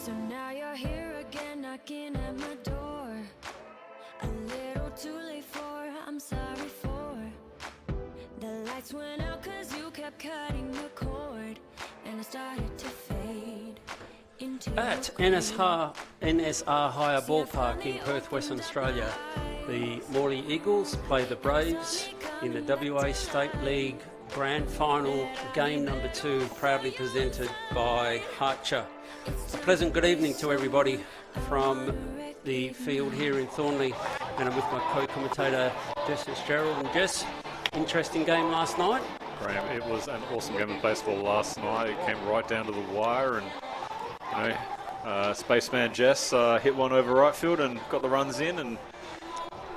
So now you're here again, knocking at my door. A little too late for, I'm sorry for. The lights went out cause you kept cutting the cord, and I started to fade into At NSR Hire Ballpark in Perth, Western Australia, the Morley Eagles play the Braves in the WA State League Grand Final, game number 2, proudly presented by Harcher. A pleasant good evening to everybody from the field here in Thornley, and I'm with my co-commentator Jess Fitzgerald. And Jess, interesting game last night. Graham, it was an awesome game of baseball last night. It came right down to the wire, and Spaceman Jess hit one over right field and got the runs in, and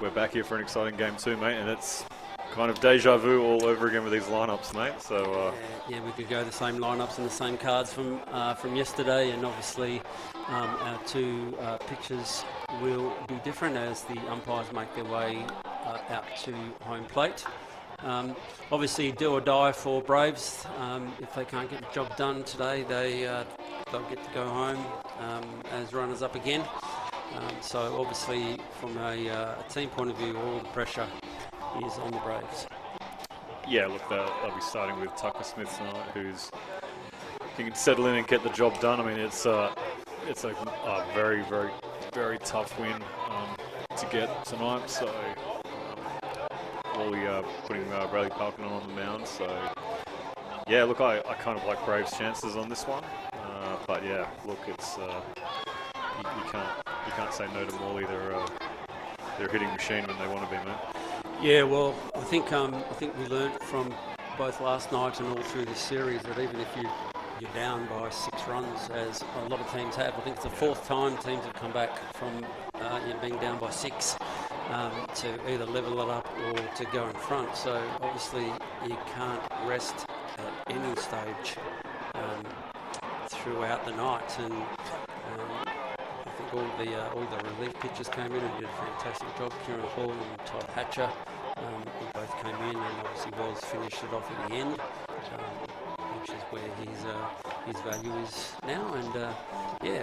we're back here for an exciting game too, mate. And it's kind of deja vu all over again with these lineups, mate. So yeah, we could go the same lineups and the same cards from yesterday, and obviously our two pitches will be different as the umpires make their way out to home plate. Obviously, do or die for Braves. If they can't get the job done today, they'll get to go home as runners up again. So obviously, from a team point of view, all the pressure is on the Braves. yeah, look, they'll be starting with Tucker Smith tonight, who's he can settle in and get the job done. I mean, it's a very, very, very tough win to get tonight. So Morley putting Bradley Parkin on the mound. So yeah, look, I kind of like Braves' chances on this one. But yeah, look, it's you can't say no to Morley. They're a hitting machine when they want to be, mate. Yeah, well, I think we learnt from both last night and all through this series that even if you're down by 6 runs, as a lot of teams have, I think it's the 4th time teams have come back from being down by 6 to either level it up or to go in front. So obviously you can't rest at any stage throughout the night, and I think all the relief pitchers came in and did a fantastic job. Kieran Hall and Todd Hatcher, who both came in, and obviously Wells finished it off at the end, which is where his value is now. And yeah,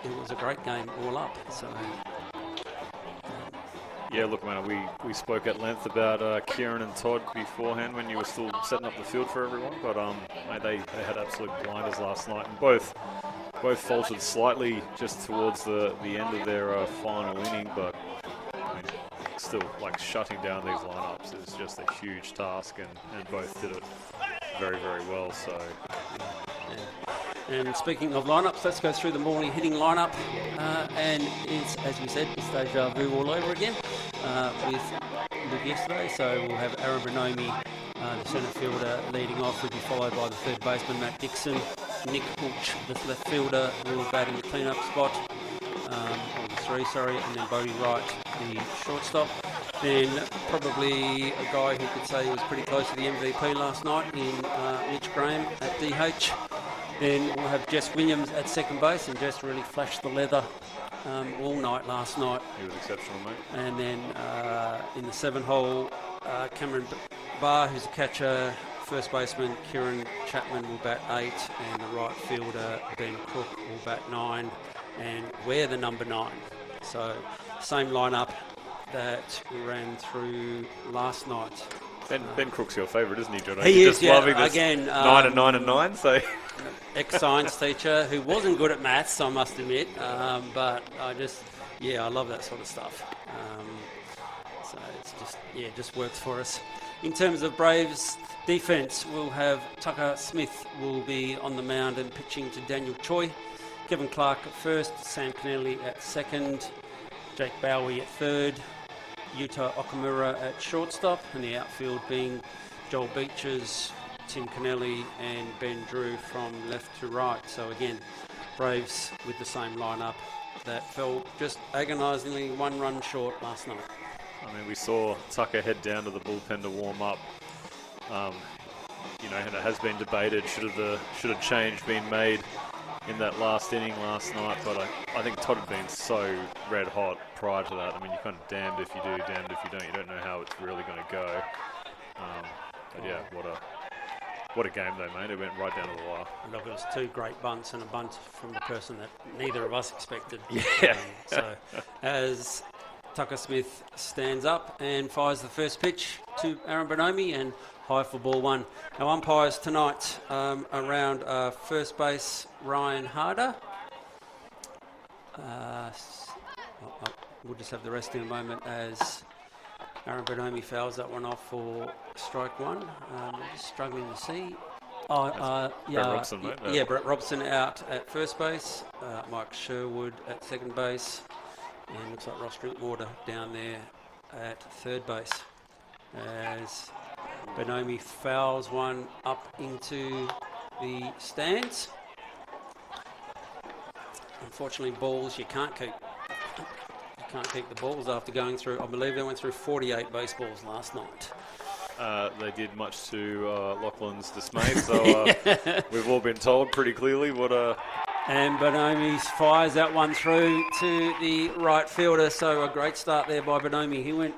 it was a great game all up. So yeah, look, man, we spoke at length about Kieran and Todd beforehand when you were still setting up the field for everyone, but mate, they had absolute blinders last night, and both faltered slightly just towards the end of their final inning, but I mean, still, like, shutting down these lineups is just a huge task, and both did it very, very well. So And speaking of lineups, let's go through the Morley hitting lineup. And it's, as we said, it's deja vu all over again with yesterday. So we'll have Aaron Bonomi, the centre fielder, leading off. Will be followed by the third baseman, Matt Dixon. Nick Pooch, the left fielder, will bat in the clean-up spot. On the 3, and then Bodie Wright, the shortstop. Then probably a guy who could say he was pretty close to the MVP last night in Mitch Graham at DH. Then we'll have Jess Williams at second base, and Jess really flashed the leather all night last night. he was exceptional, mate. And then in the 7-hole, Cameron Barr, who's a catcher, first baseman Kieran Chapman will bat 8, and the right fielder Ben Cook will bat 9, and we're the number 9. So same lineup that ran through last night. Ben Crook's your favourite, isn't he, John? He You're is, just yeah. loving this Again, 9 and 9 and 9. So ex-science teacher who wasn't good at maths, I must admit, but I love that sort of stuff. So it's just works for us. In terms of Braves defence, we'll have Tucker Smith will be on the mound and pitching to Daniel Choi. Kevin Clark at first, Sam Kennelly at second, Jake Bowie at third, Yuta Okamura at shortstop, and the outfield being Joel Beeches, Tim Kennelly and Ben Drew from left to right. So again, Braves with the same lineup that fell just agonisingly 1 run short last night. I mean, we saw Tucker head down to the bullpen to warm up. And it has been debated, should a change been made in that last inning last night, but I think Todd had been so red hot prior to that. I mean, you're kind of damned if you do, damned if you don't. You don't know how it's really going to go. But yeah, What a game they made. It went right down to the wire. Look, it was 2 great bunts and a bunt from the person that neither of us expected. Yeah. So as Tucker Smith stands up and fires the first pitch to Aaron Bonomi and high for ball 1. Our umpires tonight around first base, Ryan Harder. We'll just have the rest in a moment as Aaron Bonomi fouls that one off for strike 1. I'm just struggling to see. Brett Robson, mate. Yeah, Brett Robson out at first base. Mike Sherwood at second base. And looks like Ross Drinkwater down there at third base. As Bonomi fouls one up into the stands. Unfortunately, balls you can't keep. You can't keep the balls after going through. I believe they went through 48 baseballs last night. They did much to Lachlan's dismay, so we've all been told pretty clearly what a... And Bonomi fires that one through to the right fielder, so a great start there by Bonomi. He went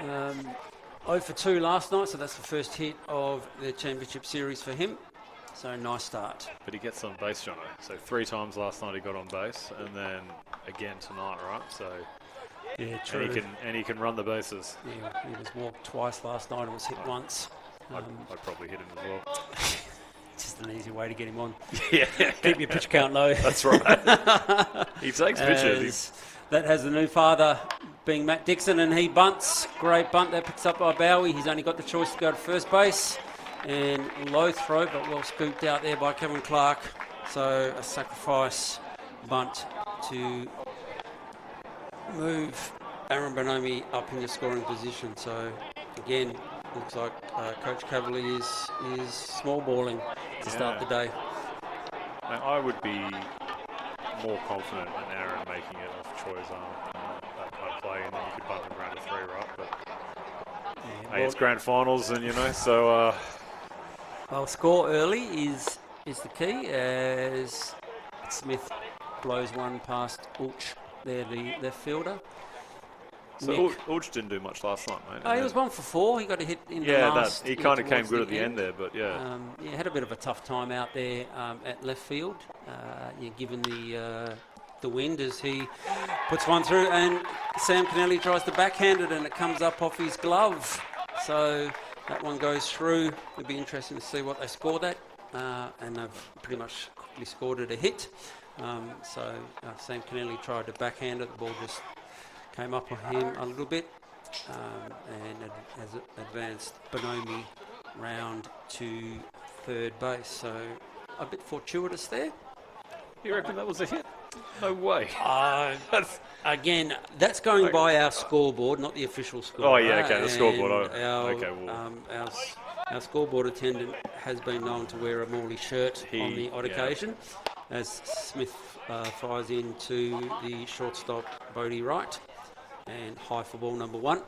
0 for 2 last night, so that's the first hit of the championship series for him. So nice start. But he gets on base, Jono. So 3 times last night he got on base, and then again tonight, right? So yeah, true. And he can run the bases. Yeah, he was walked twice last night and was hit once. I'd probably hit him as well. Just an easy way to get him on. Yeah. Keep your pitch count low. That's right. He takes pitches. That has the new father being Matt Dixon, and he bunts. Great bunt that picks up by Bowie. He's only got the choice to go to first base. And low throw, but well scooped out there by Kevin Clark. So a sacrifice bunt to move Aaron Bonomi up in the scoring position. So again, looks like Coach Cavalier is small balling to start the day. Now, I would be more confident in Aaron making it off Troy's arm than that kind of play, and then you could bump him around to 3, right? But hey, it's grand finals, and so. Well, score early is the key as Smith blows one past Ulch there, the left fielder. So Ulch didn't do much last night, mate. He was 1 for 4. He got a hit in the last. He kind of came good at the end there, but yeah. He had a bit of a tough time out there at left field, given the wind as he puts one through, and Sam Kennelly tries to backhand it, and it comes up off his glove. So that one goes through. It'll be interesting to see what they scored at, and they've pretty much quickly scored it a hit. So Sam Kennelly tried to backhand it. The ball just came up on him a little bit, and it has advanced Bonomi round to third base. So a bit fortuitous there. You reckon that was a hit? No way. Again, that's going by our scoreboard, not the official score. Oh, yeah, okay, the scoreboard. Our scoreboard attendant has been known to wear a Morley shirt on the odd occasion, as Smith fires into the shortstop, Bodie Wright, and high for ball number 1.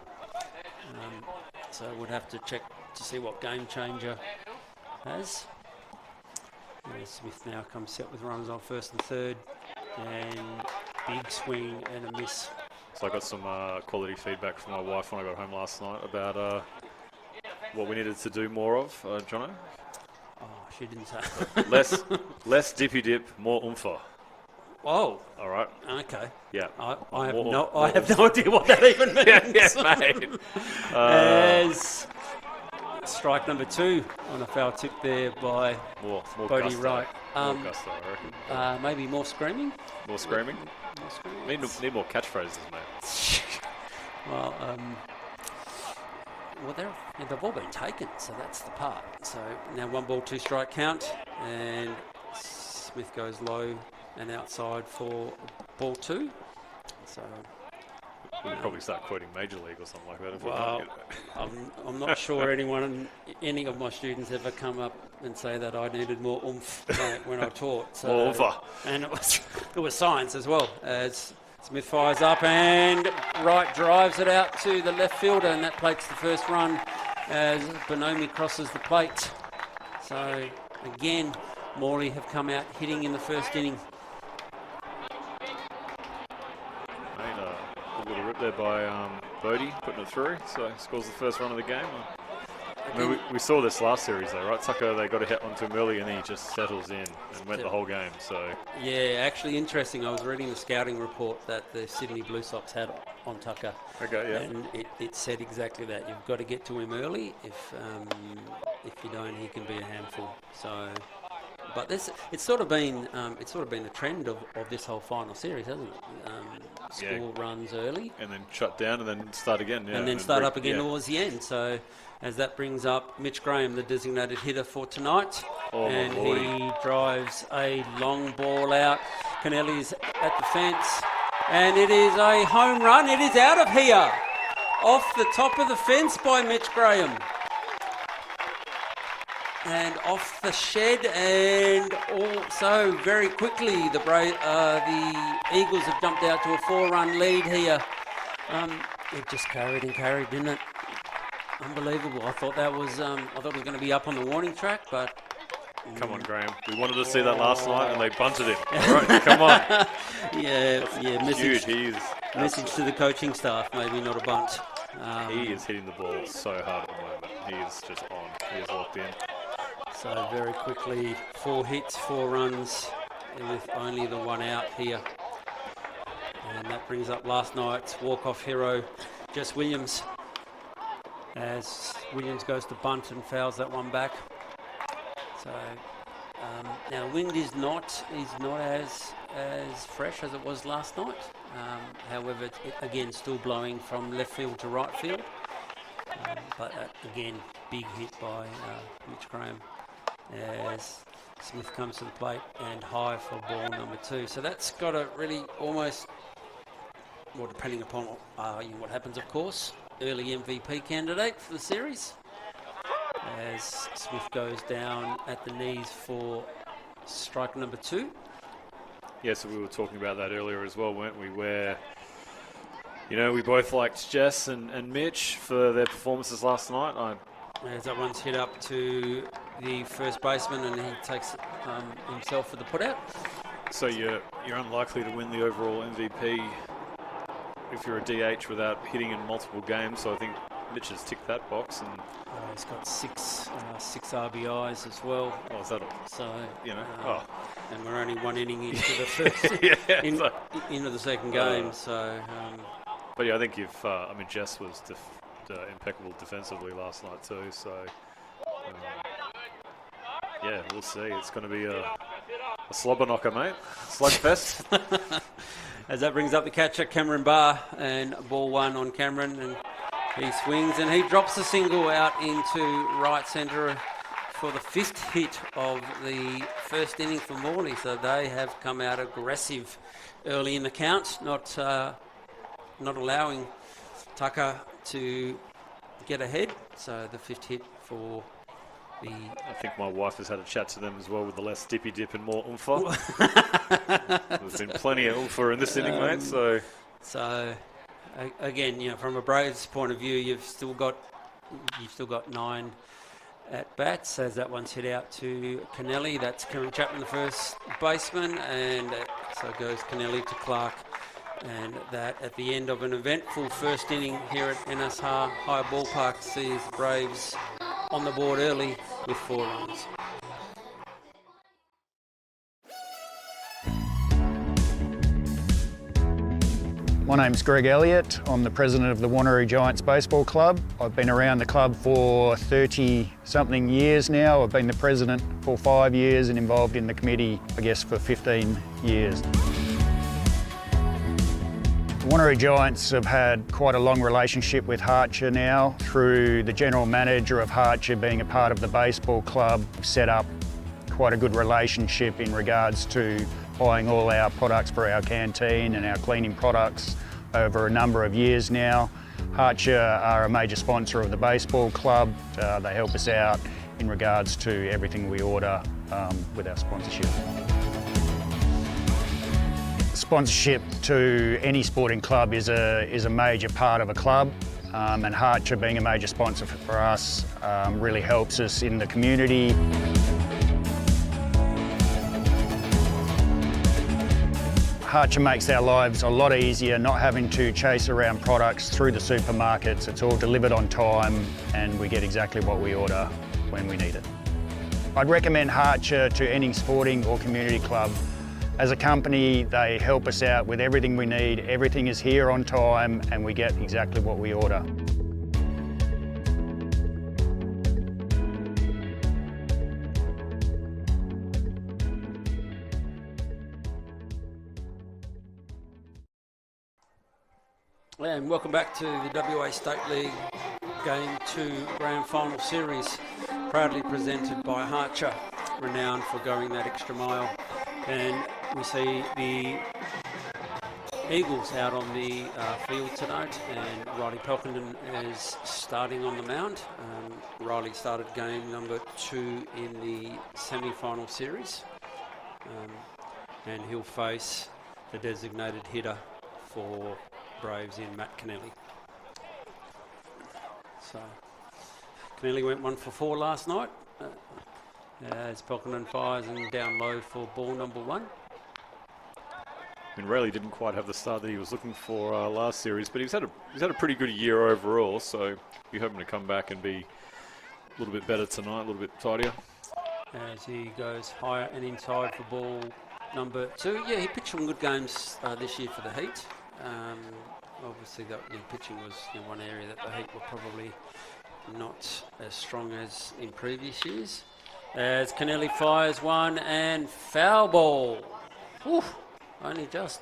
So we'd have to check to see what game changer has. Smith now comes set with runners on first and third, and big swing and a miss. So I got some quality feedback from my wife when I got home last night about what we needed to do more of, Jono. Oh, she didn't say. less dippy dip, more oompher. Oh, all right. Okay. Yeah. I have no idea what that even means. Mate. As strike number 2 on a foul tip there by more Bodie gusto. Wright. More gusto, I reckon. Maybe more screaming. More screaming. Need more catchphrases, mate. Well, they've all been taken, so that's the part. So now 1 ball, 2 strike count, and Smith goes low and outside for ball 2. So we'll probably start quoting Major League or something like that. If well, I'm not sure any of my students ever come up and say that I needed more oomph when I taught. So, more oomph. And it was science as well, as Smith fires up and Wright drives it out to the left fielder, and that plates the first run as Bonomi crosses the plate. So again, Morley have come out hitting in the first inning. A little rip there by Bodie, putting it through, so scores the first run of the game. I mean, we saw this last series though, right? Tucker, they got a hit onto him early and then he just settles in and went the whole game. So yeah, actually interesting. I was reading the scouting report that the Sydney Blue Sox had on Tucker. okay, yeah. And it said exactly that. You've got to get to him early. If you don't, he can be a handful. So, but it's sort of been a trend of this whole final series, hasn't it? Score runs early, and then shut down, and then start again. Yeah, and then start up again towards the end. So, as that brings up Mitch Graham, the designated hitter for tonight, and he drives a long ball out. Kennelly's at the fence, and it is a home run. It is out of here, off the top of the fence by Mitch Graham. And off the shed, and also very quickly the Eagles have jumped out to a 4-run lead here. It just carried and carried, didn't it? Unbelievable. I thought it was going to be up on the warning track, but come on, Graham. We wanted to see that last night, and they bunted it. All right, come on. yeah. Message to the coaching staff, maybe not a bunt. He is hitting the ball so hard at the moment. He is just on. He is locked in. So very quickly, 4 hits, 4 runs, with only the 1 out here. And that brings up last night's walk-off hero, Jess Williams, as Williams goes to bunt and fouls that one back. So now wind is not as fresh as it was last night. However, it again still blowing from left field to right field. But again, big hit by Mitch Graham as Smith comes to the plate and high for ball number 2. So that's got to really almost, well, depending upon what happens, of course, early MVP candidate for the series, as Smith goes down at the knees for strike number 2. Yeah, so we were talking about that earlier as well, weren't we? Where, we both liked Jess and Mitch for their performances last night. As that one's hit up to the first baseman, and he takes himself for the putout. So you're unlikely to win the overall MVP if you're a DH without hitting in multiple games. So I think Mitch has ticked that box, and he's got six RBIs as well. Oh, is that all? So and we're only 1 inning into the first, into the second game. So, but yeah, I think you've. Jess was impeccable defensively last night too. So, we'll see. It's going to be a slobber knocker, mate. Slugfest. As that brings up the catcher, Cameron Barr, and ball 1 on Cameron, and he swings and he drops a single out into right centre for the 5th hit of the first inning for Morley. So they have come out aggressive early in the count, not allowing Tucker to get ahead. So the 5th hit for the... I think my wife has had a chat to them as well with the less dippy dip and more oompher. There's been plenty of oompher in this inning, mate. So again, from a Braves point of view, you've still got 9 at bats, as that one's hit out to Kennelly. That's Kieran Chapman, the first baseman, and so goes Kennelly to Clark. And that at the end of an eventful first inning here at NSR High Ballpark sees the Braves on the board early with 4 runs. My name's Greg Elliott. I'm the president of the Wanneroo Giants Baseball Club. I've been around the club for 30-something years now. I've been the president for 5 years and involved in the committee, for 15 years. The Wanneroo Giants have had quite a long relationship with Harcher now, through the general manager of Harcher being a part of the baseball club. We've set up quite a good relationship in regards to buying all our products for our canteen and our cleaning products over a number of years now. Harcher are a major sponsor of the baseball club. They help us out in regards to everything we order with our sponsorship. Sponsorship to any sporting club is a major part of a club, and Harcher being a major sponsor for us really helps us in the community. Harcher makes our lives a lot easier, not having to chase around products through the supermarkets. It's all delivered on time and we get exactly what we order when we need it. I'd recommend Harcher to any sporting or community club. As a company, they help us out with everything we need. Everything is here on time and we get exactly what we order. And welcome back to the WA State League Game 2 Grand Final Series, proudly presented by Harcher, renowned for going that extra mile. And we see the Eagles out on the field tonight, and Riley Pelkington is starting on the mound. Riley started game number 2 in the semi-final series, and he'll face the designated hitter for Braves in Matt Kennelly. So Kennelly went 1 for 4 last night as Pelkington fires and down low for ball number 1. I mean, Rayleigh didn't quite have the start that he was looking for last series, but he's had a pretty good year overall, so you're hoping to come back and be a little bit better tonight, a little bit tidier. As he goes higher and inside for ball number 2. Yeah, he pitched some good games this year for the Heat. Obviously, that pitching was one area that the Heat were probably not as strong as in previous years. As Kennelly fires one and foul ball. Whew, only just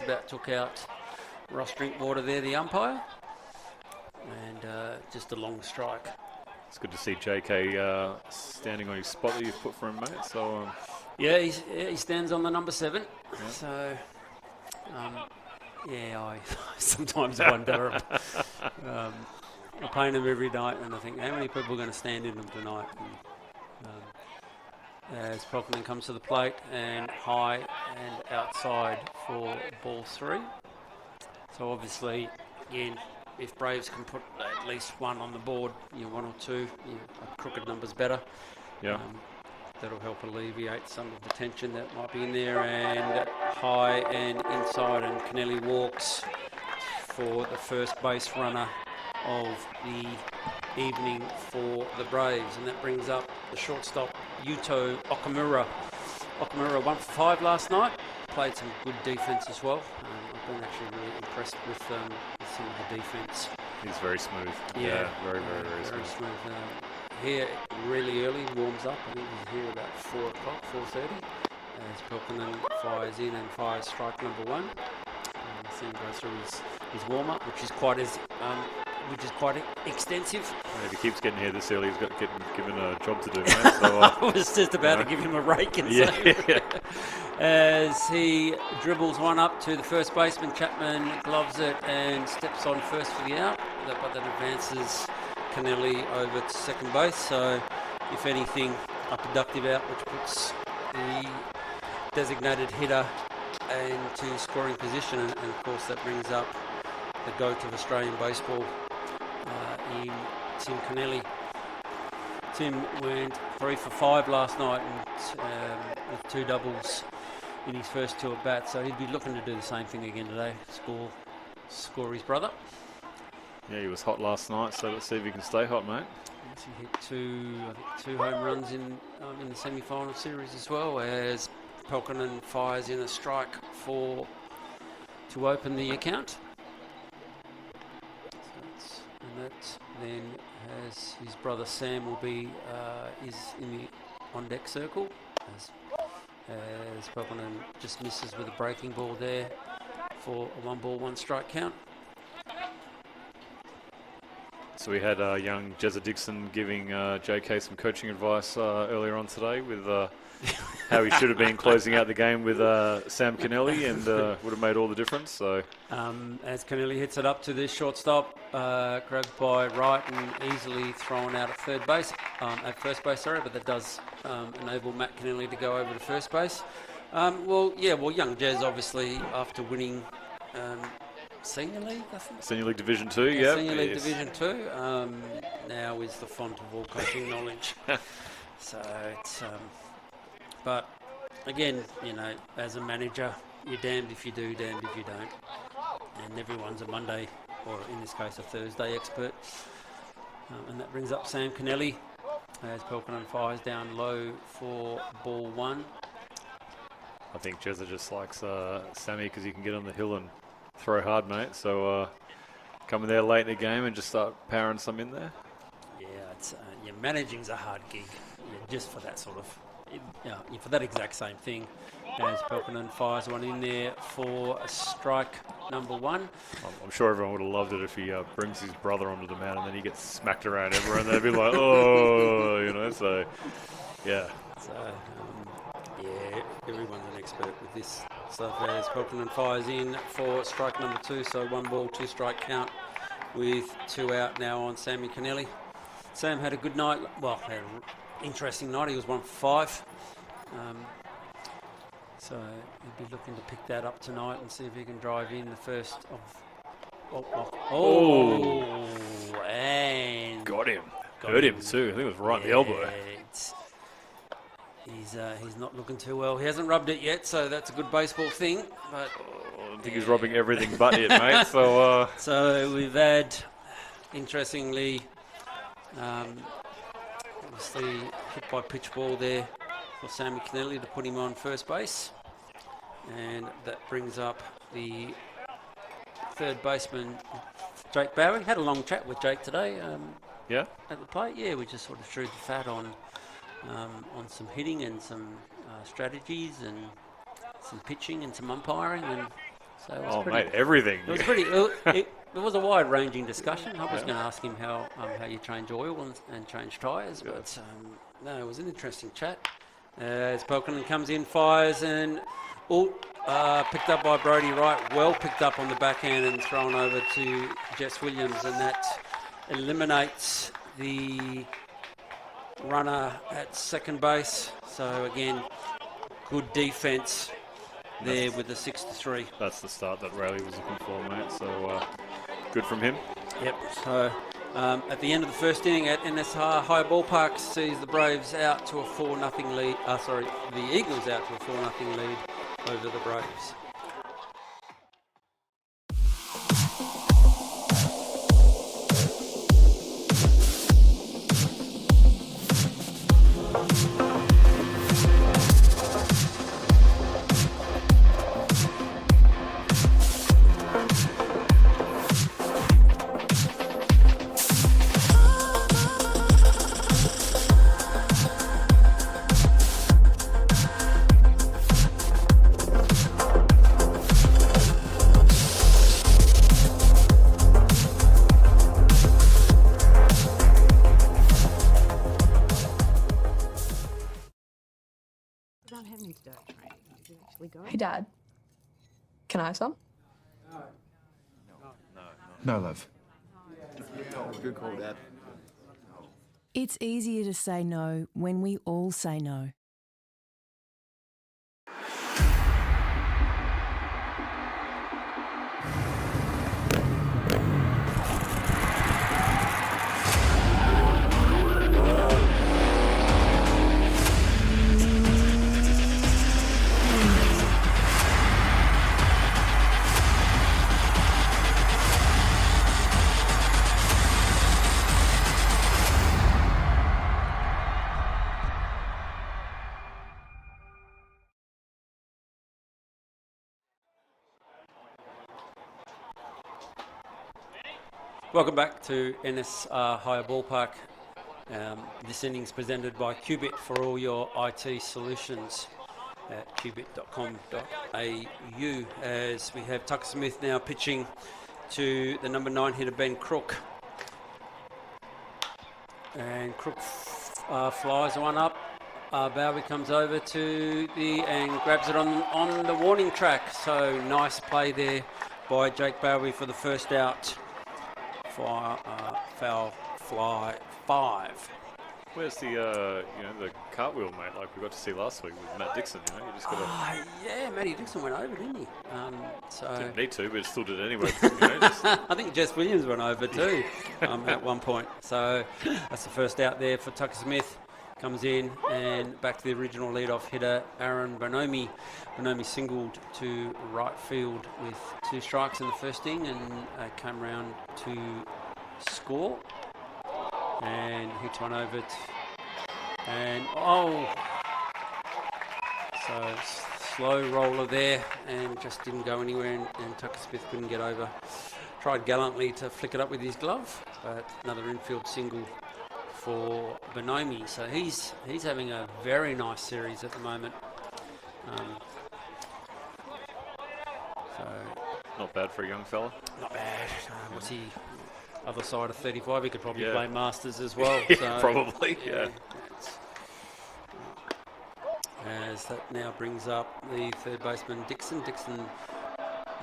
about took out Ross Drinkwater there, the umpire. And just a long strike. It's good to see JK standing on his spot that you've put for him, mate. So yeah, he stands on the number 7. Yeah. So. Yeah, I sometimes wonder. I'm playing them every night, and I think, how many people are going to stand in them tonight? And, as Pelkington comes to the plate, and high and outside for ball 3. So obviously, again, if Braves can put at least 1 on the board, 1 or 2, a crooked number's better. Yeah. That'll help alleviate some of the tension that might be in there. And high and inside, and Kennelly walks for the first base runner of the evening for the Braves. And that brings up the shortstop, Yuto Okamura. Okamura 1 for 5 last night. Played some good defense as well. I've been actually really impressed with some of the defense. He's very smooth. Yeah, very smooth. Here really early, warms up. I think he's here about 4 o'clock, 4:30. As Pelkington fires in and fires strike number 1. See him go through his warm up, which is quite extensive. And if he keeps getting here this early, he's got to get given a job to do, mate. So, I was just about to give him a rake and say, as he dribbles one up to the first baseman, Chapman gloves it and steps on first for the out, but that advances Kennelly over to second base. So, if anything, a productive out, which puts the designated hitter into scoring position, and of course that brings up the GOAT of Australian baseball in Tim Kennelly. Tim went 3 for 5 last night and with 2 doubles in his first 2 at bats, so he'd be looking to do the same thing again today, score his brother. Yeah, he was hot last night, so let's see if he can stay hot, mate. Yes, he hit 2 home runs in the semi-final series as well, as Pelkington fires in a strike to open the account. And that then has his brother Sam will be is in the on-deck circle as Pelkington just misses with a breaking ball there for a 1-ball, 1-strike count. So we had young Jezza Dixon giving JK some coaching advice earlier on today with how he should have been closing out the game with Sam Kennelly, and would have made all the difference. So as Kennelly hits it up to this shortstop, grabbed by Wright and easily thrown out at third base, at first base, sorry, but that does enable Matt Kennelly to go over to first base. Well, young Jez obviously after winning Senior League, I think. Senior League Division 2, yeah. Senior League Division 2. Now is the font of all coaching knowledge. So it's, but again, as a manager, you're damned if you do, damned if you don't. And everyone's a Monday, or in this case a Thursday expert. And that brings up Sam Kennelly as Pelkonen fires down low for ball 1. I think Jezza just likes Sammy because he can get on the hill and throw hard, mate. So coming there late in the game and just start powering some in there. Yeah, it's managing's a hard gig. Just for that sort of, for that exact same thing. As Pelkonen fires one in there for strike number 1. I'm sure everyone would have loved it if he brings his brother onto the mound and then he gets smacked around everywhere and they'd be like, oh, so, yeah. So, everyone's an expert with this stuff as Pelkonen fires in for strike number 2. So 1 ball, 2 strike count with 2 out now on Sammy Kennelly. Sam had a good night. Well, had an interesting night. He was 1 for 5. So he'll be looking to pick that up tonight and see if he can drive in the first of... And... Got him. Hurt him too. I think it was right in the elbow. He's not looking too well. He hasn't rubbed it yet, so that's a good baseball thing. But I think he's rubbing everything but it, mate. So, so we've had, interestingly, obviously hit by pitch ball there for Sammy Kennelly to put him on first base. And that brings up the third baseman, Jake Bowie. Had a long chat with Jake today. yeah? At the plate, yeah, we just sort of threw the fat on some hitting and some strategies and some pitching and some umpiring, and so it was mate, everything. It was pretty. It was a wide-ranging discussion. I was going to ask him how you change oil and change tyres, but no, it was an interesting chat. As Pelkonen comes in, fires, and picked up by Brody Wright. Well picked up on the backhand and thrown over to Jess Williams, and that eliminates the runner at second base. So again, good defence there with the 6-3. That's the start that Rayleigh was looking for, mate. So good from him. Yep. So at the end of the first inning at NSR High Ballpark sees the Braves out to a 4-0 lead. The Eagles out to a 4-0 lead over the Braves. Hey, Dad. Can I have some? No, love. Good call, Dad. It's easier to say no when we all say no. Welcome back to NSR Higher Ballpark. This inning's presented by Qubit for all your IT solutions at qubit.com.au, as we have Tucker Smith now pitching to the number 9 hitter Ben Crook. And Crook flies one up. Bowie comes over to and grabs it on the warning track. So nice play there by Jake Bowie for the first out. Foul fly 5. Where's the the cartwheel, mate? Like we got to see last week with Matt Dixon. You just got to. Yeah, Matty Dixon went over, didn't he? Didn't need to, but still did it anyway. I think Jess Williams went over too at one point. So that's the first out there for Tucker Smith. comes in, and back to the original leadoff hitter, Aaron Bonomi. Bonomi singled to right field with 2 strikes in the first inning and came round to score. And hits one over so slow roller there and just didn't go anywhere, and Tucker Smith couldn't get over. Tried gallantly to flick it up with his glove, but another infield single for Bonomi. So he's having a very nice series at the moment. So Not bad for a young fella. not bad. What's he? Other side of 35. He could probably Yeah. play Masters as well. Yeah, probably, yeah. it's- As that now brings up the third baseman Dixon. Dixon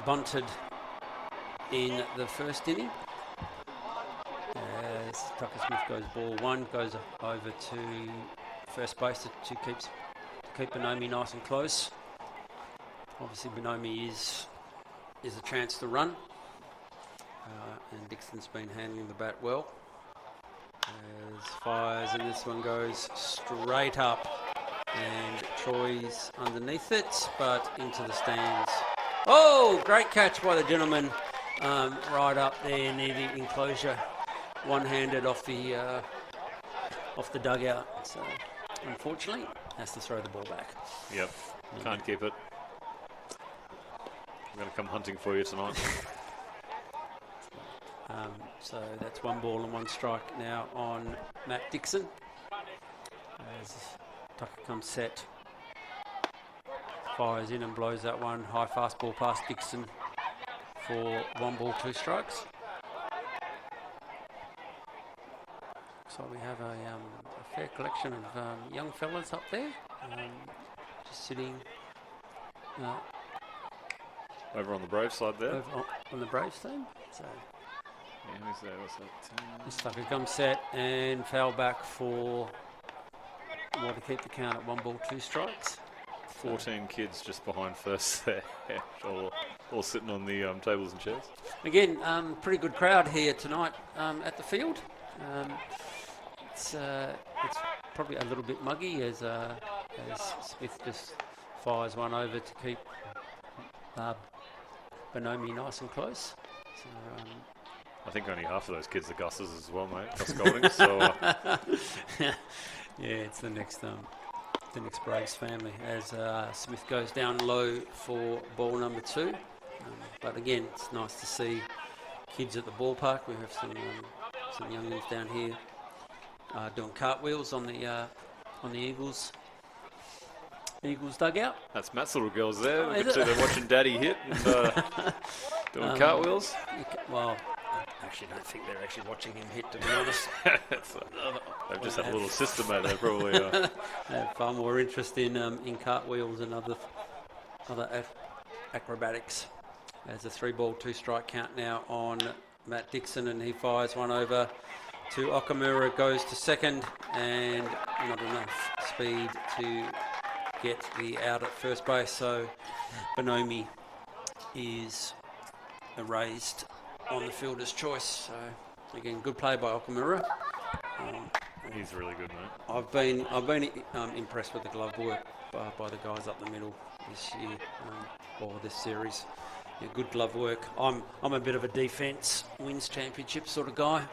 bunted in the first inning. As Tucker Smith goes ball 1, goes over to first base to keep Bonomi nice and close. Obviously Bonomi is a chance to run. And Dixon's been handling the bat well. As fires, and this one goes straight up, and Troy's underneath it, but into the stands. Oh, great catch by the gentleman right up there near the enclosure, one-handed off the dugout. So unfortunately, has to throw the ball back. Yep, can't keep it. I'm going to come hunting for you tonight. So that's 1 ball and 1 strike now on Matt Dixon. As Tucker comes set, fires in and blows that one. High fastball past Dixon for 1 ball, 2 strikes. So we have a fair collection of young fellas up there, just sitting Over on the Brave side there. over on the Braves team. So Yeah, who's there? What's that? this Tucker comes set and foul back for to keep the count at 1 ball, 2 strikes. 14 kids just behind first there, all sitting on the tables and chairs. Again, pretty good crowd here tonight at the field. It's probably a little bit muggy as Smith just fires one over to keep Bonomi nice and close. So, I think only half of those kids are Gus's as well, mate. Gus Golding. So yeah, it's the next Braves family as Smith goes down low for ball number 2. But again, it's nice to see kids at the ballpark. We have some young ones down here doing cartwheels on the Eagles dugout. that's Matt's little girls there. Oh, We is can see it? they're watching Daddy hit and doing cartwheels. Well, I actually don't think they're actually watching him hit, to be honest. They've just had a little system, mate. They probably. They have far more interest in cartwheels and other acrobatics. There's a 3 ball, 2 strike count now on Matt Dixon, and he fires one over to Okamura, goes to second, and not enough speed to get the out at first base. So Bonomi is erased on the fielder's choice. So again, good play by Okamura. He's really good, mate. I've been impressed with the glove work by the guys up the middle this year or this series. Yeah, good glove work. I'm a bit of a defence wins championship sort of guy.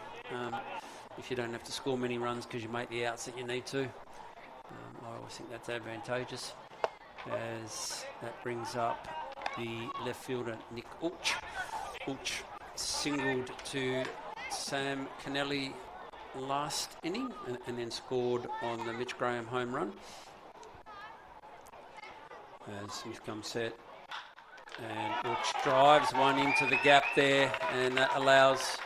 If you don't have to score many runs because you make the outs that you need to, I always think that's advantageous. As that brings up the left fielder Nick Ulch. Ulch singled to Sam Kennelly last inning and then scored on the Mitch Graham home run. As Smith comes set, and Ulch drives one into the gap there, and that allows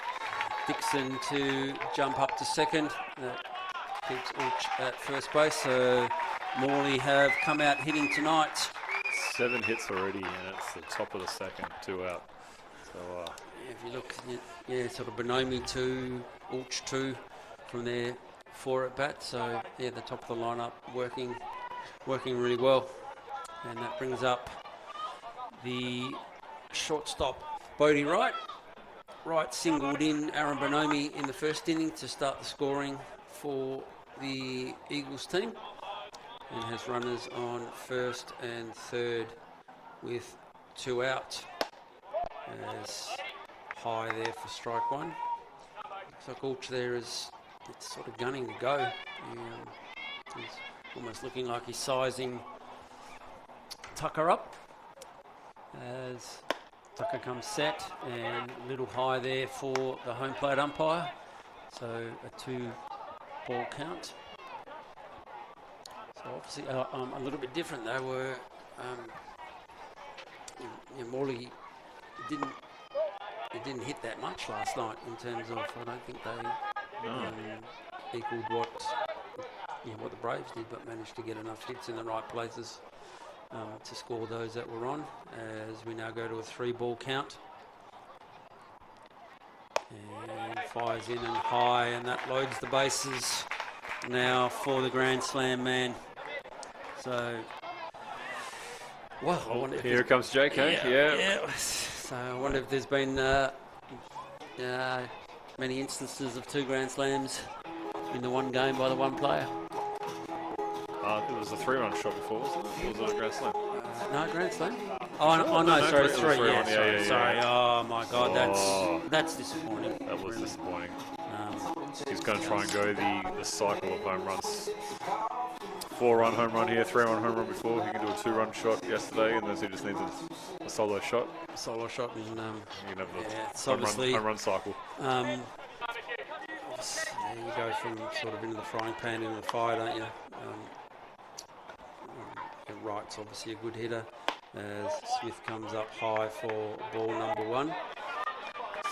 Dixon to jump up to second. That keeps Ulch at first base. So Morley have come out hitting tonight. 7 hits already, and it's the top of the second, 2 out. So If you look, yeah, sort of Bonomi 2, Ulch 2 from there, 4 at bat. So yeah, the top of the lineup working really well, and that brings up the shortstop Bodie Wright. Wright singled in Aaron Bonomi in the first inning to start the scoring for the Eagles team and has runners on first and third with 2 out. As high there for strike one. Looks like Ulch there is sort of gunning to go. He's almost looking like he's sizing Tucker up as Tucker comes set, and a little high there for the home plate umpire. So a 2-ball count. So obviously a little bit different though. Were Morley didn't hit that much last night in terms of, I don't think they equalled what the Braves did, but managed to get enough hits in the right places to score those that were on, as we now go to a 3-ball count. And fires in and high, and that loads the bases now for the Grand Slam man. So, well, I wonder if Here comes JK. Yeah. So I wonder if there's been many instances of 2 Grand Slams in the one game by the one player. It was a 3-run shot before, wasn't it? Or was it a Grand Slam? No, Grand Slam? No, sorry, 3. Sorry. Oh my God, that's disappointing. That was disappointing. He's going to try and go the cycle of home runs. 4-run home run here, 3-run home run before. He can do a 2-run shot yesterday, and then he just needs a solo shot. Solo shot, and you can have it's the obviously home run cycle. You go from sort of into the frying pan into the fire, don't you? Wright's obviously a good hitter, as Smith comes up high for ball number 1.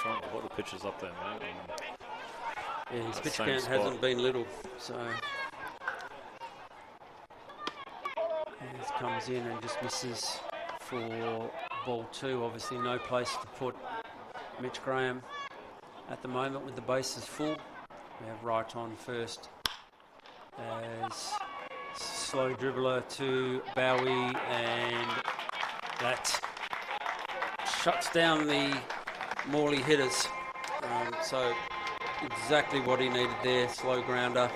So a lot of pitches up there, mate. Yeah, his pitch count hasn't been little, so he comes in and just misses for ball 2. Obviously no place to put Mitch Graham at the moment with the bases full. We have Wright on first as slow dribbler to Bowie, and that shuts down the Morley hitters. So exactly what he needed there, slow grounder.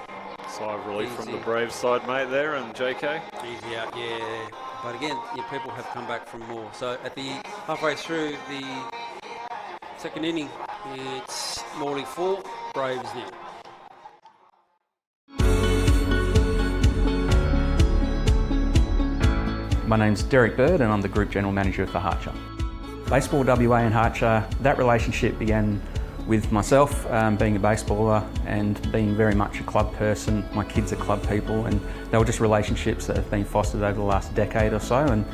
Sigh of relief from the Braves side, mate, there, and JK. Easy out, yeah. But again, people have come back from more. So at the halfway through the second inning, it's Morley 4, Braves 0. My name's Derek Bird and I'm the Group General Manager for Harcher. Baseball WA and Harcher, that relationship began with myself being a baseballer and being very much a club person. My kids are club people, and they were just relationships that have been fostered over the last decade or so,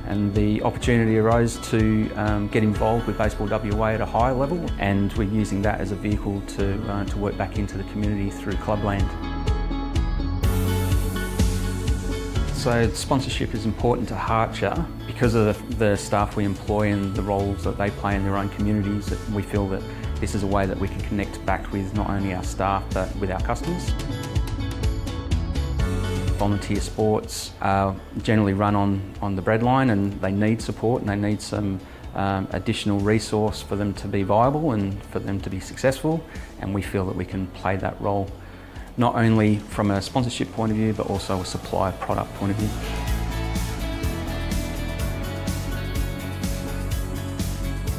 and the opportunity arose to get involved with Baseball WA at a higher level, and we're using that as a vehicle to work back into the community through Clubland. So sponsorship is important to Harcher because of the staff we employ and the roles that they play in their own communities. That we feel that this is a way that we can connect back with not only our staff but with our customers. Volunteer sports are generally run on the breadline, and they need support and they need some additional resource for them to be viable and for them to be successful, and we feel that we can play that role not only from a sponsorship point of view, but also a supply product point of view.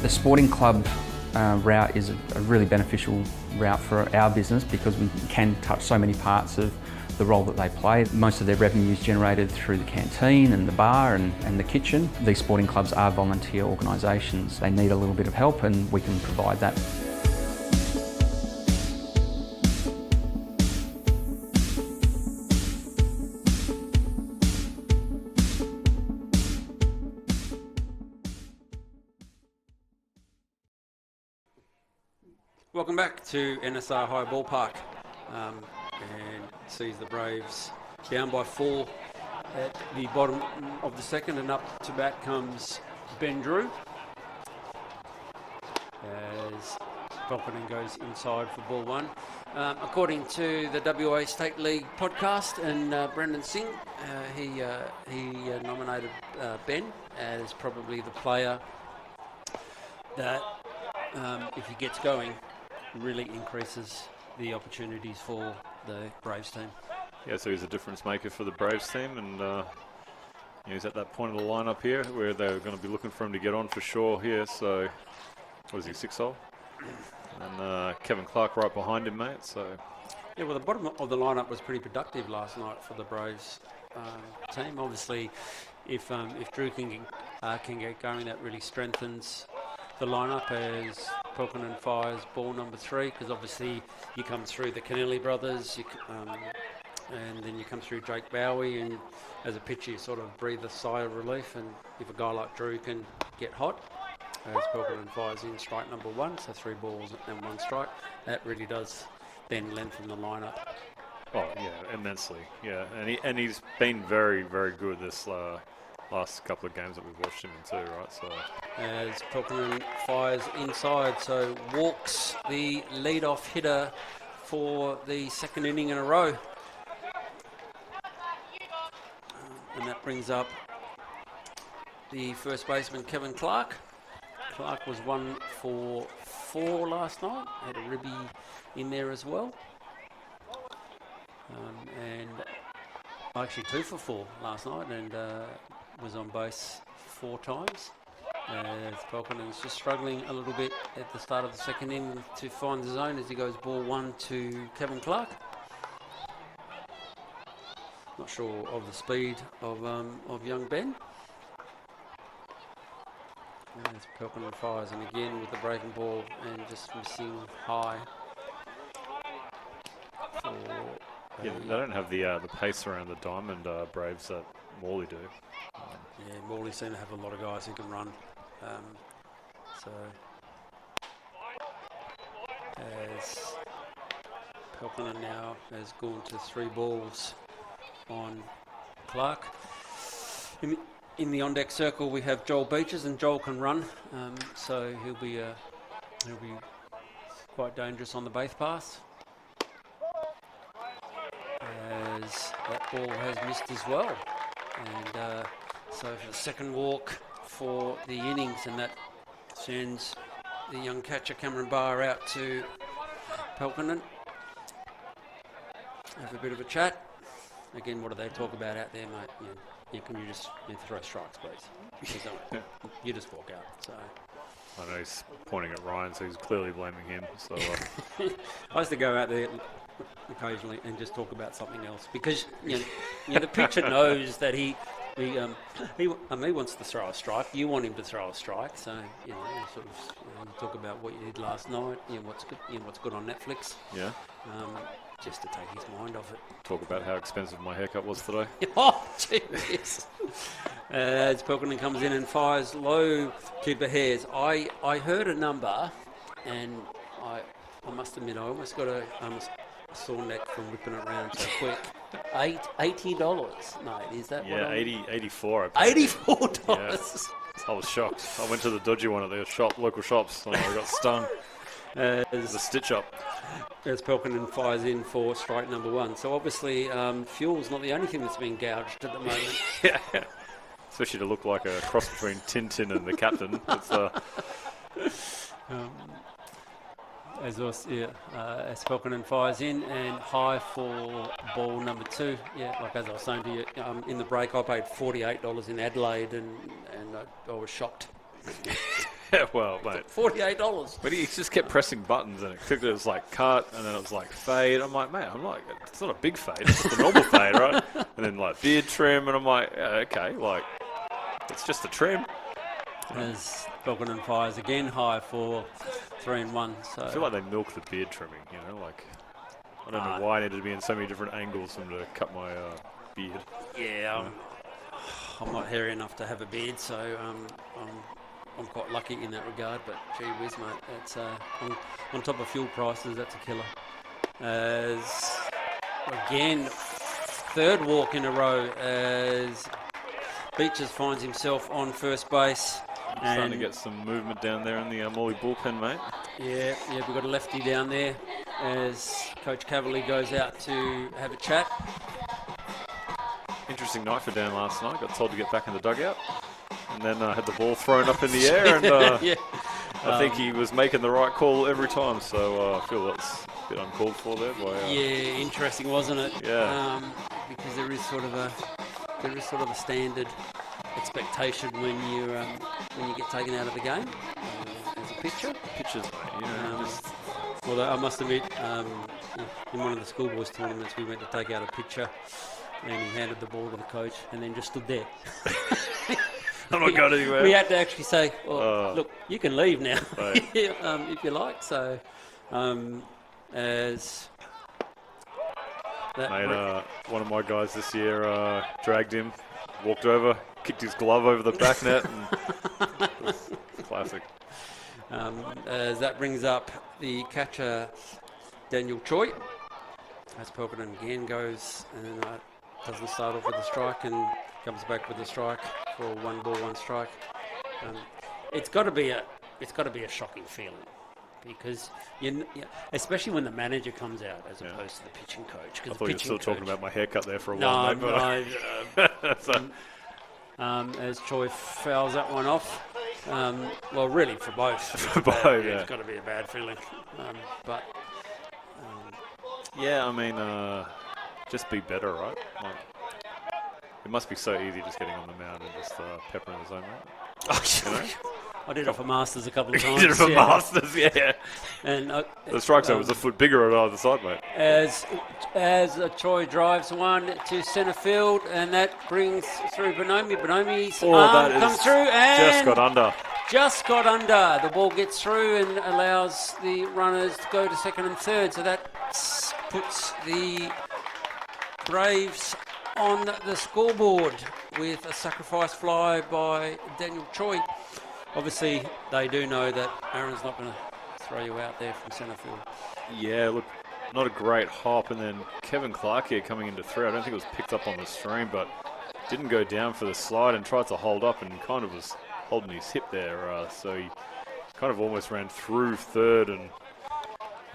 The sporting club route is a really beneficial route for our business because we can touch so many parts of the role that they play. Most of their revenue is generated through the canteen and the bar and the kitchen. These sporting clubs are volunteer organisations. They need a little bit of help, and we can provide that. Welcome back to NSR High Ballpark, and sees the Braves down by 4 at the bottom of the second, and up to bat comes Ben Drew as Belkonen goes inside for ball 1. According to the WA State League podcast and Brendan Singh, he nominated Ben as probably the player that, if he gets going, really increases the opportunities for the Braves team. Yeah, so he's a difference maker for the Braves team, and he's at that point of the lineup here where they're going to be looking for him to get on for sure here. So, what is he, 6-hole? And Kevin Clark right behind him, mate. So, yeah, well, the bottom of the lineup was pretty productive last night for the Braves team. Obviously, if Drew can get going, that really strengthens the lineup as Pelkonen fires ball number 3, because obviously you come through the Kennelly brothers, and then you come through Jake Bowie, and as a pitcher you sort of breathe a sigh of relief. And if a guy like Drew can get hot, as Pelkonen fires in strike number 1, so 3 balls and 1 strike, that really does then lengthen the lineup. oh yeah, immensely. Yeah, and he's been very, very good this last couple of games that we've watched him in too, right? So As Pelkonen fires inside, so walks the leadoff hitter for the 2nd inning in a row. And that brings up the first baseman, Kevin Clark. Clark was 1 for 4 last night, had a ribby in there as well. And actually 2 for 4 last night, and was on base 4 times. As Pelkonen's just struggling a little bit at the start of the 2nd inning to find the zone as he goes ball 1 to Kevin Clark. Not sure of the speed of young Ben. As Pelkonen fires, and again with the breaking ball and just missing high. yeah, they don't have the pace around the diamond Braves that Morley do. Yeah, Morley seem to have a lot of guys who can run. So as Pelkonen now has gone to 3 balls on Clark. In the on-deck circle, we have Joel Beaches, and Joel can run, so he'll be quite dangerous on the base pass. As that ball has missed as well, and so for the 2nd walk for the innings, and that sends the young catcher Cameron Barr out to Pelkonen. Have a bit of a chat. Again, what do they talk about out there, mate? Can you just throw strikes, please? You just walk out. So I know he's pointing at Ryan, so he's clearly blaming him. So I used to go out there occasionally and just talk about something else, because the pitcher knows that he wants to throw a strike. You want him to throw a strike, so you sort of you talk about what you did last night. What's good on Netflix. yeah, just to take his mind off it. talk about how expensive my haircut was today. Oh, jeez. As Pelkonen comes in and fires low to the hairs. I heard a number, and I must admit I almost got a sore neck from whipping it around so quick. $80, mate. Is that Yeah, what? 84. $84. Yeah. I was shocked. I went to the dodgy one at the local shops, and I got stung. The stitch up. As Pelkonen fires in for strike number 1. So obviously fuel's not the only thing that's being gouged at the moment. Yeah. Especially to look like a cross between Tintin and the captain. It's, as Pelkonen fires in and high for ball number 2. Yeah, like as I was saying to you, in the break I paid $48 in Adelaide, and I was shocked. yeah, well, mate. $48. But he just kept pressing buttons, and it was like cut, and then it was like fade. I'm like, it's not a big fade, it's just a normal fade, right? And then like beard trim, and I'm like, yeah, okay, like it's just a trim. As Pelkonen fires again high for 3 and 1. So I feel like they milk the beard trimming, like I don't know why I needed to be in so many different angles for them to cut my beard. Yeah, I'm not hairy enough to have a beard, so I'm quite lucky in that regard. But gee whiz, mate, it's on top of fuel prices, that's a killer. As again, 3rd walk in a row as Beaches finds himself on first base. Starting to get some movement down there in the Morley bullpen, mate. Yeah, we've got a lefty down there as Coach Cavalier goes out to have a chat. Interesting night for Dan last night. Got told to get back in the dugout, and then had the ball thrown up in the air, and yeah. I think he was making the right call every time. So I feel bit uncalled for there by. Yeah, interesting, wasn't it? Yeah. Because there is sort of a standard expectation when you get taken out of the game as a pitcher. Pitches, mate. Although I must admit, in one of the schoolboys tournaments, we went to take out a pitcher, and he handed the ball to the coach, and then just stood there. I'm not going anywhere. We had to actually say, look, you can leave now, Right. if you like. So, as that Mate, one of my guys this year dragged him, walked over, kicked his glove over the back net, and it was classic. as that brings up the catcher, Daniel Choi. As Pelkinen again goes and doesn't start off with a strike and comes back with a strike for 1 ball, 1 strike. It's got to be a shocking feeling, because especially when the manager comes out as opposed to the pitching coach. I thought you were still talking about my haircut there for a while, mate. As Choi fouls that one off. Well, really for both. For both, yeah. It's got to be a bad feeling. Yeah, I mean, just be better, right? Like, it must be so easy just getting on the mound and just peppering the zone, right? You know? I did it for Masters a couple of times. You did it for Masters, yeah. And the strike zone was a foot bigger on either side, mate. As Choi drives one to centre field, and that brings through Bonomi. Bonomi's arm comes through and just got under. The ball gets through and allows the runners to go to second and third. So that puts the Braves on the scoreboard with a sacrifice fly by Daniel Choi. Obviously, they do know that Aaron's not going to throw you out there from centre field. Yeah, look, not a great hop. And then Kevin Clark here coming into 3. I don't think it was picked up on the stream, but didn't go down for the slide and tried to hold up and kind of was holding his hip there. So he kind of almost ran through third and,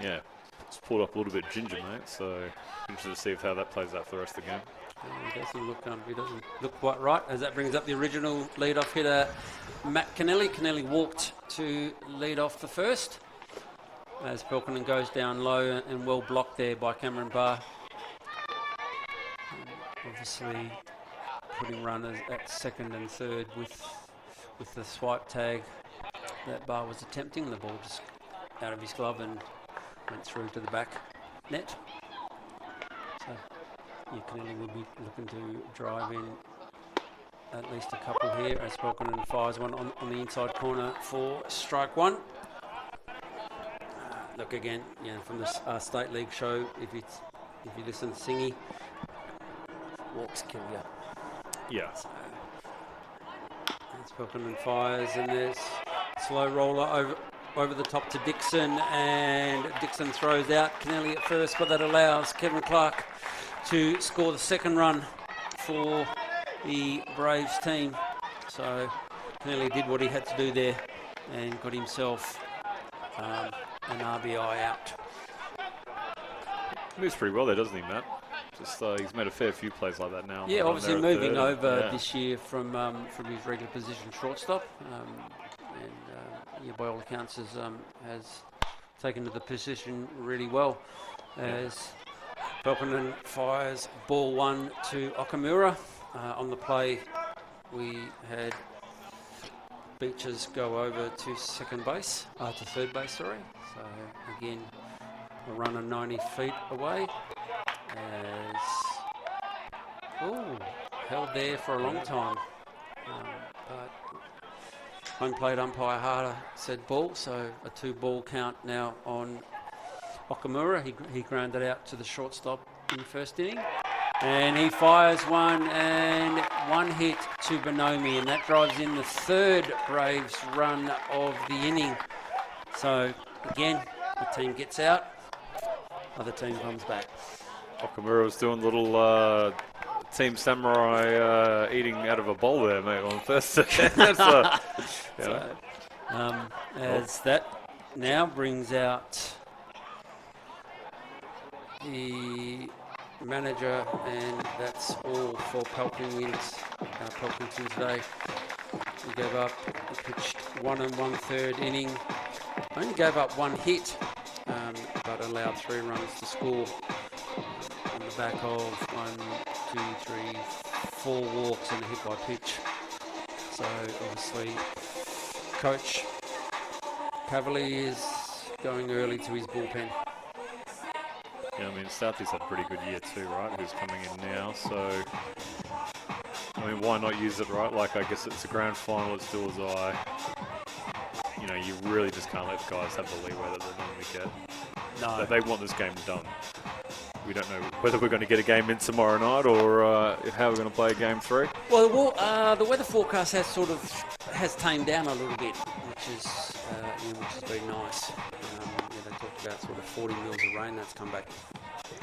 yeah, it's pulled up a little bit ginger, mate. So interested to see how that plays out for the rest of the game. He doesn't look quite right, as that brings up the original lead-off hitter, Matt Kennelly. Kennelly walked to lead off the first, as Pelkinen goes down low and well blocked there by Cameron Barr. Obviously putting runners at second and third with the swipe tag that Barr was attempting. The ball just out of his glove and went through to the back net. So Kennelly will be looking to drive in at least a couple here, as Pelkinen fires one on the inside corner for strike 1. Look again, from the State League show, if you listen to Singy, walks kill you. Yeah. So, as Pelkinen fires, and there's slow roller over the top to Dixon, and Dixon throws out Kennelly at first, but that allows Kevin Clark to score the second run for the Braves team. So Kennelly did what he had to do there and got himself an RBI out. He moves pretty well there, doesn't he, Matt? Just he's made a fair few plays like that now. Yeah, obviously moving over this year from his regular position shortstop, and by all accounts has taken to the position really well. As Pelkinen fires ball 1 to Okamura. On the play, we had Beaches go over to third base, sorry. So again, a runner 90 feet away. Held there for a long time. But home plate umpire Harcher said ball, so a 2-ball count now on Okamura. He grounded out to the shortstop in the first inning. And he fires one, and one hit to Bonomi, and that drives in the third Braves run of the inning. So again, the team gets out, other team comes back. Okamura was doing little Team Samurai eating out of a bowl there, mate, on first. As that now brings out the manager, and that's all for Pelkington today. He gave up, pitched 1 1/3 inning, only gave up 1 hit, but but allowed 3 runs to score on the back of 1, 2, 3, 4 walks and a hit by pitch. So obviously, Coach Cavalier is going early to his bullpen. Yeah, I mean, Southie's had a pretty good year too, right? Who's coming in now, so I mean, why not use it, right? Like, I guess it's a grand final, it's do as I. You know, you really just can't let guys have the leeway that they normally get. No. They want this game done. We don't know whether we're going to get a game in tomorrow night or how we're going to play game 3. Well, the weather forecast has tamed down a little bit, which is very nice. They talked about sort of 40 mils of rain. That's come back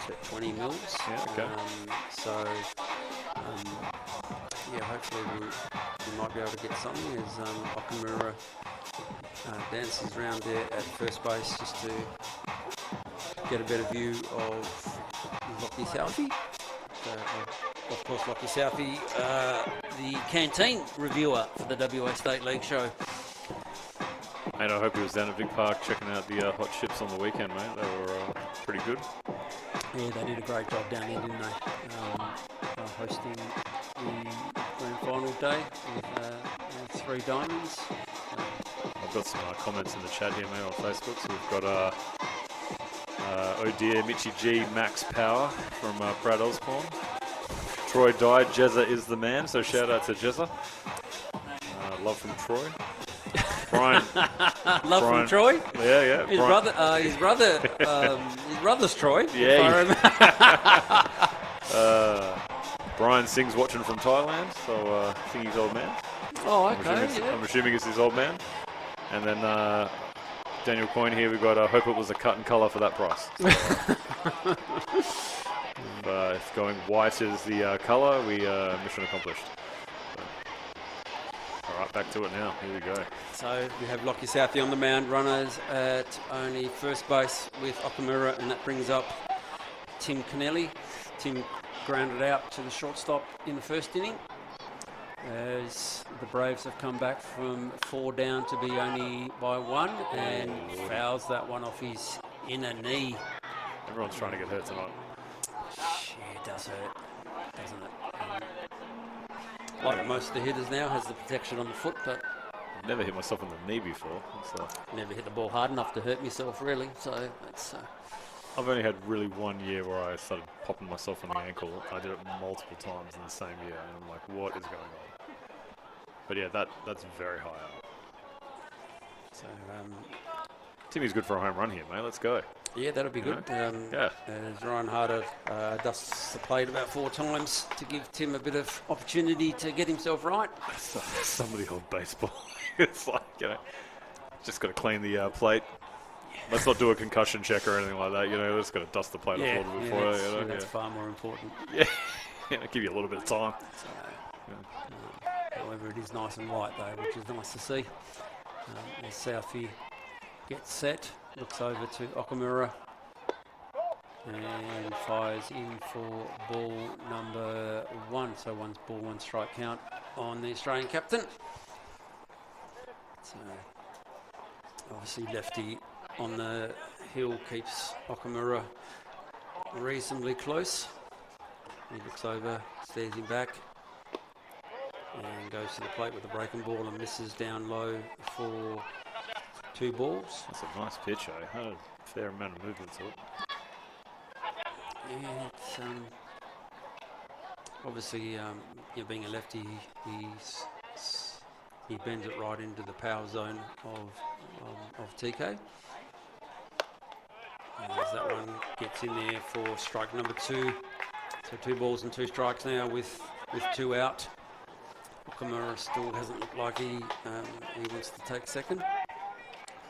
to 20 mils. Yeah, okay. Hopefully we might be able to get something as Okamura dances around there at first base just to get a better view of Lockie Southey. Of course, Lockie Southey, the canteen reviewer for the WA State League show. And I hope he was down at Vic Park checking out the hot chips on the weekend, mate. They were pretty good. Yeah, they did a great job down there, didn't they? Hosting the grand final day with 3 diamonds. I've got some comments in the chat here, mate, on Facebook. So we've got oh dear, Mitchy G, Max Power from Brad Osborne. Troy died, Jezza is the man, so shout out to Jezza. Love from Troy. Brian. From Troy? Yeah. His brother's Troy. Yeah. Brian Singh's watching from Thailand, so I think he's old man. Oh, okay. I'm assuming it's his old man. And then Daniel Coyne here, we've got I hope it was a cut and colour for that price. So, if going white is the colour, we mission accomplished. All right, back to it now. Here we go. So we have Lockie Southey on the mound, runners at only first base with Okamura, and that brings up Tim Kennelly. Tim grounded out to the shortstop in the first inning, as the Braves have come back from 4 down to be only by 1, and fouls that one off his inner knee. Everyone's trying to get hurt tonight. Yeah, it does hurt, doesn't it? Like most of the hitters now, has the protection on the foot, but Never hit myself in the knee before. never hit the ball hard enough to hurt myself, really. So it's. I've only had really 1 year where I started popping myself on the ankle. I did it multiple times in the same year, and I'm like, what is going on? But yeah, that's very high up. So Timmy's good for a home run here, mate. Let's go. yeah, that'll be good. Yeah. As Ryan Harder dusts the plate about 4 times to give Tim a bit of opportunity to get himself right. Somebody on baseball. It's like, just got to clean the plate. Let's not do a concussion check or anything like that. Let's got to dust the plate off a little bit before. That's far more important. Yeah. Give you a little bit of time. So, however, it is nice and white though, which is nice to see. As Southie gets set, looks over to Okamura and fires in for ball number 1. So 1's ball, 1 strike count on the Australian captain. So obviously lefty on the hill keeps Okamura reasonably close. He looks over, stares him back, and goes to the plate with a breaking ball and misses down low for 2 balls. That's a nice pitch, eh? Had a fair amount of movement to it. Yeah, it's obviously, being a lefty, he bends it right into the power zone of TK. As that one gets in there for strike number 2. So 2 balls and 2 strikes now with 2 out. Okamura still hasn't looked like he wants to take second.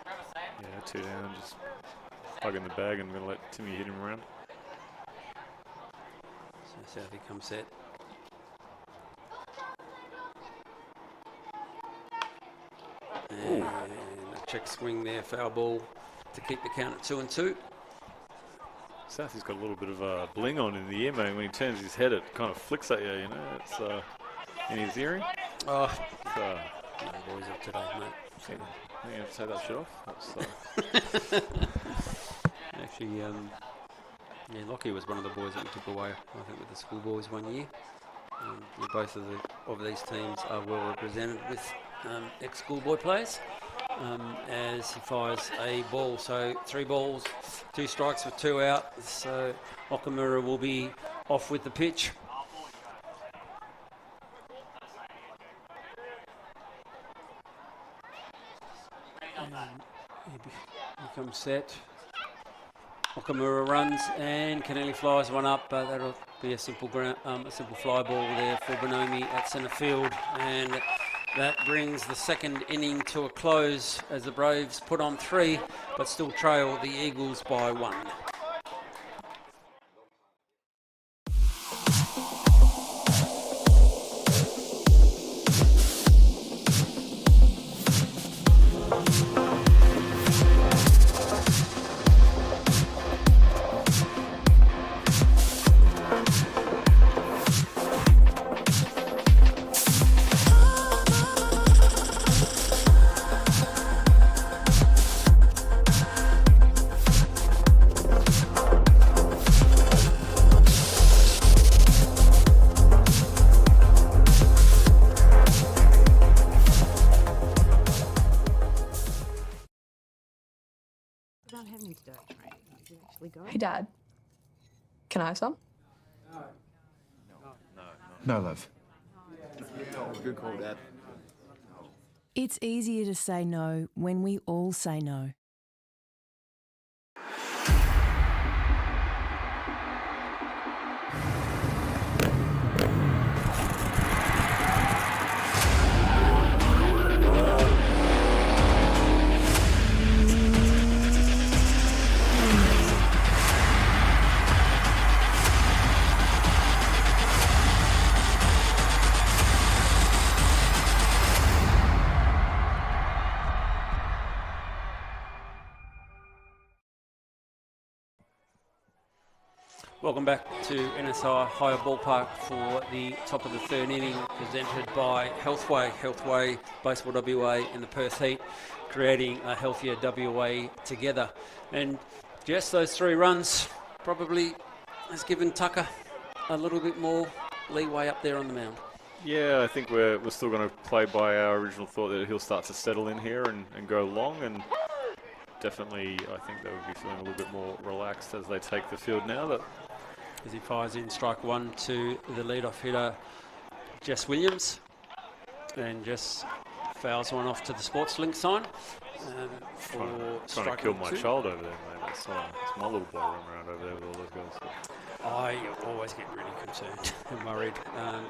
Yeah, 2 down, just plugging the bag and going to let Timmy hit him around. So Southey comes set. And a check swing there, foul ball to keep the count at 2-2. Southey's got a little bit of bling on in the ear, man. When he turns his head, it kind of flicks at you, It's in his earring. Oh, no boys up today, mate. You have to take that shit off. Actually, Lockie was one of the boys that we took away, I think, with the schoolboys one year. Both of these teams are well represented with ex-schoolboy players as he fires a ball. So 3 balls, 2 strikes with 2 out. So Okamura will be off with the pitch. He becomes set. Okamura runs and Kennelly flies one up, but that'll be a simple fly ball there for Bonomi at centre field, and that brings the second inning to a close as the Braves put on 3, but still trail the Eagles by 1. Hey, Dad. Can I have some? No, love. Good call, Dad. It's easier to say no when we all say no. Welcome back to NSI Higher Ballpark for the top of the 3rd inning, presented by Healthway. Healthway, Baseball WA in the Perth Heat, creating a healthier WA together. And just those 3 runs probably has given Tucker a little bit more leeway up there on the mound. Yeah, I think we're still going to play by our original thought that he'll start to settle in here and go long, and definitely I think they would be feeling a little bit more relaxed as they take the field now. That as he fires in strike 1 to the leadoff hitter, Jess Williams, and Jess fouls one off to the Sports Link sign for trying strike to kill my 2. child over there, mate. It's my little boy running around over there with all those girls. I always get really concerned and worried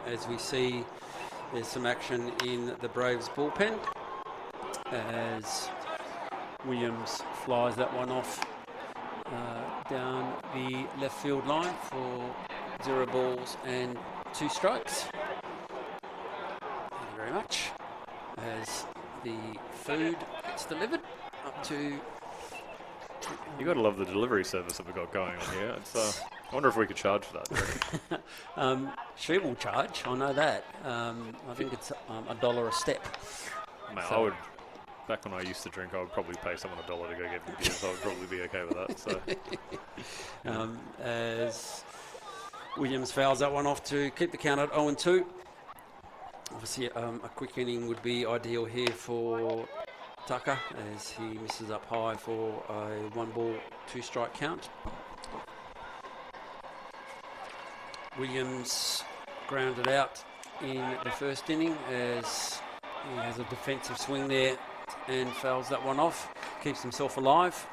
as we see there's some action in the Braves bullpen as Williams flies that one off down the left field line for 0 balls and 2 strikes. Thank you very much. As the food gets delivered up to... You got to love the delivery service that we've got going on here. It's, I wonder if we could charge for that. She will charge, I know that. I think it's $1 a step. Mate, So- I would... Back when I used to drink, I would probably pay someone $1 to go get me beer, so I would probably be okay with that. So, as Williams fouls that one off to keep the count at 0-2. Obviously, a quick inning would be ideal here for Tucker as he misses up high for a 1 ball, 2 strike count. Williams grounded out in the 1st inning as he has a defensive swing there and fouls that one off, keeps himself alive.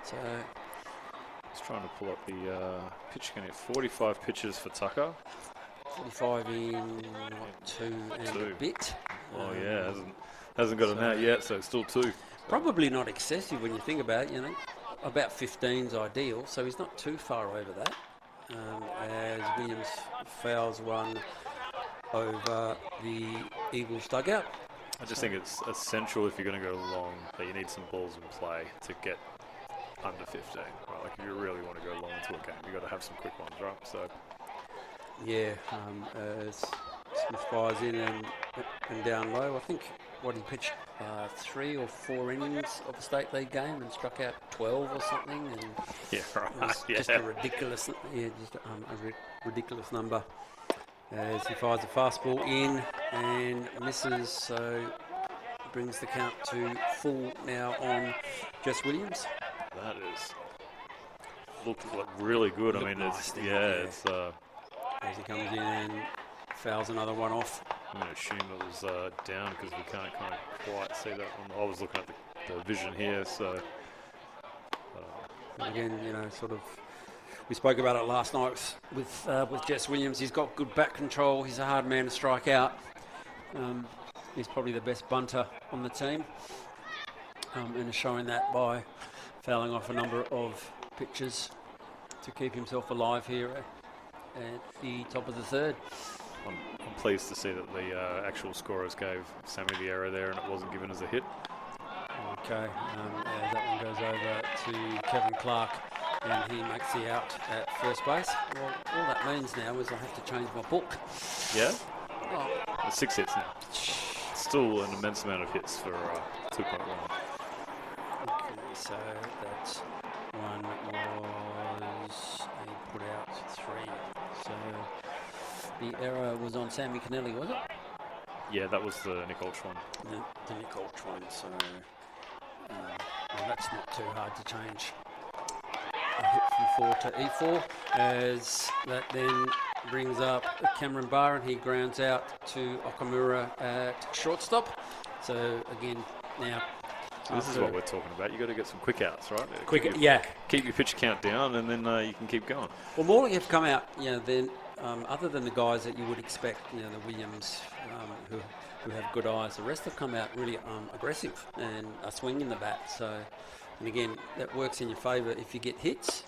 So just trying to pull up the pitch count. 45 pitches for Tucker. 45 in 2 and a bit. Oh yeah, hasn't got an out yet, so it's still 2. Probably not excessive when you think about it. You know, about 15's ideal, so he's not too far over that. As Williams fouls one over the Eagles dugout. I just think it's essential if you're going to go long that you need some balls in play to get under 15. Right? Like if you really want to go long into a game, you've got to have some quick ones, right? So yeah, as Smith fires in and down low, I think he pitched 3 or 4 innings of a state league game and struck out 12 or something. And Yeah, right. it was just a ridiculous, ridiculous number. As he fires a fastball in and misses, so brings the count to full now on Jess Williams. That is looked really good. I mean, nice, it's as he comes in and fouls another one off. I'm going to assume it was down because we can't kind of quite see that one. I was looking at the vision here, so. And again, sort of, we spoke about it last night with Jess Williams. He's got good bat control. He's a hard man to strike out. He's probably the best bunter on the team, and is showing that by fouling off a number of pitches to keep himself alive here at the top of the third. I'm pleased to see that the actual scorers gave Sammy the error there and it wasn't given as a hit. Okay, as that one goes over to Kevin Clark and he makes the out at first base. Well, all that means now is I have to change my book. Yeah? Oh. 6 hits now. Still an immense amount of hits for 2.1. Okay, so that one was he put out 3. So the error was on Sammy Kennelly, was it? Yeah, that was the Nick Ulch one. The Nick Ulch one, so well, that's not too hard to change. A hit from 4 to E4, as that then brings up Cameron Barr and he grounds out to Okamura at shortstop. So again, now. So this is what we're talking about. You've got to get some quick outs, right? Keep your pitch count down and then you can keep going. Well, Morley have come out, then other than the guys that you would expect, the Williams who have good eyes, the rest have come out really aggressive and are swinging the bat. So, and again, that works in your favour if you get hits.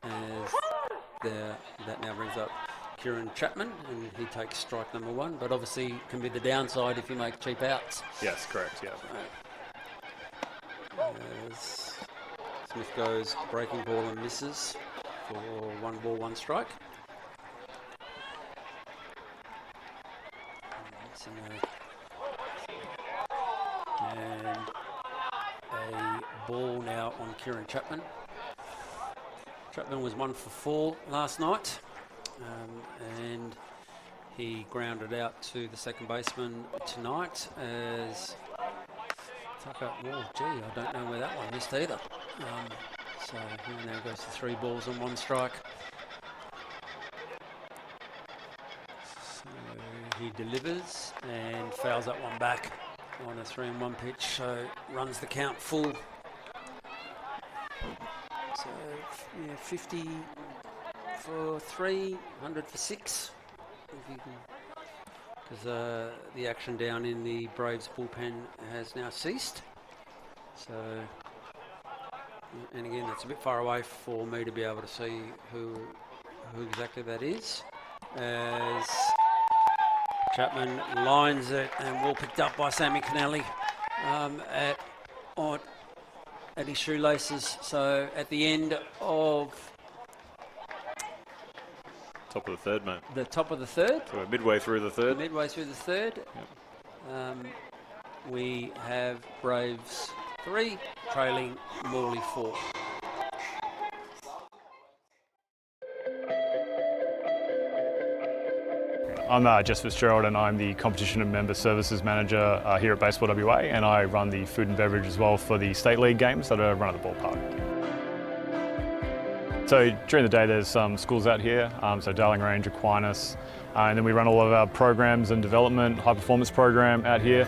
As that now brings up Kieran Chapman, and he takes strike number 1. But obviously, can be the downside if you make cheap outs. Yes, correct. Yeah. As Smith goes breaking ball and misses for 1 ball, 1 strike. And a ball now on Kieran Chapman. Chapman was 1 for 4 last night, and he grounded out to the second baseman tonight as Tucker. Oh, gee, I don't know where that one missed either. So he now goes to 3 balls and 1 strike. So he delivers and fouls that one back on a 3-1 pitch, so runs the count full. So, 50 for 3, 100 for 6. Because the action down in the Braves bullpen has now ceased. So, and again, that's a bit far away for me to be able to see who exactly that is. As Chapman lines it and well picked up by Sammy Kennelly at his shoelaces. So at the end of Top of the third, mate. the top of the third, So we're midway through the third. Yep. We have Braves 3 trailing Morley 4. I'm Jess Fitzgerald and I'm the Competition and Member Services Manager here at Baseball WA, and I run the food and beverage as well for the State League games that are run at the ballpark. So during the day there's some schools out here, so Darling Range, Aquinas, and then we run all of our programs and development, high performance program out here.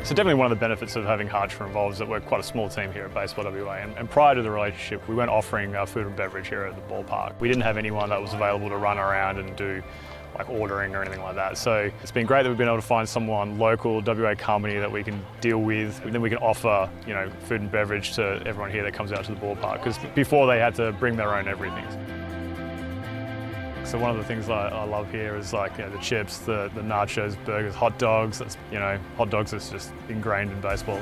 So definitely one of the benefits of having Harcher involved is that we're quite a small team here at Baseball WA, and prior to the relationship we weren't offering food and beverage here at the ballpark. We didn't have anyone that was available to run around and do like ordering or anything like that. So it's been great that we've been able to find someone local, WA company that we can deal with, and then we can offer, food and beverage to everyone here that comes out to the ballpark, because before they had to bring their own everything. So one of the things I love here is the chips, the nachos, burgers, hot dogs. Hot dogs is just ingrained in baseball.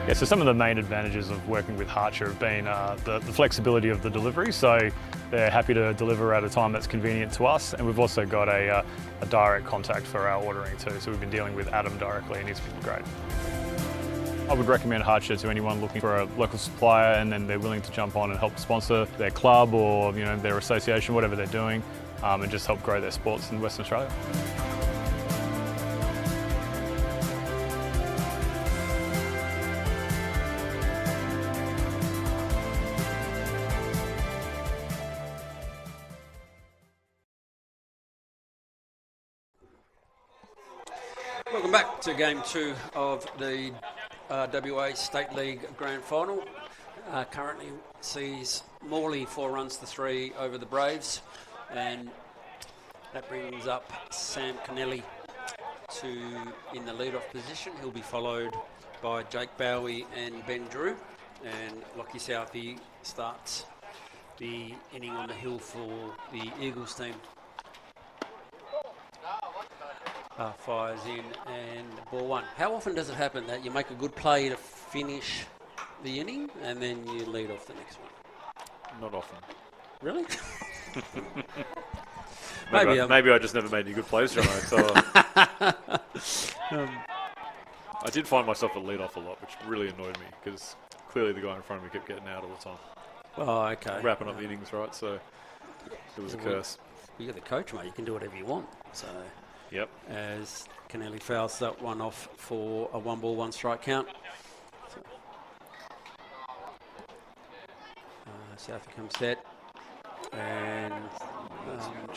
Yeah, so some of the main advantages of working with Harcher have been the flexibility of the delivery. So they're happy to deliver at a time that's convenient to us, and we've also got a direct contact for our ordering too. So we've been dealing with Adam directly, and he's been great. I would recommend Harcher to anyone looking for a local supplier, and then they're willing to jump on and help sponsor their club or their association, whatever they're doing, and just help grow their sports in Western Australia. Welcome back to Game 2 of the WA State League Grand Final. Currently sees Morley 4 runs to 3 over the Braves, and that brings up Sam Kennelly in the lead-off position. He'll be followed by Jake Bowie and Ben Drew, and Lockie Southey starts the inning on the hill for the Eagles team. Fires in and ball 1. How often does it happen that you make a good play to finish the inning and then you lead off the next one? Not often. Really? maybe I just never made any good plays, John. So, I did find myself at lead off a lot, which really annoyed me because clearly the guy in front of me kept getting out all the time. Oh, okay. Wrapping up the innings, right? So it was a curse. You're the coach, mate. You can do whatever you want. So. Yep. As Kennelly fouls that one off for a 1 ball, 1 strike count. So, Southey comes set. And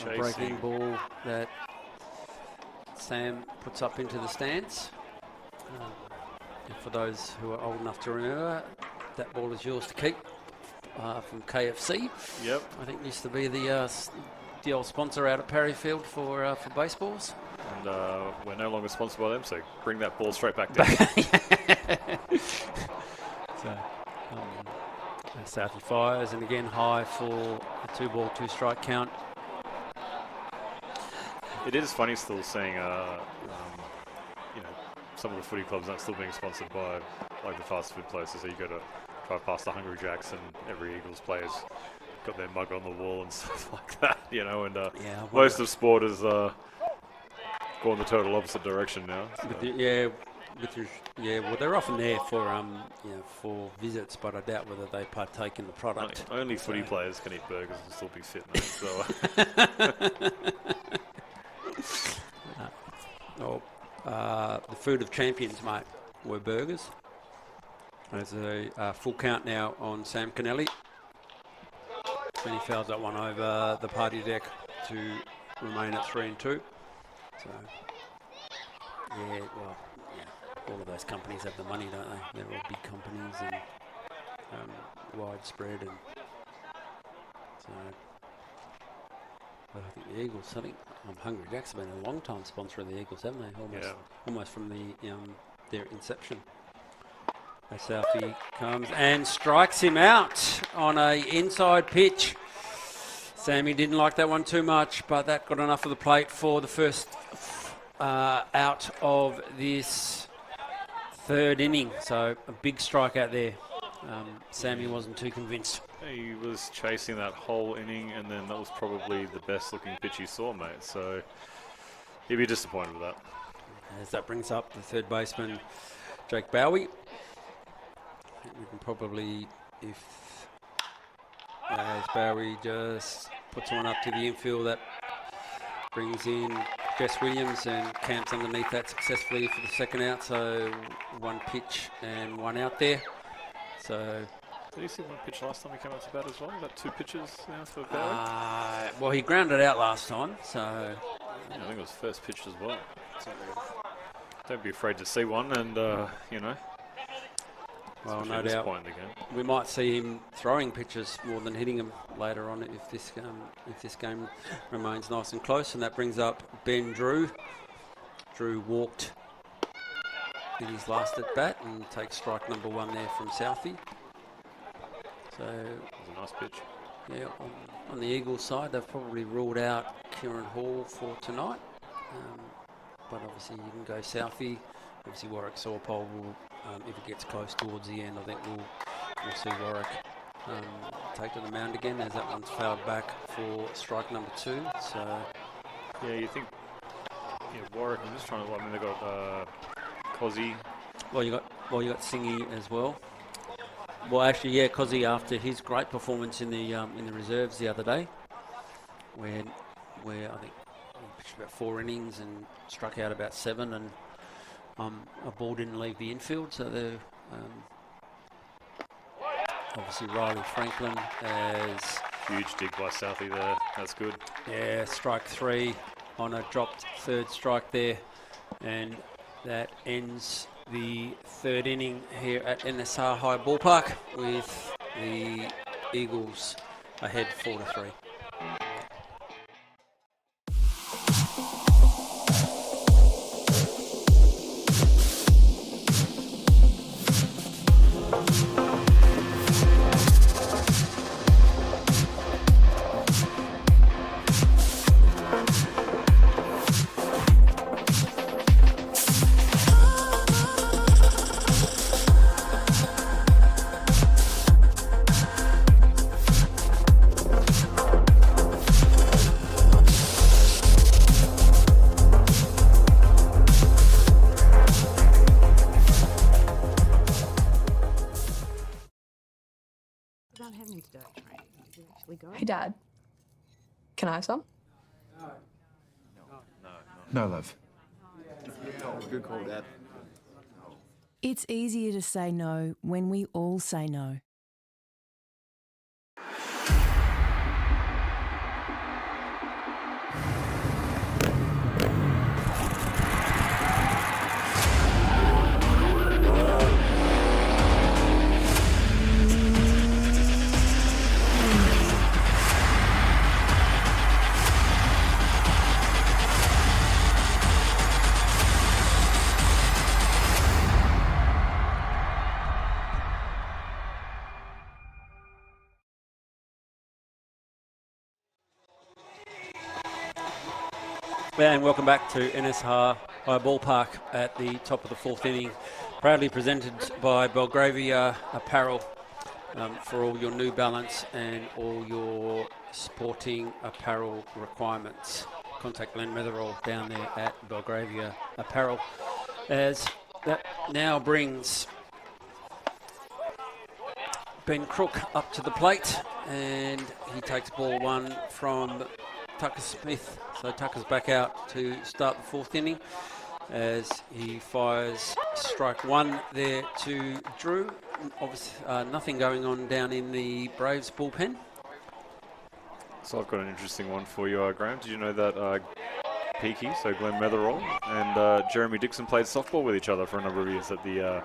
a breaking ball that Sam puts up into the stands. And for those who are old enough to remember, that ball is yours to keep from KFC. Yep. I think used to be the old sponsor out at Parryfield for baseballs. And we're no longer sponsored by them, so bring that ball straight back down. So, Southey fires, and again high for a 2 ball, 2 strike count. It is funny still seeing, some of the footy clubs aren't still being sponsored by like the fast food places. So you go to drive past the Hungry Jacks, and every Eagles player's got their mug on the wall and stuff like that, And most of sport has gone the total opposite direction now. So. Well, they're often there for visits, but I doubt whether they partake in the product. Only footy players can eat burgers and still be fit, mate. So. The food of champions, mate, were burgers. There's a full count now on Sam Kennelly. And he fouls that one over the party deck to remain at 3-2. So, all of those companies have the money, don't they? They're all big companies and widespread. And so, but I think the Eagles, Hungry Jacks have been a long time sponsor of the Eagles, haven't they? Almost from their inception. Southey comes and strikes him out on a inside pitch. Sammy didn't like that one too much, but that got enough of the plate for the first out of this 3rd inning. So a big strike out there. Sammy wasn't too convinced. He was chasing that whole inning, and then that was probably the best looking pitch he saw, mate. So he'd be disappointed with that. As that brings up the 3rd baseman, Jake Bowie. I think we can probably, as Bowie just puts one up to the infield, that brings in Jess Williams and camps underneath that successfully for the 2nd out. So 1 pitch and 1 out there. So. Did you see 1 pitch last time he came out to bat as well? Was that 2 pitches now for Bowie? Well, he grounded out last time, so. I think it was 1st pitch as well. So don't be afraid to see one, and well, no doubt. Again. We might see him throwing pitches more than hitting them later on if this game remains nice and close. And that brings up Ben Drew. Drew walked in his last at bat and takes strike number 1 there from Southey. So it was a nice pitch. Yeah, on the Eagles side, they've probably ruled out Kieran Hall for tonight. But obviously you can go Southey obviously Warwick Sawpole will, if it gets close towards the end, I think we'll see Warwick take to the mound again, as that one's fouled back for strike number 2. So yeah, you think Warwick. I'm just trying to. I mean, they got Cozzy. Well, you got Singy as well. Well, actually, yeah, Cozzy, after his great performance in the reserves the other day, where I think he pitched about 4 innings and struck out about 7, and a ball didn't leave the infield. So the obviously Riley Franklin as Huge dig by Southey there. That's good. yeah, strike 3 on a dropped 3rd strike there, and that ends the 3rd inning here at NSR High Ballpark with the Eagles ahead 4-3. Hey, Dad. Can I have some? No, love. Good call, Dad. It's easier to say no when we all say no. And welcome back to NSR High Ballpark at the top of the 4th inning. Proudly presented by Belgravia Apparel for all your New Balance and all your sporting apparel requirements. Contact Glenn Metherall down there at Belgravia Apparel. As that now brings Ben Crook up to the plate, and he takes ball 1 from Tucker Smith. So Tucker's back out to start the 4th inning as he fires strike 1 there to Drew. Obviously, nothing going on down in the Braves bullpen. So I've got an interesting one for you, Graham. Did you know that Peaky, so Glenn Metherall, and Jeremy Dixon played softball with each other for a number of years at the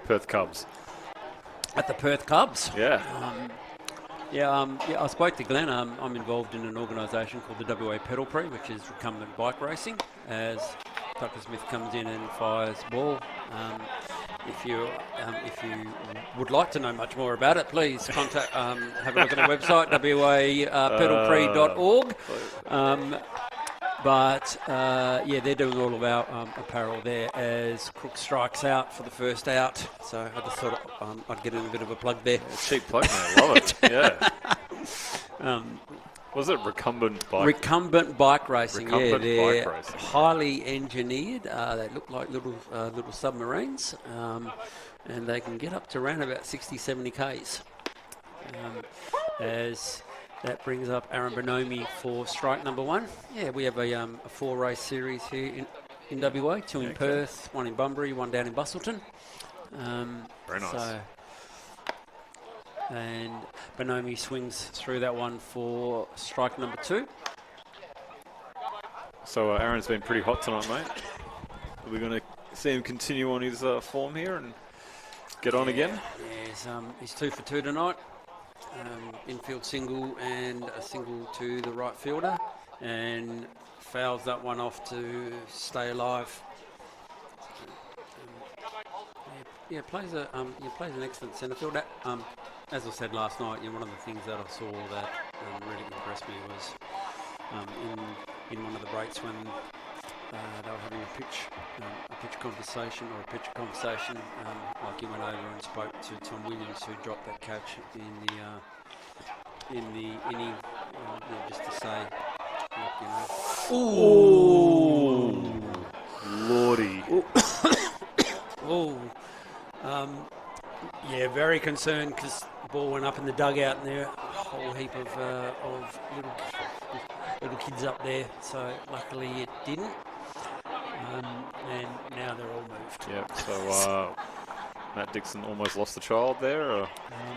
Perth Cubs? At the Perth Cubs? Yeah. I spoke to Glenn. I'm involved in an organisation called the WA Pedal Pre, which is recumbent bike racing, as Tucker Smith comes in and fires ball. If you would like to know much more about it, please contact, have a look at the website, wapedalpre.org. They're doing all of our apparel there as Crook strikes out for the first out. So I just thought I'd get in a bit of a plug there. Yeah, cheap plug, mate. Love it. Yeah. Was it recumbent bike? Recumbent bike racing. Recumbent they're bike racing. highly engineered. They look like little submarines, and they can get up to around about 60, 70 Ks. As that brings up Aaron Bonomi for strike number 1. Yeah, we have a 4-race series here in WA, 2 in Perth, 1 in Bunbury, 1 down in Bustleton. Very nice. And Bonomi swings through that one for strike number 2. So Aaron's been pretty hot tonight, mate. Are we going to see him continue on his form here and get on again? Yeah, he's 2 for 2 tonight. Infield single and a single to the right fielder, and fouls that one off to stay alive. Plays an excellent centre field. As I said last night, one of the things that I saw that really impressed me was in one of the breaks when they were having a pitch conversation or a pitcher conversation. Like he went over and spoke to Tom Williams, who dropped that catch in the inning, just to say, look, Ooh, Lordy. Yeah, very concerned because the ball went up in the dugout and there a whole heap of little kids up there. So luckily it didn't. And now they're all moved. Yeah, so Matt Dixon almost lost the child there. Or?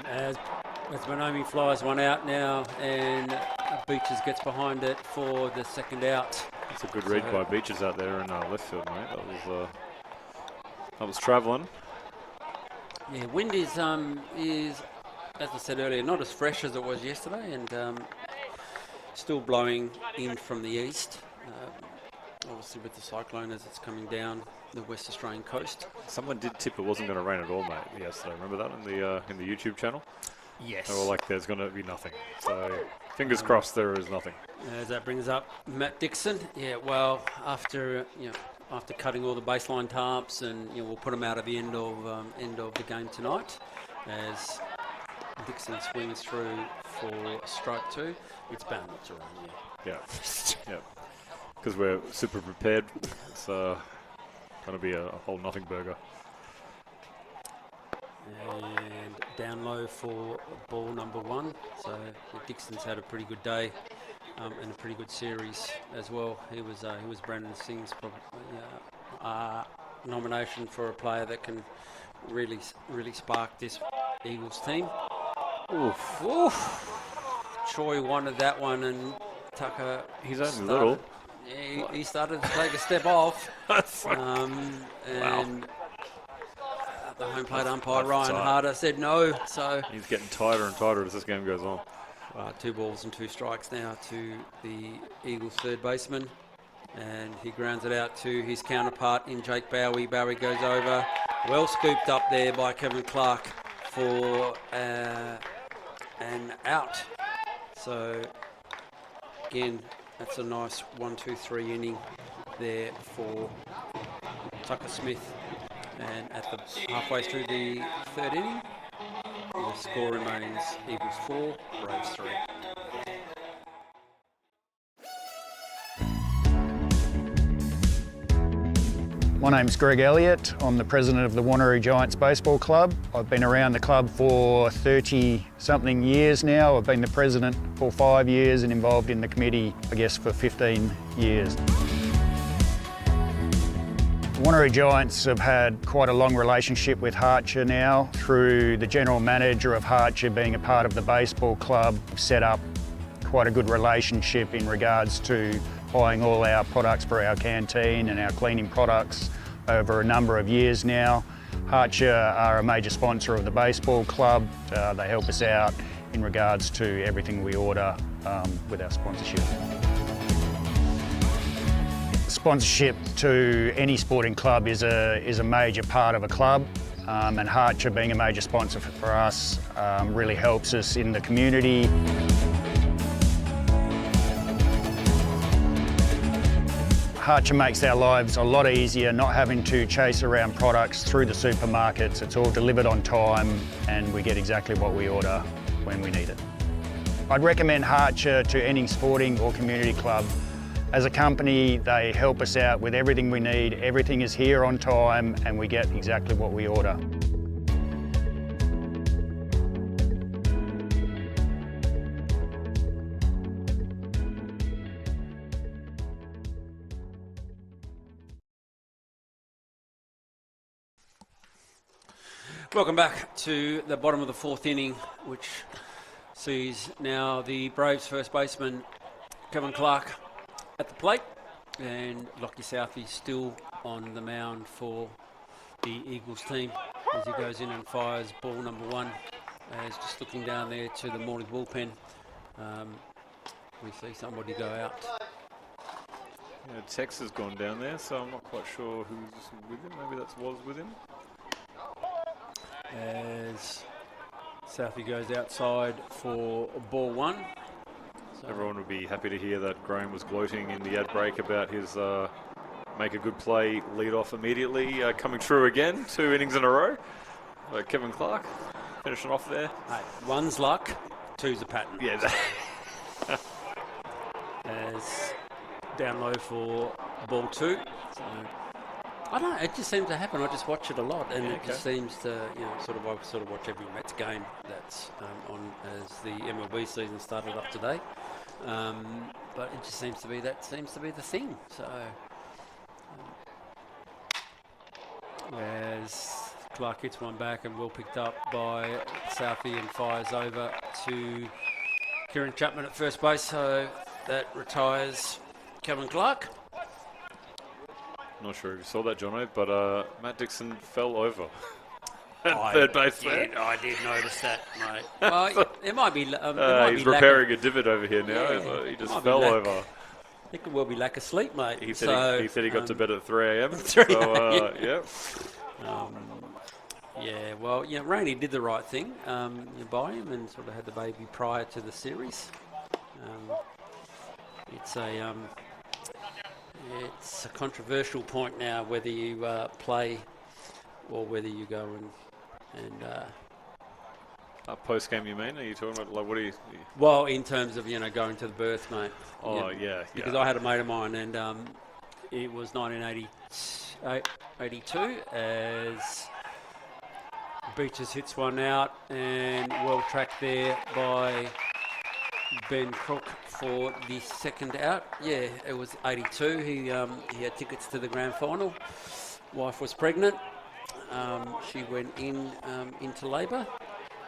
As Bonomi flies one out now, and Beaches gets behind it for the second out. It's a good read by Beaches out there in left field, mate. That was travelling. Yeah, wind is, as I said earlier, not as fresh as it was yesterday, and still blowing in from the east. Obviously with the cyclone as it's coming down the West Australian coast. Someone did tip it wasn't going to rain at all, mate, yesterday. Remember that in the YouTube channel? Yes. They were like, there's going to be nothing. So fingers crossed there is nothing. As that brings up Matt Dixon. Yeah, well, after cutting all the baseline tarps, and we'll put them out at the end of the game tonight, as Dixon swings through for strike 2. It's bound not to rain. Yeah. Yeah. Because we're super prepared. It's going to be a whole nothing burger. And down low for ball number 1. So Dixon's had a pretty good day and a pretty good series as well. He was Brandon Singh's nomination for a player that can really spark this Eagles team. Oof. Choi wanted that one, and Tucker. He's only little. He started to take a step off. And the home plate umpire, Ryan Harder, said no. So he's getting tighter and tighter as this game goes on. 2 balls and 2 strikes now to the Eagles' third baseman. And he grounds it out to his counterpart in Jake Bowie. Bowie goes over. Well scooped up there by Kevin Clark for an out. So, again, that's a nice 1-2-3 inning there for Tucker Smith. And at the halfway through the third inning, the score remains Eagles 4, Braves 3. My name's Greg Elliott. I'm the president of the Wanneroo Giants Baseball Club. I've been around the club for 30-something years now. I've been the president for 5 years and involved in the committee, I guess, for 15 years. The Wanneroo Giants have had quite a long relationship with Harcher now, through the general manager of Harcher being a part of the baseball club, set up quite a good relationship in regards to buying all our products for our canteen and our cleaning products over a number of years now. Harcher are a major sponsor of the baseball club. They help us out in regards to everything we order with our sponsorship. Sponsorship to any sporting club is a major part of a club, and Harcher being a major sponsor for us really helps us in the community. Harcher makes our lives a lot easier, not having to chase around products through the supermarkets. It's all delivered on time and we get exactly what we order when we need it. I'd recommend Harcher to any sporting or community club. As a company, they help us out with everything we need. Everything is here on time and we get exactly what we order. Welcome back to the bottom of the 4th inning, which sees now the Braves first baseman Kevin Clark at the plate, and Lockie Southey still on the mound for the Eagles team as he goes in and fires ball number 1. As just looking down there to the Morley bullpen, we see somebody go out. Yeah, Tex has gone down there, so I'm not quite sure who's with him. Maybe that's was with him. As Southey goes outside for ball 1. So everyone would be happy to hear that Graham was gloating in the ad break about his make a good play, lead off immediately, coming through again, 2 innings in a row. Kevin Clark finishing off there. Hey, one's luck, two's a pattern. Yeah. As down low for ball 2. So, I don't know, it just seems to happen. I just watch it a lot, and it just seems to, I sort of watch every Mets game that's on as the MLB season started up today. But it just seems to be the thing. So, as Clark hits one back and well picked up by Southey and fires over to Kieran Chapman at first base. So that retires Kevin Clark. Not sure if you saw that, Jono, but Matt Dixon fell over at third base there. I did notice that, mate. Well, it might be. He's repairing a divot over here now. Yeah, he just fell over. It could well be lack of sleep, mate. He said he got to bed at 3 a.m. 3 So, yeah, well, Rainey did the right thing by him and sort of had the baby prior to the series. It's a controversial point now whether you play or whether you go and post game, you mean? Are you talking about like what do you? Well, in terms of going to the birth, mate. Oh yeah. Because I had a mate of mine, and it was 1982 as Beaches hits one out, and well tracked there by Ben Crook for the second out. Yeah, it was 82. He had tickets to the grand final. Wife was pregnant. She went into labour.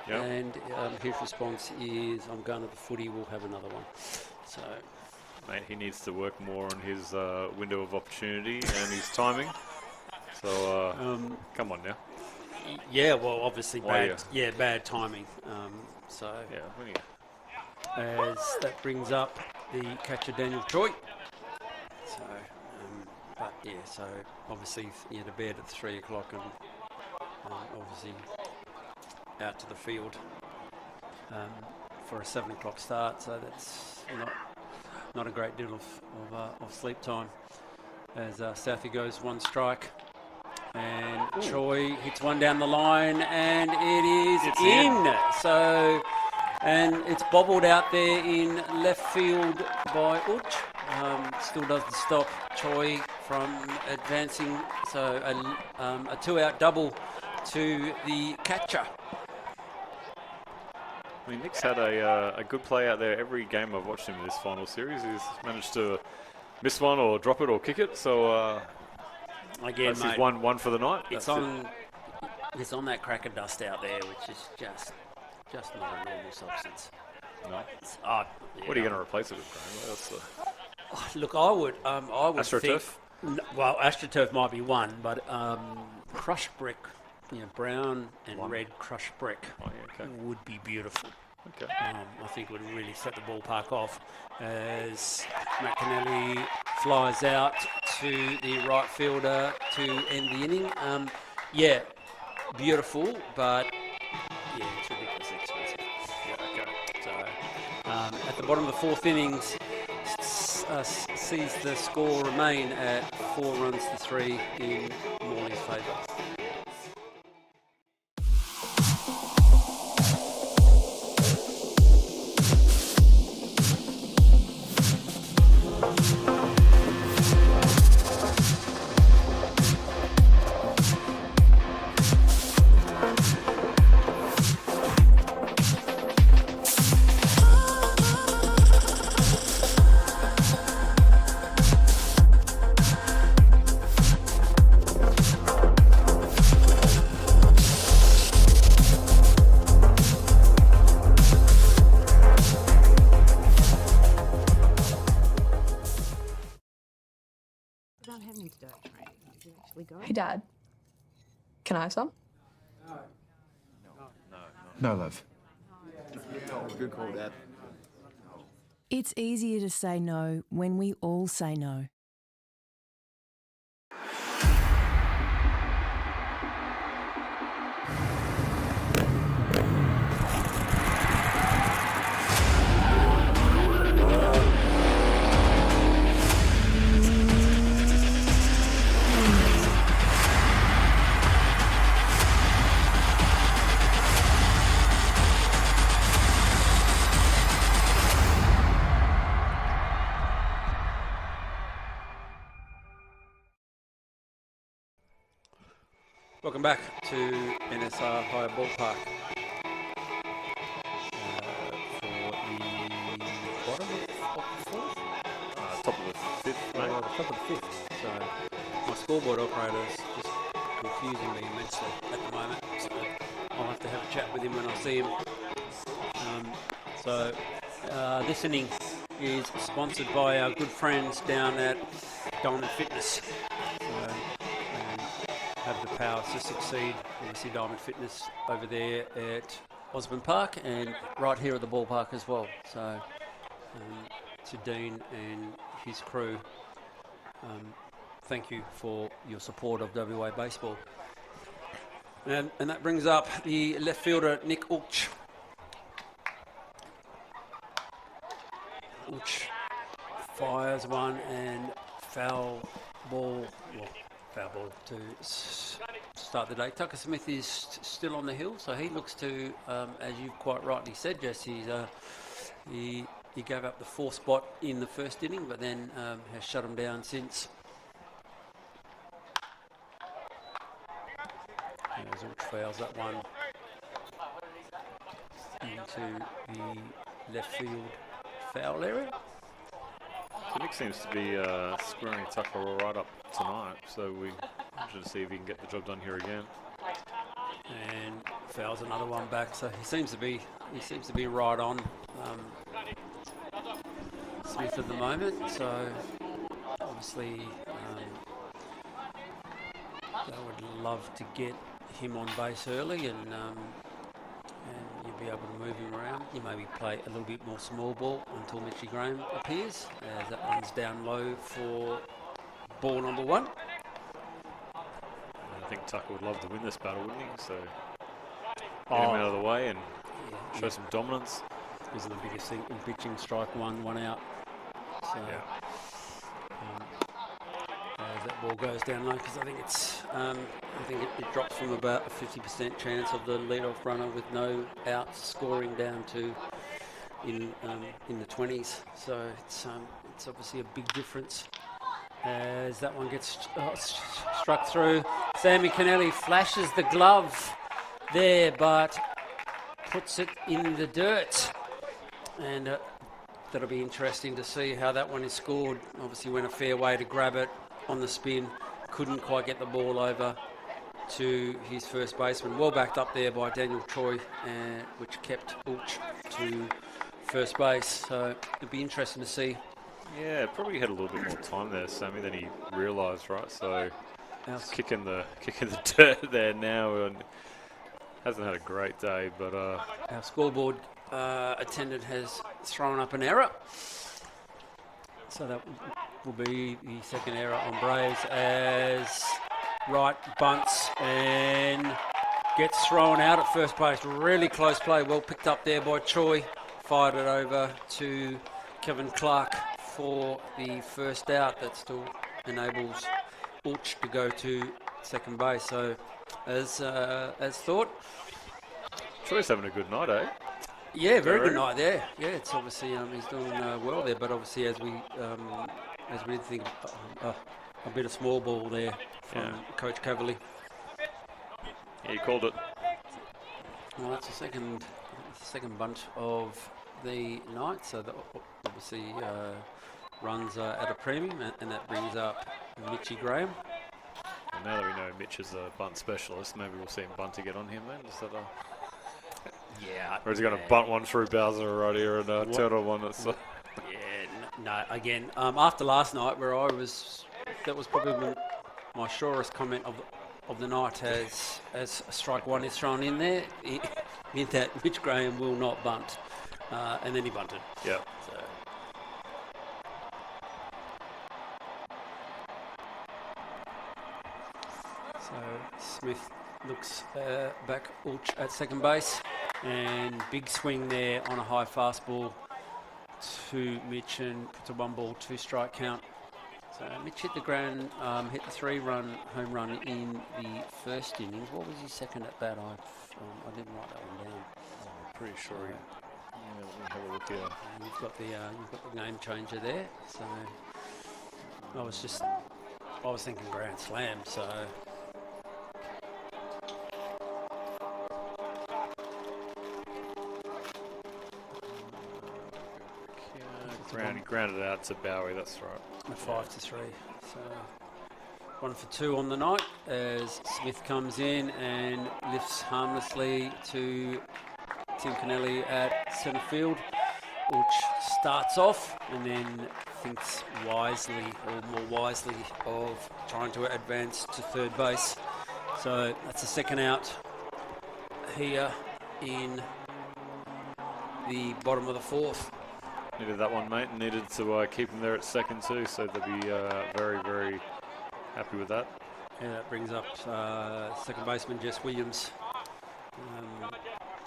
Yep. And his response is, I'm going to the footy, we'll have another one. So, mate, he needs to work more on his window of opportunity and his timing. So, come on now. Yeah, well, obviously bad timing. As that brings up the catcher Daniel Choi. So, so obviously to bed at 3 o'clock and obviously out to the field for a 7 o'clock start. So that's not a great deal of sleep time. As Southey goes one strike. And Choi hits one down the line, and it is in. So, and it's bobbled out there in left field by Uch. Still doesn't stop Choi from advancing. So a 2-out double to the catcher. I mean, Nick's had a good play out there every game I've watched him in this final series. He's managed to miss one or drop it or kick it. So. Again, that's mate, his one for the night. It's on that cracker dust out there, which is just not a normal substance. No. What are you going to replace it with, Graham? Look, I would AstroTurf? think. Well, AstroTurf might be one, but crushed brick, brown and red crushed brick would be beautiful. Okay. I think would really set the ballpark off as Matt Kennelly flies out to the right fielder to end the inning. Beautiful, but it's ridiculously expensive. So at the bottom of the fourth innings, sees the score remain at 4 runs to 3 in Morley's favour. Hey, Dad. Can I have some? No, love. Good call, Dad. It's easier to say no when we all say no. Welcome back to NSR High Ballpark for the bottom of the fourth? Top of the fifth, mate. Oh, the top of the fifth. So my scoreboard operator is just confusing me immensely at the moment. So I'll have to have a chat with him when I see him. This inning is sponsored by our good friends down at Diamond Fitness. So, have the power to succeed. Obviously Diamond Fitness over there at Osborne Park and right here at the ballpark as well. So to Dean and his crew, thank you for your support of WA baseball. And that brings up the left fielder Nick Ulch. Ulch fires one and foul ball to start the day. Tucker Smith is still on the hill, so he looks to, as you've quite rightly said, Jess, he gave up the fourth spot in the first inning, but then has shut him down since. As Ulch fouls that one into the left field foul area. So Nick seems to be squaring Tucker all right up tonight, so we should see if he can get the job done here again. And fouls another one back, so he seems to be right on Smith at the moment. So obviously they would love to get him on base early and you'll be able to move him around. You maybe play a little bit more small ball until Mitchie Graham appears, as that one's down low for ball number one. I think Tucker would love to win this battle, wouldn't he? So get him out of the way and show some dominance. These are the biggest thing in pitching, strike one out. So as that ball goes down low, because I think it's it drops from about a 50% chance of the leadoff runner with no outs scoring down to in the 20s. So it's obviously a big difference as that one gets struck through. Sammy Kennelly flashes the glove there, but puts it in the dirt, and that'll be interesting to see how that one is scored. Obviously went a fair way to grab it on the spin, couldn't quite get the ball over to his first baseman. Well backed up there by Daniel Troy, which kept Ulch to first base. So it'd be interesting to see. Yeah, probably had a little bit more time there, Sammy, than he realised, right? So he's kicking the dirt there now, and hasn't had a great day. But our scoreboard attendant has thrown up an error, so that will be the second error on Braves as Wright bunts and gets thrown out at first base. Really close play, well picked up there by Troy. Fired it over to Kevin Clark for the first out. That still enables Ulch to go to second base. So as thought. Troy's having a good night, eh? Yeah, very good night there. Yeah, it's obviously he's doing well there, but obviously as we think a bit of small ball there from Coach Cavalli. Yeah, you called it. Well, that's the second bunch of the night, so that obviously runs at a premium, and that brings up Mitchie Graham. Well, now that we know Mitch is a bunt specialist, maybe we'll see him bunt to get on him then. Yeah. Or is he going to bunt one through Bowser right here and turn on one that's... No, again, after last night where that was probably my surest comment of the night as strike one is thrown in there, meant that Mitch Graham will not bunt. And then he bunted. Yeah. So Smith looks back Ulch at second base, and big swing there on a high fastball to Mitch, and puts a 1-ball, 2-strike count. So Mitch hit the ground, hit the 3-run home run in the first innings. What was his second at bat? I didn't write that one down. I'm pretty sure he... Yeah, let me have a look here. You've got the name changer there. So I was thinking Grand Slam. So grounded out to Bowie, that's right. A 5-3. So 1 for 2 on the night as Smith comes in and lifts harmlessly to Tim Kennelly at centre field, which starts off and then thinks wisely, or more wisely, of trying to advance to third base. So that's the second out here in the bottom of the fourth. Needed that one, mate. Needed to keep him there at second too, so they'll be very, very happy with that. Yeah, that brings up second baseman Jess Williams.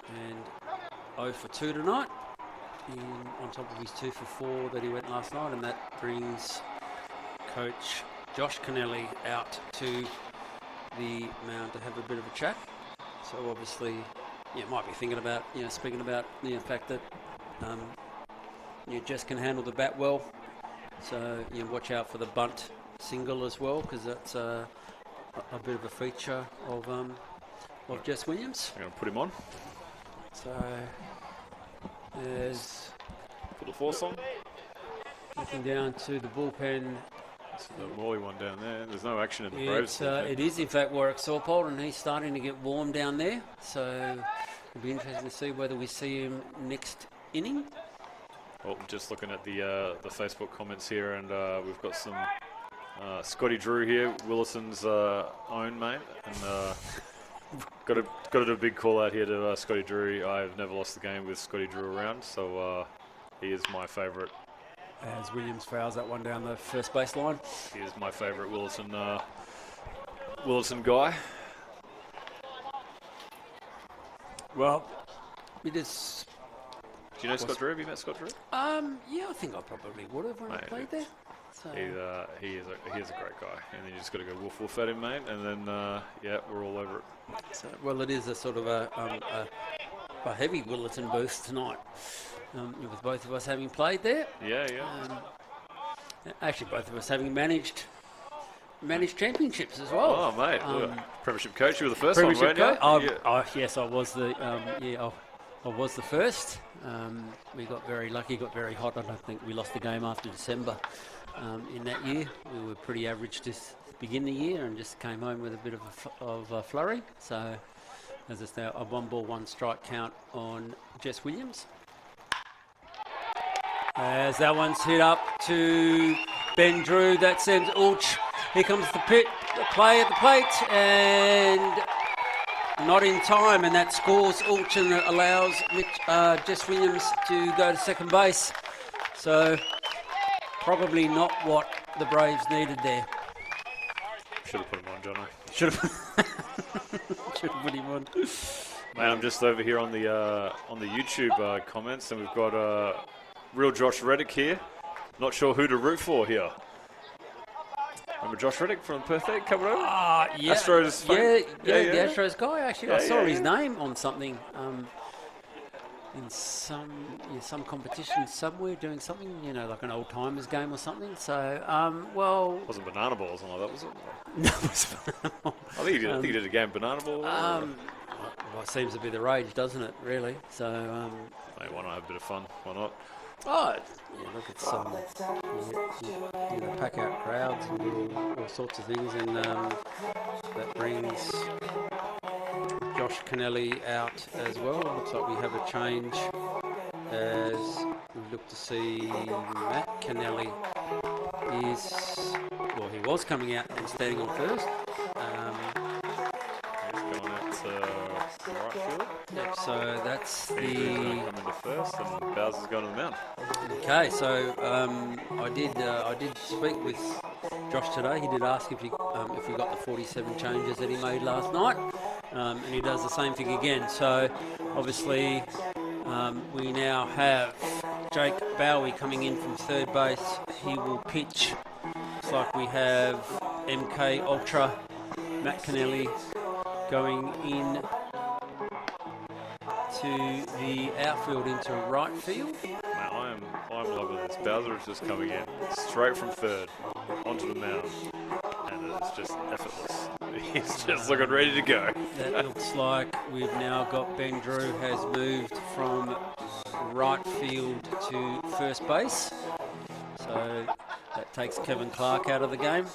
And 0 for 2 tonight, on top of his 2 for 4 that he went last night, and that brings coach Josh Kennelly out to the mound to have a bit of a chat. So obviously, might be thinking about, speaking about the fact that Jess can handle the bat well. So watch out for the bunt single as well, because that's a bit of a feature of Jess Williams. I'm going to put him on. So there's Put the force on. looking down to the bullpen. It's the Morley one down there. There's no action in the Braves. It is in fact Warwick Sawpold, and he's starting to get warm down there. So it'll be interesting to see whether we see him next inning. Well, just looking at the Facebook comments here, and we've got some Scotty Drew here, Willison's own mate, and got to do a big call out here to Scotty Drew. I've never lost the game with Scotty Drew around, so he is my favourite. As Williams fouls that one down the first base line. He is my favourite Willison guy. Well, it is. Do you know Scott Drew? Have you met Scott Drew? Yeah, I think I probably would have when I played there. So. He is a great guy, and then you just got to go woof woof at him, mate, and then we're all over it. So, well, it is a sort of a heavy Willerton booth tonight, with both of us having played there. Yeah. Actually, both of us having managed championships as well. Oh, mate, premiership coach. You were the first one, weren't you? Yes, I was the I was the first. We got very lucky, got very hot. I don't think we lost the game after December in that year. We were pretty average to begin the year and just came home with a bit of a flurry. So, as I say, a 1-ball, 1-strike count on Jess Williams. As that one's hit up to Ben Drew, that sends Ulch. Here comes the play at the plate, and not in time, and that scores Ulch and allows Jess Williams to go to second base. So probably not what the Braves needed there. Should have put him on, Jono. Should have put him on. Mate, I'm just over here on the YouTube comments, and we've got real Josh Reddick here. Not sure who to root for here. Remember Josh Reddick from Perth coming over? Yeah. Astros the Astros guy, actually. I saw his name on something in some competition somewhere, doing something, like an old timers game or something. So, wasn't Banana Ball or something like that, was it? No, it was Banana Ball. I think he did a game Banana Ball. Well, it seems to be the rage, doesn't it, really? So, mate, why not have a bit of fun? Why not? Look, it's pack out crowds and do all sorts of things, and that brings Josh Kennelly out as well. Looks like we have a change as we look to see Matt Kennelly he was coming out and standing on first. He's going out to right field. Yep, so that's He's going to come into first, and Bowser's going to the mound. Okay, so I did speak with Josh today. He did ask if we got the 47 changes that he made last night, and he does the same thing again. So obviously we now have Jake Bowie coming in from third base. He will pitch. Looks like we have MK Ultra, Matt Kennelly going in to the outfield into right field. Man, I'm loving this. Bowser is just coming in straight from third onto the mound, and it's just effortless. He's just looking ready to go. That looks like we've now got Ben Drew has moved from right field to first base. So that takes Kevin Clark out of the game.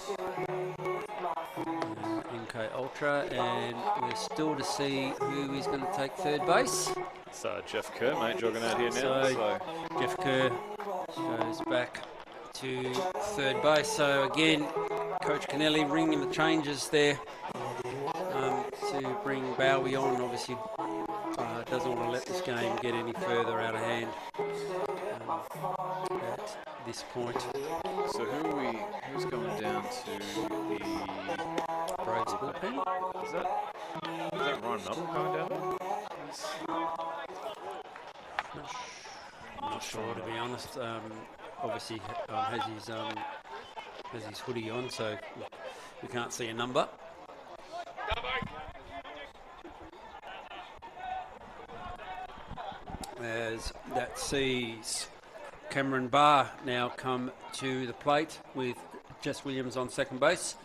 MK Ultra, and we're still to see who is going to take third base. It's Jeff Kerr, mate, jogging out here now. So Jeff Kerr goes back to third base. So again, Coach Kennelly ringing the changes there to bring Bowie on. Obviously, doesn't want to let this game get any further out of hand at this point. So who's going down to the Braves bullpen? Is that Ryan Nuttall going down there? I'm not sure, to be honest. Obviously has his hoodie on, so we can't see a number. As that sees Cameron Barr now come to the plate with Jess Williams on second base,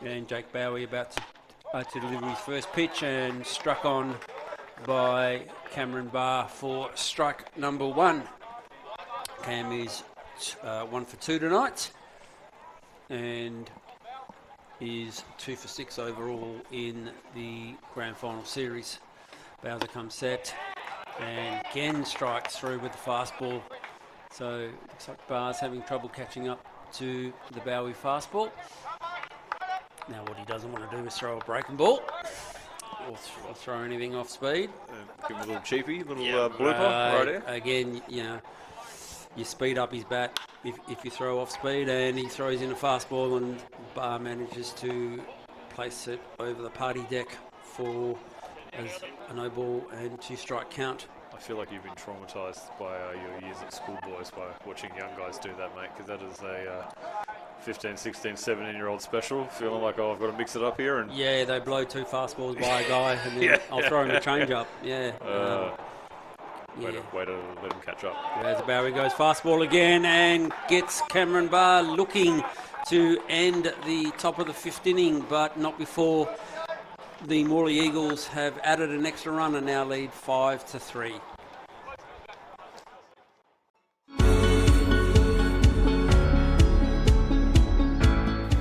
and Jake Bowie about to deliver his first pitch, and struck on by Cameron Barr for strike number one. Cam is 1 for 2 tonight and is 2 for 6 overall in the grand final series. Bowser comes set and again strikes through with the fastball. So looks like Barr's having trouble catching up to the Bowie fastball. Now what he doesn't want to do is throw a breaking ball or throw anything off speed. Give him a little cheapy, blooper right here. Again, you know, you speed up his bat if you throw off speed, and he throws in a fastball, and Barr manages to place it over the party deck for as a no ball and 2 strike count. I feel like you've been traumatised by your years at school, boys, by watching young guys do that, mate, because that is a 15, 16, 17-year-old special, feeling like, oh, I've got to mix it up here. And yeah, they blow 2 fastballs by a guy, and then I'll throw him a change-up. Yeah. Way to let him catch up. As Bowie goes fastball again and gets Cameron Barr looking to end the top of the 5th inning, but not before the Morley Eagles have added an extra run and now lead 5-3.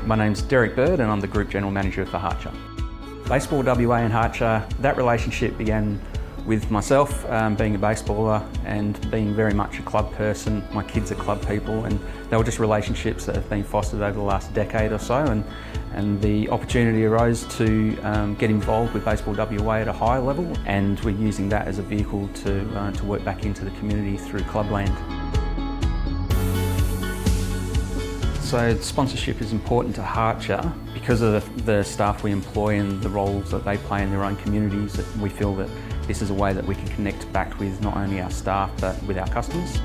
My name's Derek Bird and I'm the Group General Manager for Harcher. Baseball WA and Harcher, that relationship began with myself being a baseballer and being very much a club person. My kids are club people, and they were just relationships that have been fostered over the last decade or so, and the opportunity arose to get involved with Baseball WA at a higher level, and we're using that as a vehicle to work back into the community through Clubland. So sponsorship is important to Harcher because of the staff we employ and the roles that they play in their own communities. That we feel that this is a way that we can connect back with not only our staff but with our customers.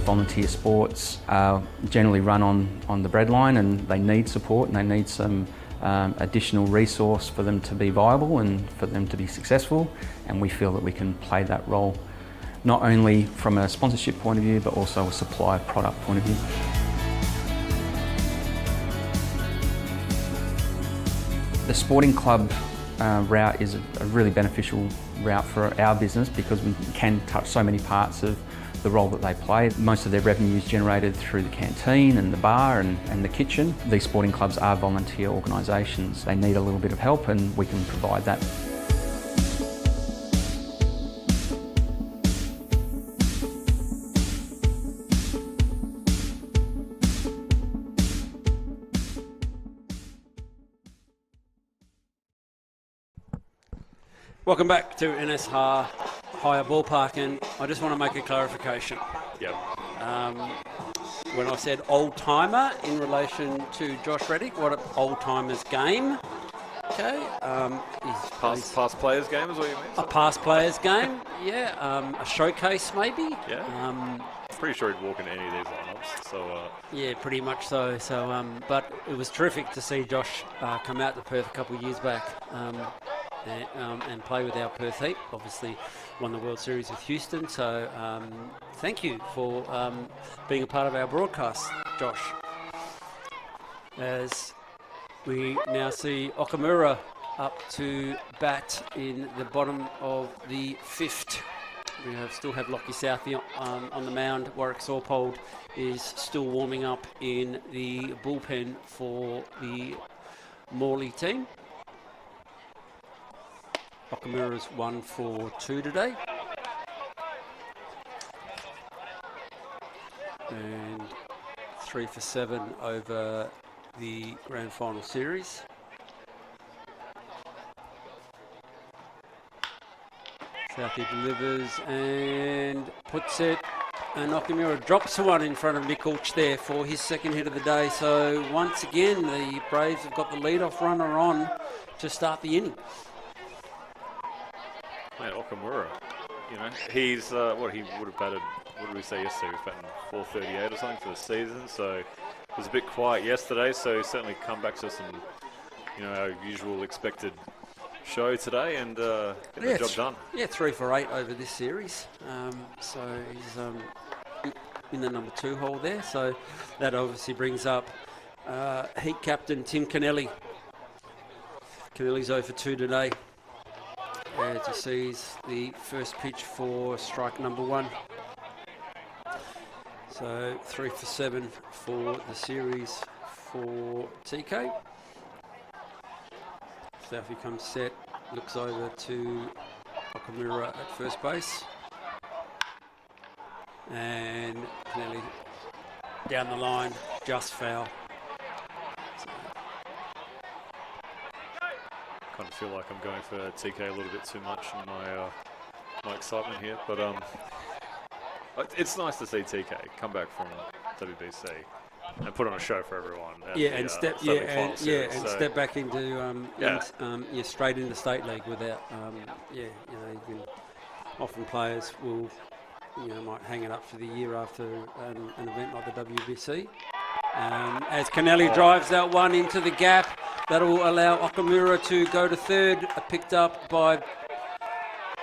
Volunteer sports are generally run on the breadline, and they need support and they need some additional resource for them to be viable and for them to be successful, and we feel that we can play that role not only from a sponsorship point of view but also a supply of product point of view. The sporting club route is a really beneficial route for our business because we can touch so many parts of the role that they play. Most of their revenue is generated through the canteen and the bar and the kitchen. These sporting clubs are volunteer organisations. They need a little bit of help and we can provide that. Welcome back to NSHA Higher Ballpark, and I just want to make a clarification. Yep. When I said old-timer in relation to Josh Reddick, what an old-timer's game, okay? Past players game is what you mean? A past players game, yeah. A showcase maybe. Yeah. Pretty sure he'd walk into any of these lineups. So. Yeah, pretty much so. So, but it was terrific to see Josh come out to Perth a couple of years back. And play with our Perth Heat. Obviously won the World Series with Houston, so thank you for being a part of our broadcast, Josh. As we now see Okamura up to bat in the bottom of the 5th still have Lockie Southey on the mound. Warwick Sorpold is still warming up in the bullpen for the Morley team. Okamura's 1 for 2 today. And 3 for 7 over the grand final series. Southey delivers and puts it, and Okamura drops one in front of Nikolch there for his second hit of the day. So once again, the Braves have got the leadoff runner on to start the inning. Mate, Okamura, you know, he's what he would have batted. What did we say yesterday? He was batting 438 or something for the season. So it was a bit quiet yesterday. So he's certainly come back to some, you know, our usual expected show today and get the job done. Yeah, 3 for 8 over this series. So he's in the number 2 hole there. So that obviously brings up Heat captain Tim Kennelly. Kennelly's 0 for 2 today. As he sees the first pitch for strike number 1. So 3 for 7 for the series for TK. Southey comes set, looks over to Okamura at first base. And Kennelly down the line, just foul. Kind of feel like I'm going for TK a little bit too much in my excitement here, but it's nice to see TK come back from WBC and put on a show for everyone. Step back into straight into state league without you can, often players will might hang it up for the year after an event like the WBC. As Kennelly drives that one into the gap, that'll allow Okamura to go to third, picked up by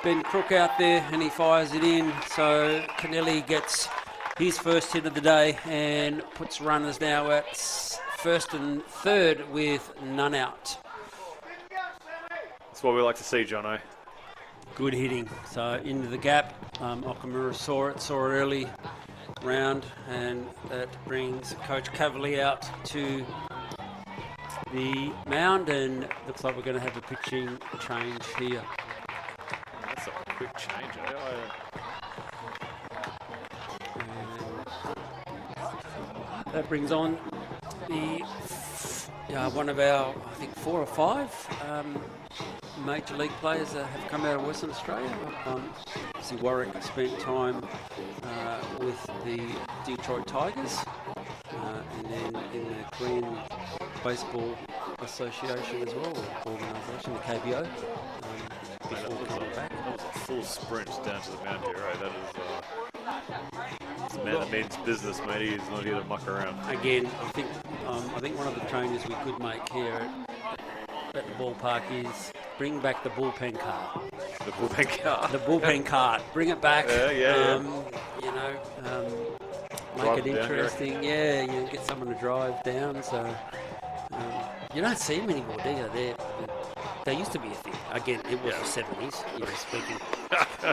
Ben Crook out there, and he fires it in. So Kennelly gets his first hit of the day and puts runners now at first and third with none out. That's what we like to see, Jono. Good hitting. So into the gap. Okamura saw it early round, and that brings Coach Cavalier out to the mound, and looks like we're going to have a pitching change here. That's a quick change, That brings on the one of our, I think, 4 or 5 major league players that have come out of Western Australia. See, Warwick spent time with the Detroit Tigers, and then in the Korean Baseball Association as well, organisation, the KBO. Before coming back. That was a full sprint down to the mound here, right? That is a man that means business, mate. He's not here to muck around. Again, I think one of the changes we could make here at the ballpark is bring back the bullpen cart. The bullpen cart. The bullpen cart. Bring it back. Make it interesting. You get someone to drive down. So you don't see them anymore, do you? They used to be a thing. Again, it was the 70s.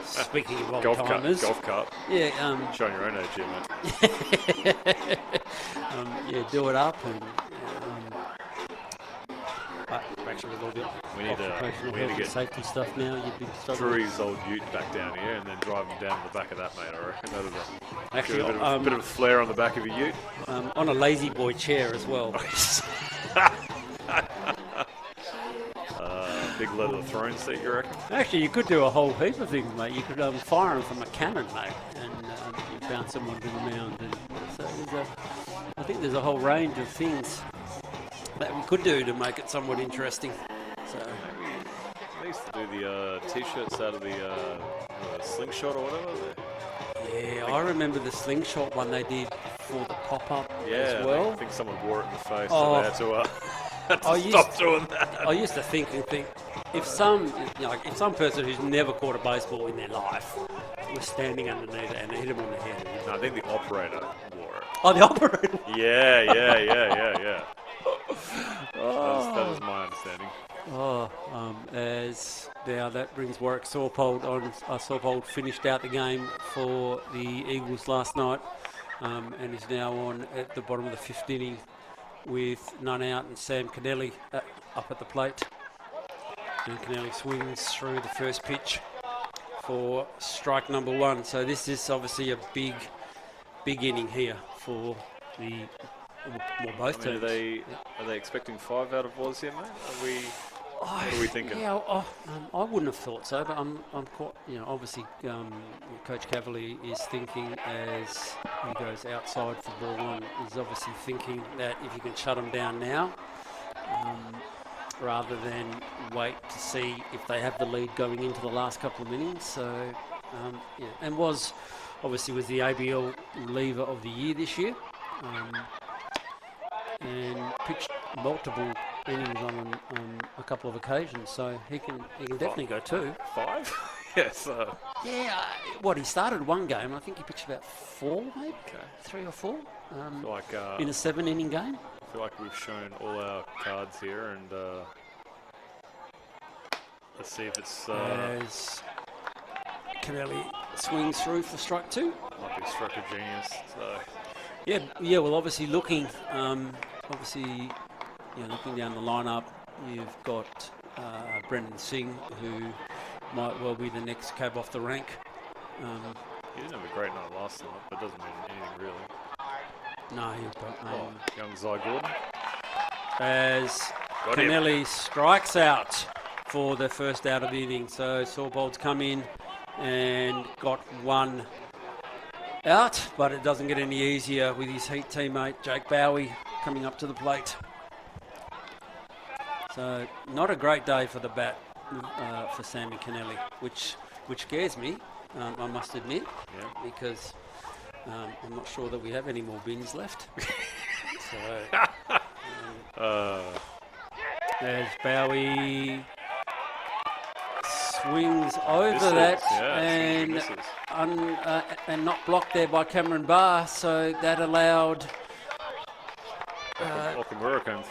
Speaking of old timers. Golf cart. Yeah. Showing your own age here, mate. Do it up and. Actually, a little bit. We need to get safety stuff now. You'd be Drew's old ute back down here, and then drive him down the back of that, mate. I reckon that'll actually a bit of a flare on the back of a ute. On a lazy boy chair as well. Big leather throne seat, you reckon? Actually, you could do a whole heap of things, mate. You could fire them from a cannon, mate, and you bounce them onto the mound. And so I think there's a whole range of things that we could do to make it somewhat interesting. So they used to do the t-shirts out of the slingshot or whatever. Yeah, I remember the slingshot one they did for the pop-up as well. I think someone wore it in the face, so they had to stop doing that. I used to think if some person who's never caught a baseball in their life was standing underneath it and hit him on the head. No, I think the operator wore it. Oh, the operator. Yeah. That is my understanding. As now that brings Warwick Sorpold on. Sorpold finished out the game for the Eagles last night, and is now on at the bottom of the 5th inning with none out and Sam Kennelly up at the plate. And Kennelly swings through the first pitch for strike number 1. So this is obviously a big inning here for both teams. Are they expecting 5 out of Woz here, mate? What are we thinking? Yeah, I wouldn't have thought so, but I'm quite, obviously Coach Cavalier is thinking as he goes outside for ball 1, is obviously thinking that if you can shut them down now, rather than wait to see if they have the lead going into the last couple of innings. So, and was the ABL reliever of the year this year, and pitched multiple innings on a couple of occasions, so he can definitely go 2. 5? Yes. Yeah, he started 1 game. I think he pitched about 4, maybe 3 or 4. In a 7-inning game. I feel like we've shown all our cards here, and let's see if it's. As Kennelly swings through for strike 2. Might be struck a genius. So. Yeah. Well, obviously looking, looking down the lineup, you've got Brendan Singh, who might well be the next cab off the rank. He didn't have a great night last night, but doesn't mean anything really. No, young Zy Gordon. As Kennelly strikes out for the first out of the inning. So Sorpold's come in and got 1 out, but it doesn't get any easier with his Heat teammate Jake Bowie coming up to the plate. So not a great day for the bat for Sammy Kennelly, which scares me, I must admit, because I'm not sure that we have any more bins left. As Bowie swings over that and not blocked there by Cameron Barr, so that allowed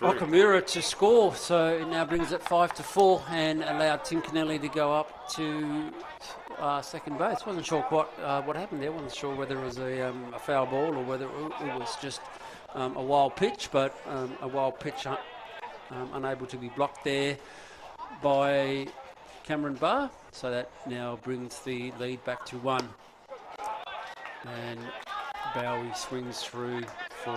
Okamura to score, so it now brings it 5-4 and allowed Tim Kennelly to go up to second base. Wasn't sure what happened there. Wasn't sure whether it was a foul ball or whether it was just a wild pitch, but a wild pitch unable to be blocked there by Cameron Barr, so that now brings the lead back to 1. And Bowie swings through for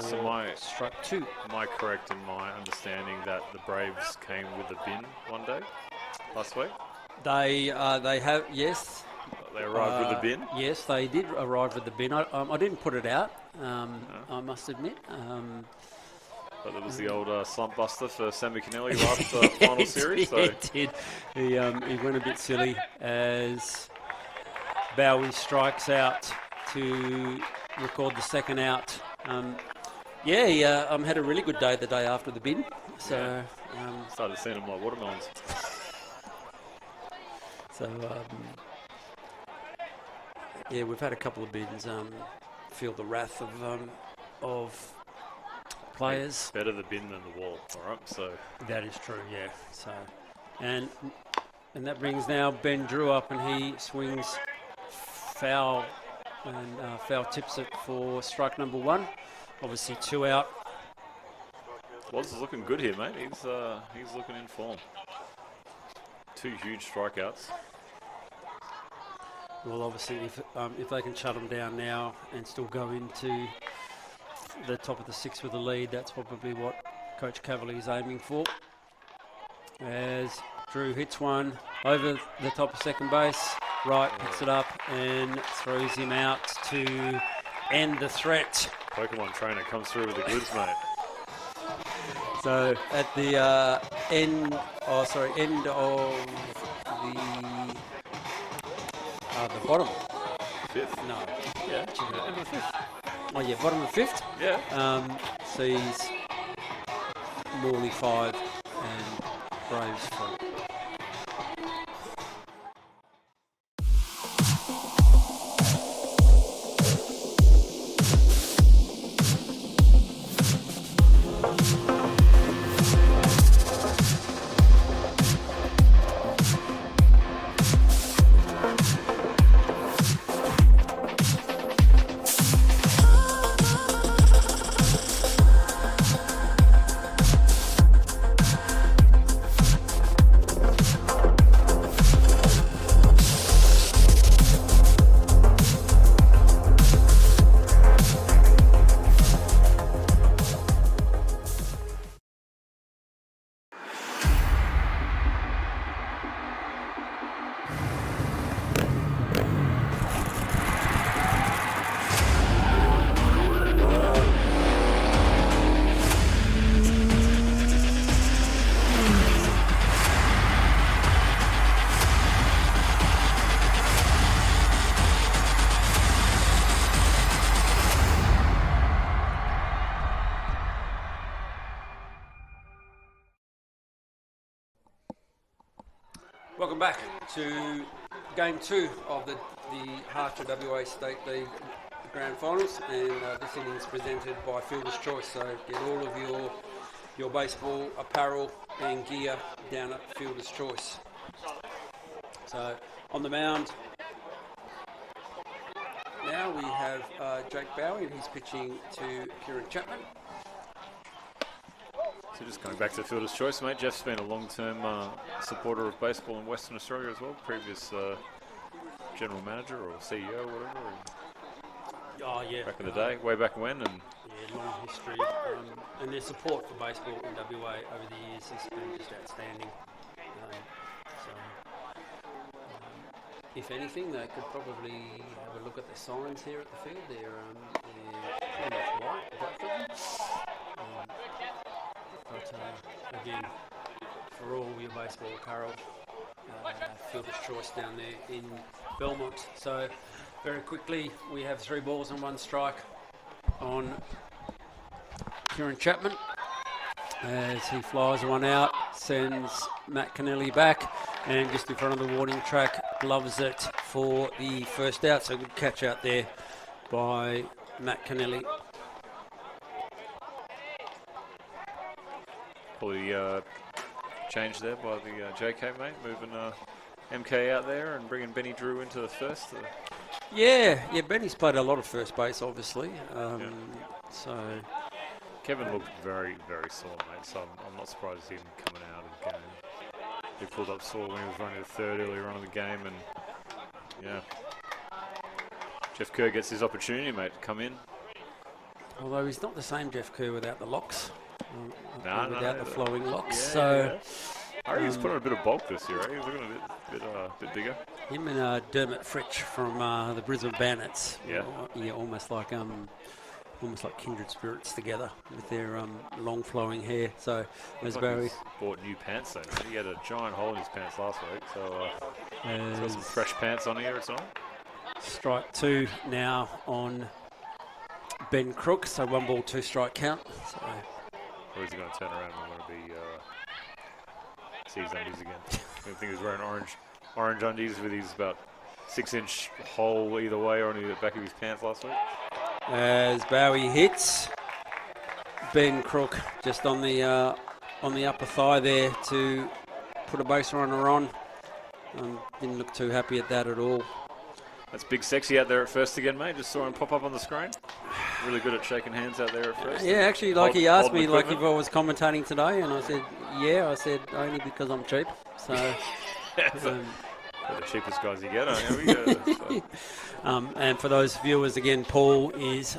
strike 2. Am I correct in my understanding that the Braves came with a bin one day last week? They have, yes. They arrived with a bin? Yes, they did arrive with the bin. I didn't put it out, I must admit. But there was the old slump buster for Sammy Kennelly last final series. So. He did. He went a bit silly as Bowie strikes out to record the second out. He had a really good day the day after the bin. So started seeing them like watermelons. So we've had a couple of bins. Feel the wrath of players. Better the bin than the wall. All right, so that is true. Yeah. So and that brings now Ben Drew up, and he swings foul. And foul tips it for strike number 1. Obviously 2 out. Woz is looking good here, mate. He's looking in form. 2 huge strikeouts. Well, obviously, if they can shut them down now and still go into the top of the 6th with a lead, that's probably what Coach Cavalier is aiming for. As Drew hits one over the top of second base. Wright picks it up and throws him out to end the threat. Pokemon trainer comes through with the goods, mate. So at the end of the bottom. 5th? No. Yeah. End of the 5th. Oh yeah, bottom of 5th. Yeah. Sees Morley 5 and Braves 3. Welcome back to Game 2 of the Harcher WA State League Grand Finals, and this inning is presented by Fielder's Choice. So get all of your baseball apparel and gear down at Fielder's Choice. So on the mound now we have Jake Bowie, and he's pitching to Kieran Chapman. So just going back to Fielder's Choice, mate, Jeff's been a long-term supporter of baseball in Western Australia as well, previous general manager or CEO or whatever. Oh, yeah. Back in the day, way back when. And yeah, long history. And their support for baseball in WA over the years has been just outstanding. If anything, they could probably have a look at the signs here at the field. They're pretty much white, both of them. But again, for all your baseball apparel, Fielder's Choice down there in Belmont. So very quickly, we have 3 balls and 1 strike on Kieran Chapman as he flies one out, sends Matt Kennelly back, and just in front of the warning track, gloves it for the first out. So good catch out there by Matt Kennelly. probably change there by the JK, mate, moving MK out there and bringing Benny Drew into the first. Yeah, Benny's played a lot of first base, obviously. So Kevin looked very, very sore, mate, so I'm not surprised to see him coming out of the game. He pulled up sore when he was running the third earlier on in the game, and yeah. Jeff Kerr gets his opportunity, mate, to come in. Although he's not the same Jeff Kerr without the locks. Without the flowing locks. Yeah, so I reckon he's put on a bit of bulk this year, eh? He's looking a bit bigger. Him and Dermot Fritsch from the Brisbane Bandits. Yeah. Almost like kindred spirits together with their long flowing hair. So there's Barry. Bought new pants though. He had a giant hole in his pants last week, so he's got some fresh pants on here. It's on. Strike 2 now on Ben Crook. So 1 ball, 2 strike count. So. Or is he going to turn around and want to be see his undies again? I think he's wearing orange undies with his about 6-inch hole either way on the back of his pants last week. As Bowie hits Ben Crook just on the upper thigh there to put a base runner on. Didn't look too happy at that at all. That's Big Sexy out there at first again, mate. Just saw him pop up on the screen. Really good at shaking hands out there at first. Yeah, actually, he asked me like if I was commentating today, and I said, yeah. I said, only because I'm cheap. So, the cheapest guys you get, aren't you? And for those viewers, again, Paul is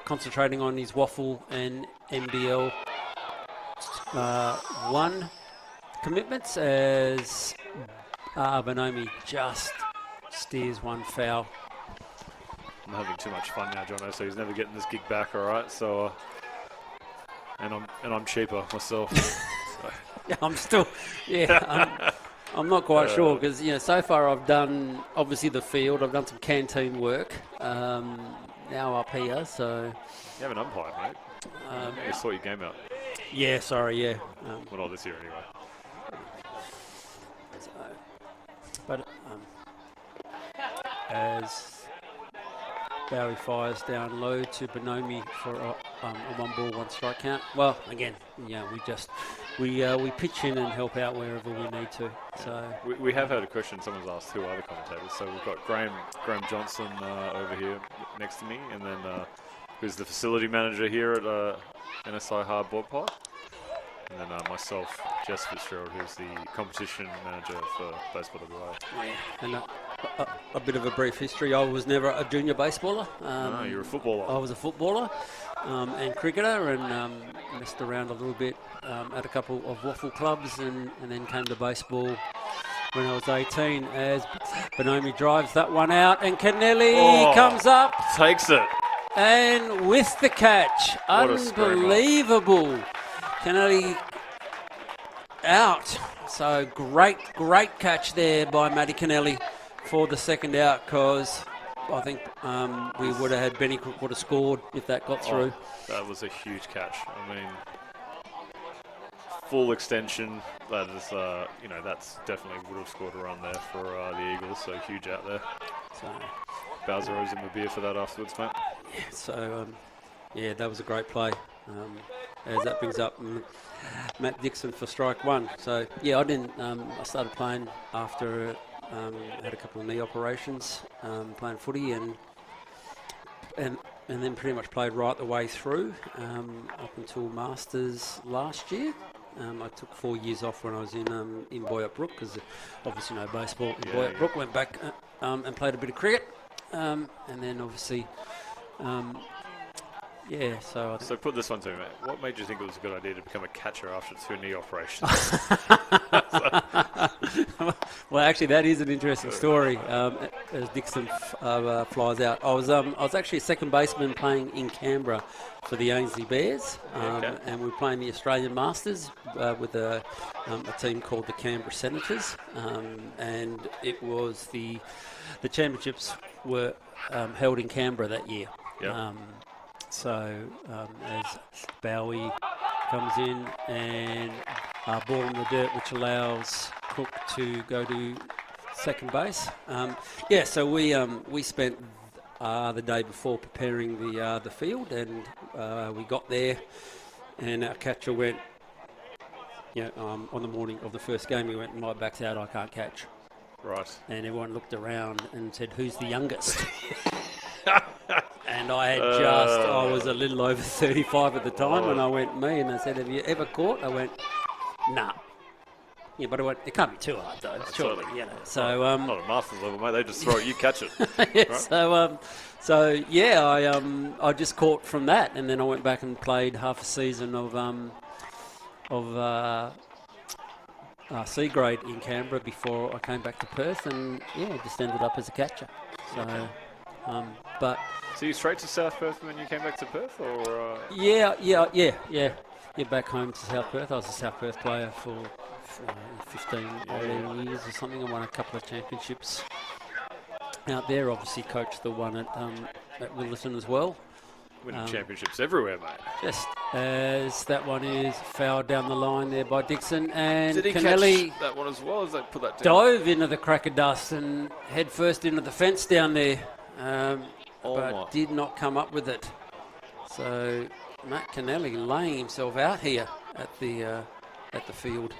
concentrating on his waffle and NBL 1 commitments as Bonomi just steers one foul. I'm having too much fun now, Jono, so he's never getting this gig back, all right? So, and I'm cheaper myself. So. Yeah, I'm still, I'm not quite sure because, so far I've done, obviously, the field. I've done some canteen work now up here, so. You have an umpire, mate. You sort your game out. Yeah, sorry, yeah. Well, not this year anyway. But as Bowie fires down low to Bonomi for a 1 ball, 1 strike count. Well, again, we pitch in and help out wherever we need to. So we have had a question. Someone's asked 2 other commentators. So we've got Graham Johnson over here next to me, and then who's the facility manager here at NSI Hardboard Pod. And then myself, Jess Fitzgerald, who's the competition manager for Baseball WA. And a bit of a brief history. I was never a junior baseballer. No, you're a footballer. I was a footballer and cricketer, and messed around a little bit at a couple of waffle clubs, and then came to baseball when I was 18 as Bonomi drives that one out, and Kennelly comes up. Takes it. And with the catch. Unbelievable. Kennelly out. So great catch there by Matty Kennelly for the second out, because I think we would have had Benny Crook would have scored if that got through. That was a huge catch. I mean, full extension. That is, that's definitely would have scored a run there for the Eagles. So huge out there. So, Bowser owes him a beer for that afterwards, mate. so that was a great play. As that brings up Matt Dixon for strike one. So I didn't. I started playing after had a couple of knee operations, playing footy and then pretty much played right the way through up until Masters last year. I took 4 years off when I was in Boyup Brook because obviously no baseball in Boyup Brook. Went back and played a bit of cricket, and then obviously. So put this one to me, mate. What made you think it was a good idea to become a catcher after 2 knee operations? Well, actually, that is an interesting story. As Dixon flies out, I was actually a second baseman playing in Canberra for the Ainsley Bears, and we were playing the Australian Masters with a team called the Canberra Senators, and it was the championships were held in Canberra that year. Yep. As Bowie comes in and ball in the dirt, which allows Cook to go to second base. So we spent the day before preparing the field, and we got there, and our catcher went. On the morning of the first game, he went, "My back's out, I can't catch." Right. And everyone looked around and said, "Who's the youngest?" And I had I was a little over 35 at the time, and I went, me, and they said, "Have you ever caught?" I went, "Nah." Yeah, but I went, "It can't be too hard, though, surely." So, not at Masters level, mate. They just throw it, you catch it. Right? I just caught from that, and then I went back and played half a season of C grade in Canberra before I came back to Perth, and just ended up as a catcher. So, So you straight to South Perth when you came back to Perth, or? Yeah. Back home to South Perth. I was a South Perth player for 15 years or something. I won a couple of championships out there. Obviously, coached the one at Willerton as well. Winning championships everywhere, mate. Just as that one is fouled down the line there by Dixon, and Did he Kennelly catch that one as well as they put that down? dove into the crack of dust and head first into the fence down there, but did not come up with it. So Matt Kennelly laying himself out here at the field.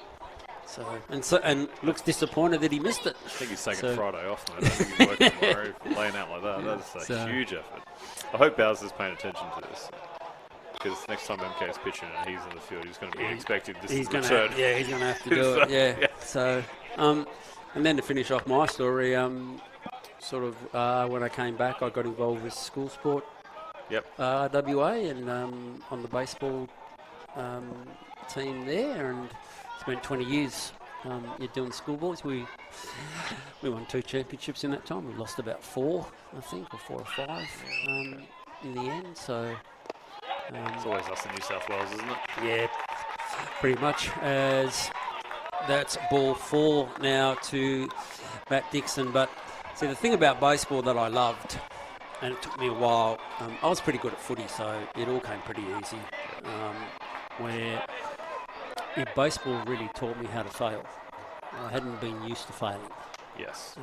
And looks disappointed that he missed it. I think he's taking Friday off, mate. I think he's working tomorrow for laying out like that. That's a huge effort. I hope Bowser's paying attention to this, because next time MK's pitching and he's in the field, he's going to be expecting this to return. He's going to have to do it. Yeah. So, and then to finish off my story, when I came back, I got involved with school sport. Yep. WA, and on the baseball team there, and spent 20 years doing schoolboys. We won 2 championships in that time. We lost about 4, I think, or 4 or 5 in the end. So it's always us in New South Wales, isn't it? Yeah, pretty much. As that's ball 4 now to Matt Dixon. But see, the thing about baseball that I loved, and it took me a while, I was pretty good at footy, so it all came pretty easy. Baseball really taught me how to fail. I hadn't been used to failing. Yes.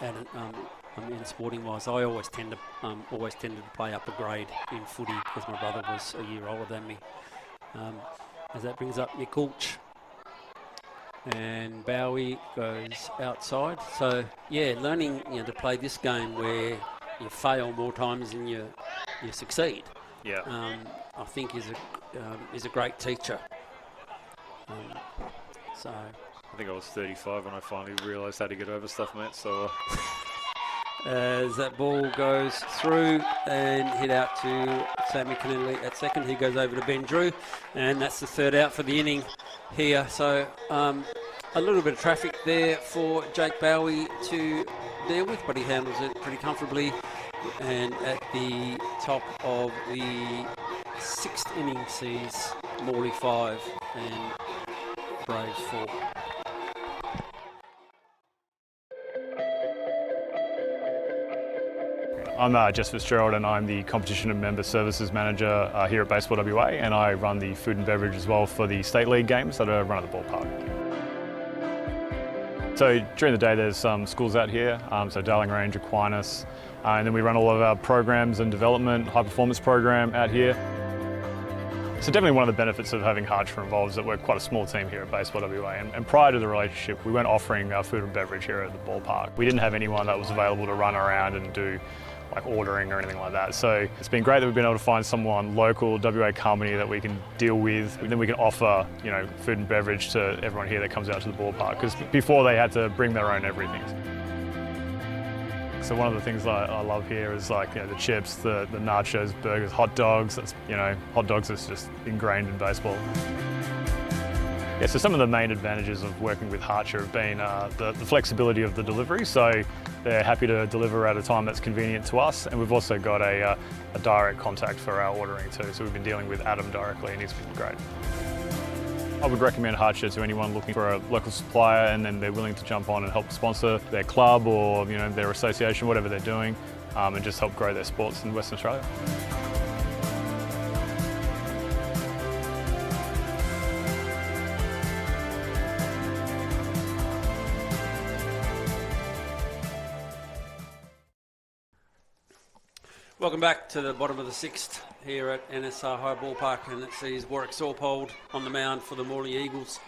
In sporting wise, I always tended to play up a grade in footy because my brother was a year older than me. As that brings up your coach, and Bowie goes outside. So learning to play this game where you fail more times than you succeed. Yeah. I think is a great teacher. I think I was 35 when I finally realised how to get over stuff, mate. So as that ball goes through and hit out to Sammy Kennelly at second, he goes over to Ben Drew, and that's the 3rd out for the inning here. So a little bit of traffic there for Jake Bowie to deal with, but he handles it pretty comfortably. And at the top of the 6th inning sees Morley 5 and Braves 4. I'm Jess Fitzgerald and I'm the Competition and Member Services Manager here at Baseball WA, and I run the food and beverage as well for the State League games that are run at the ballpark. So during the day there's some schools out here, so Darling Range, Aquinas, and then we run all of our programs and development, high performance program out here. So definitely one of the benefits of having Harcher involved is that we're quite a small team here at Baseball WA, and prior to the relationship we weren't offering food and beverage here at the ballpark. We didn't have anyone that was available to run around and do like ordering or anything like that. So it's been great that we've been able to find someone local, WA company that we can deal with, and then we can offer, you know, food and beverage to everyone here that comes out to the ballpark, because before they had to bring their own everything. So one of the things I love here is, like, you know, the chips, the nachos, burgers, hot dogs. That's, you know, hot dogs is just ingrained in baseball. Yeah, so some of the main advantages of working with Harcher have been the flexibility of the delivery. So they're happy to deliver at a time that's convenient to us, and we've also got a direct contact for our ordering too. So we've been dealing with Adam directly, and he's been great. I would recommend Harcher to anyone looking for a local supplier and then they're willing to jump on and help sponsor their club or, you know, their association, whatever they're doing, and just help grow their sports in Western Australia. Welcome back to the bottom of the sixth here at NSR High Ballpark, and it sees Warwick Sorpold on the mound for the Morley Eagles,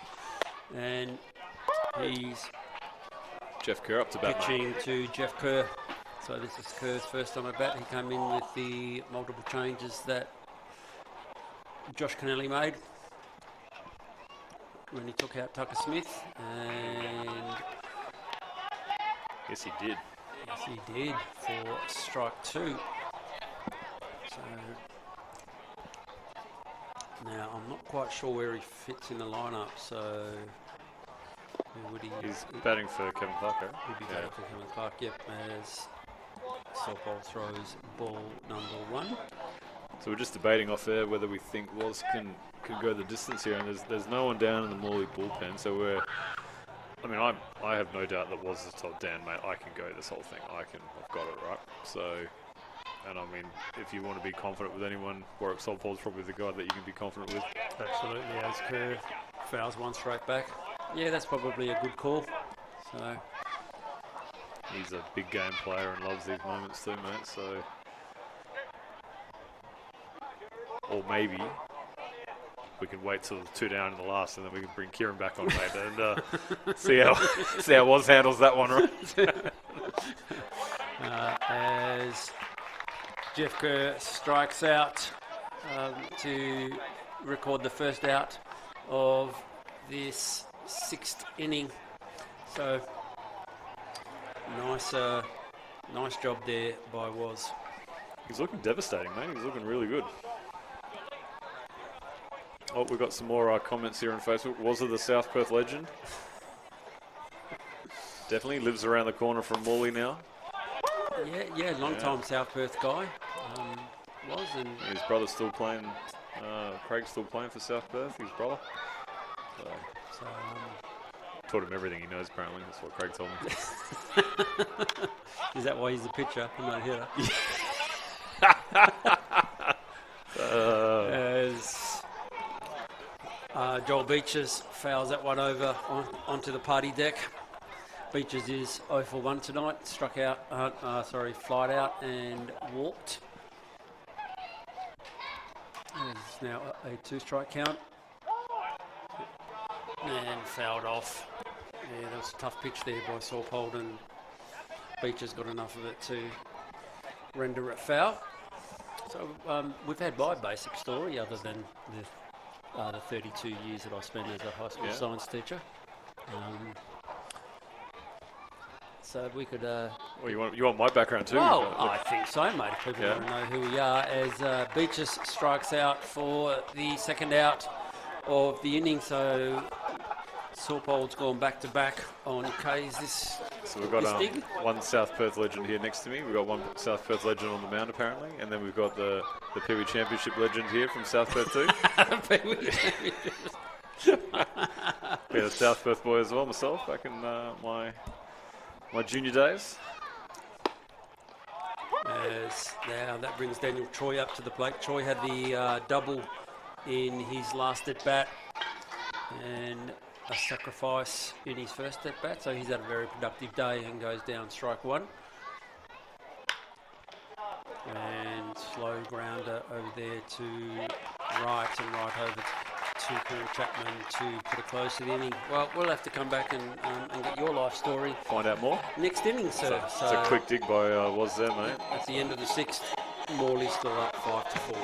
and he's Jeff Kerr up to bat. pitching to Jeff Kerr. So this is Kerr's first time at bat. He came in with the multiple changes that Josh Kennelly made when he took out Tucker Smith, and Yes, he did. yes, he did for strike two. So now I'm not quite sure where he fits in the lineup. So where would he? He's batting for Kevin Clark, right? He'd be batting for Kevin Clark. Yep, as Sorpold throws ball number one. So we're just debating off there whether we think Woz can go the distance here, and there's no one down in the Morley bullpen. So I have no doubt that Woz has told Dan, mate, I can go this whole thing. I've got it right. So. And I mean, if you want to be confident with anyone, Warwick Sorpold's probably the guy that you can be confident with. Absolutely, as Kerr fouls one straight back. Yeah, that's probably a good call. So He's a big game player and loves these moments too, mate. So, or maybe we can wait till 2 down in the last, and then we can bring Kieran back on, mate, and see how Woz handles that one, right? As Jeff Kerr strikes out to record the first out of this sixth inning. So nice job there by Woz. He's looking devastating, mate. He's looking really good. Oh, we've got some more comments here on Facebook. Was it the South Perth legend? Definitely lives around the corner from Morley now. Yeah, long-time South Perth guy. Was, and his brother's still playing. Craig's still playing for South Perth. His brother. So taught him everything he knows. Apparently, that's what Craig told me. Is that why he's a pitcher and not a hitter? As Joel Beaches fouls that one over onto the party deck. Beaches is 0 for 1 tonight. Struck out, flied out and walked. It's now a 2-strike count. And fouled off. Yeah, that was a tough pitch there by Sorpold, and Beaches got enough of it to render it foul. So we've had my basic story, other than the 32 years that I spent as a high school science teacher. So we could. Well, you want my background too? Well, I think so, mate. If people want to know who we are, as Beaches strikes out for the second out of the inning. So Sorpold's gone back to back on K's. So we've got one South Perth legend here next to me. We've got one South Perth legend on the mound apparently, and then we've got the Pee Wee Championship legend here from South Perth too. Pee Wee Championship. Been a South Perth boy as well myself back in my junior days. As now that brings Daniel Troy up to the plate. Troy had the double in his last at bat and a sacrifice in his first at bat, so he's had a very productive day and goes down strike one. And slow grounder over there to right and right over to Paul Chapman to put a close to the inning. Well, we'll have to come back and get your life story. Find out more. Next inning, sir. It's a quick dig by Was there, mate. At the end of the sixth, Morley still up 5-4.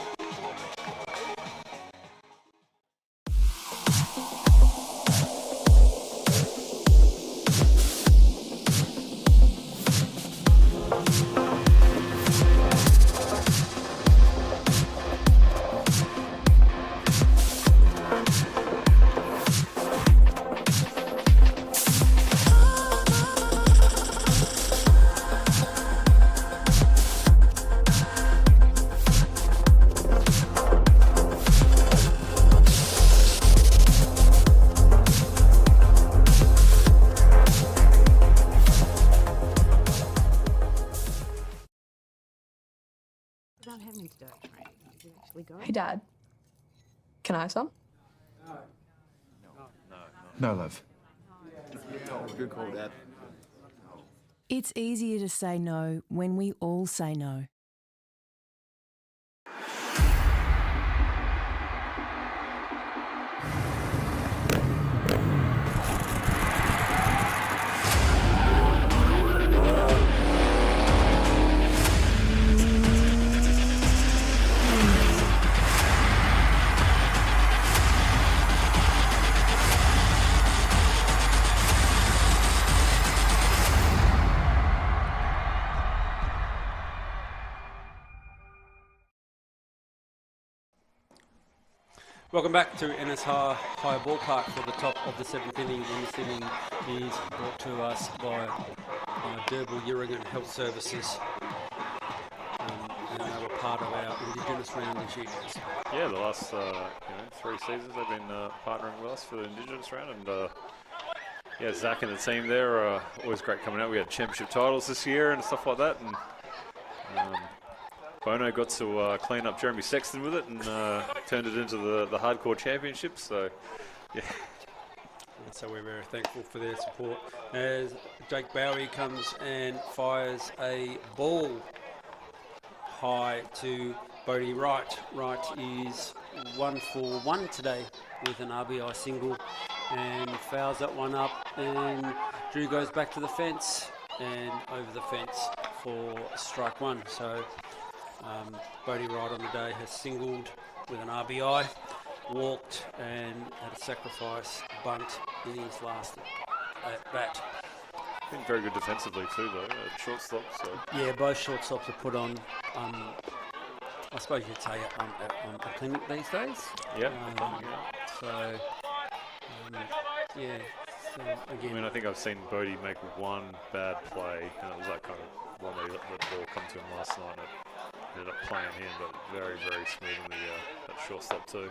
Hey, Dad. Can I have some? No, love. Good call, Dad. It's easier to say no when we all say no. Welcome back to NSR High Ballpark for the top of the seventh inning. And this inning is brought to us by Derby Urrigan Health Services. And they were part of our Indigenous round this year. Yeah, the last 3 seasons they've been partnering with us for the Indigenous round. And yeah, Zach and the team there are always great coming out. We had championship titles this year and stuff like that. And Bono got to clean up Jeremy Sexton with it and turned it into the hardcore championship. So, yeah. And so we're very thankful for their support. As Jake Bowie comes and fires a ball high to Bodie Wright. Wright is 1 for 1 today with an RBI single and fouls that one up. And Drew goes back to the fence and over the fence for strike one. So Bodie Wright on the day has singled with an RBI, walked and had a sacrifice bunt in his last at bat. Been very good defensively too, though, at shortstop. So. Yeah, both shortstops are put on, I suppose you'd say, a clinic these days. Yeah. So, yeah. So again, I mean, I think I've seen Bodie make one bad play, and it was that kind of one where he let the ball come to him last night. And it ended up playing him, but very, very smooth in the that shortstop too.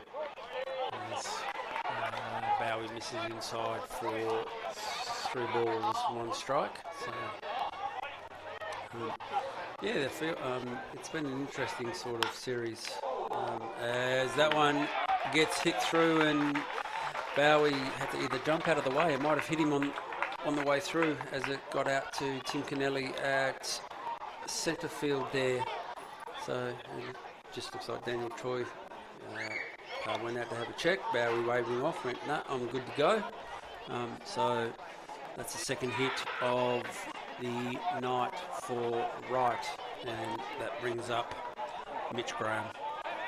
As Bowie misses inside for 3 balls, 1 strike. So, yeah, they feel, it's been an interesting sort of series. As that one gets hit through and Bowie had to either jump out of the way, it might have hit him on the way through as it got out to Tim Kennelly at centre field there. So it just looks like Daniel Troy went out to have a check. Bowie waved him off, went, nah, I'm good to go. So that's the second hit of the night for Wright, and that brings up Mitch Graham,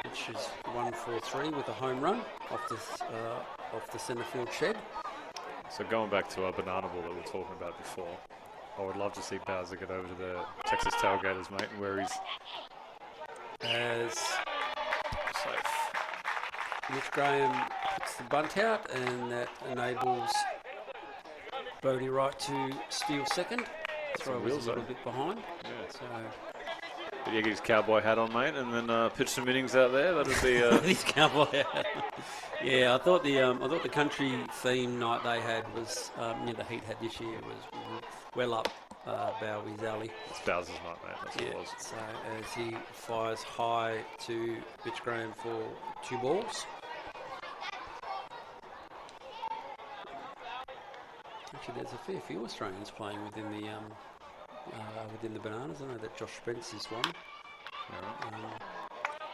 which is 1 for 3 with a home run off the centre field shed. So going back to our banana ball that we were talking about before, I would love to see Bowser get over to the Texas Tailgaters, mate, and where he's as safe. Mitch Graham puts the bunt out, and that enables Bodie Wright to steal second. Throw was a little bit behind. Yeah. So But yeah, get his cowboy hat on, mate, and then pitch some innings out there. That'd be his cowboy hat. Yeah, I thought the country theme night they had was the Heat had this year was well up Bowie's alley. It's Bowser's night, mate. That's what it was. So as he fires high to Mitch Graham for 2 balls. Actually, there's a fair few Australians playing within the Bananas. I know that Josh Spence is one.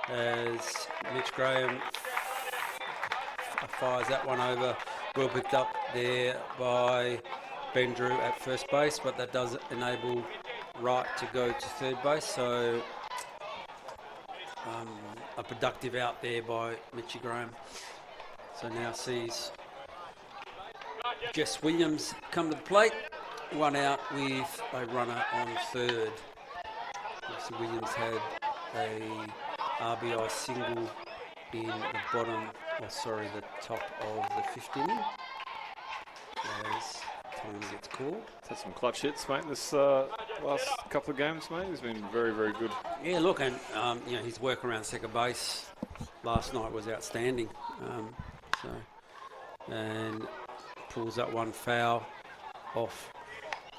As Mitch Graham fires that one over, well picked up there by Ben Drew at first base, but that does enable Wright to go to third base. So a productive out there by Mitchie Graham. So now sees Jess Williams come to the plate. 1 out with a runner on third. Jesse Williams had a RBI single in the top of the 5th inning. As time gets called. He's had some clutch hits, mate, this last couple of games, mate. He's been very, very good. Yeah, look, and his work around second base last night was outstanding. And pulls that one foul off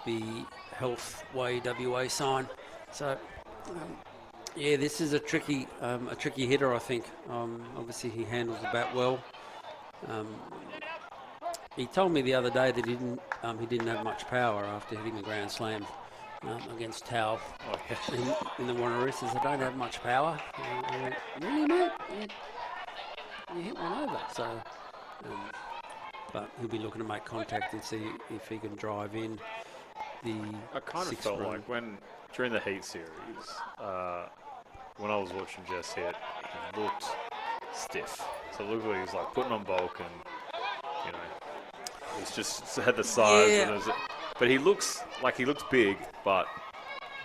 the Health Way WA sign. So, this is a tricky hitter, I think. Obviously, he handles the bat well. He told me the other day that he didn't have much power after hitting the grand slam against Tau in the Wanneroo. Says, I don't have much power. I went, really, mate? You hit one over. So, but he'll be looking to make contact and see if he can drive in the I kind of felt like during the Heat series, when I was watching Jess hit, he looked stiff. So it looked like he was like putting on bulk and, he's just had the size. Yeah. But he looks big, but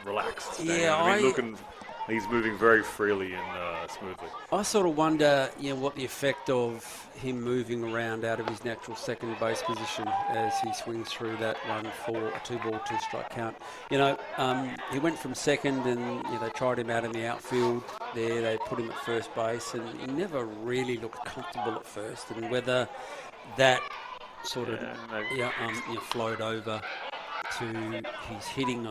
relaxed. He's moving very freely and smoothly. I sort of wonder, what the effect of him moving around out of his natural second base position as he swings through that one for a 2-ball, 2-strike count. He went from second and they tried him out in the outfield there. They put him at first base and he never really looked comfortable at first. And whether that sort of flowed over to his hitting,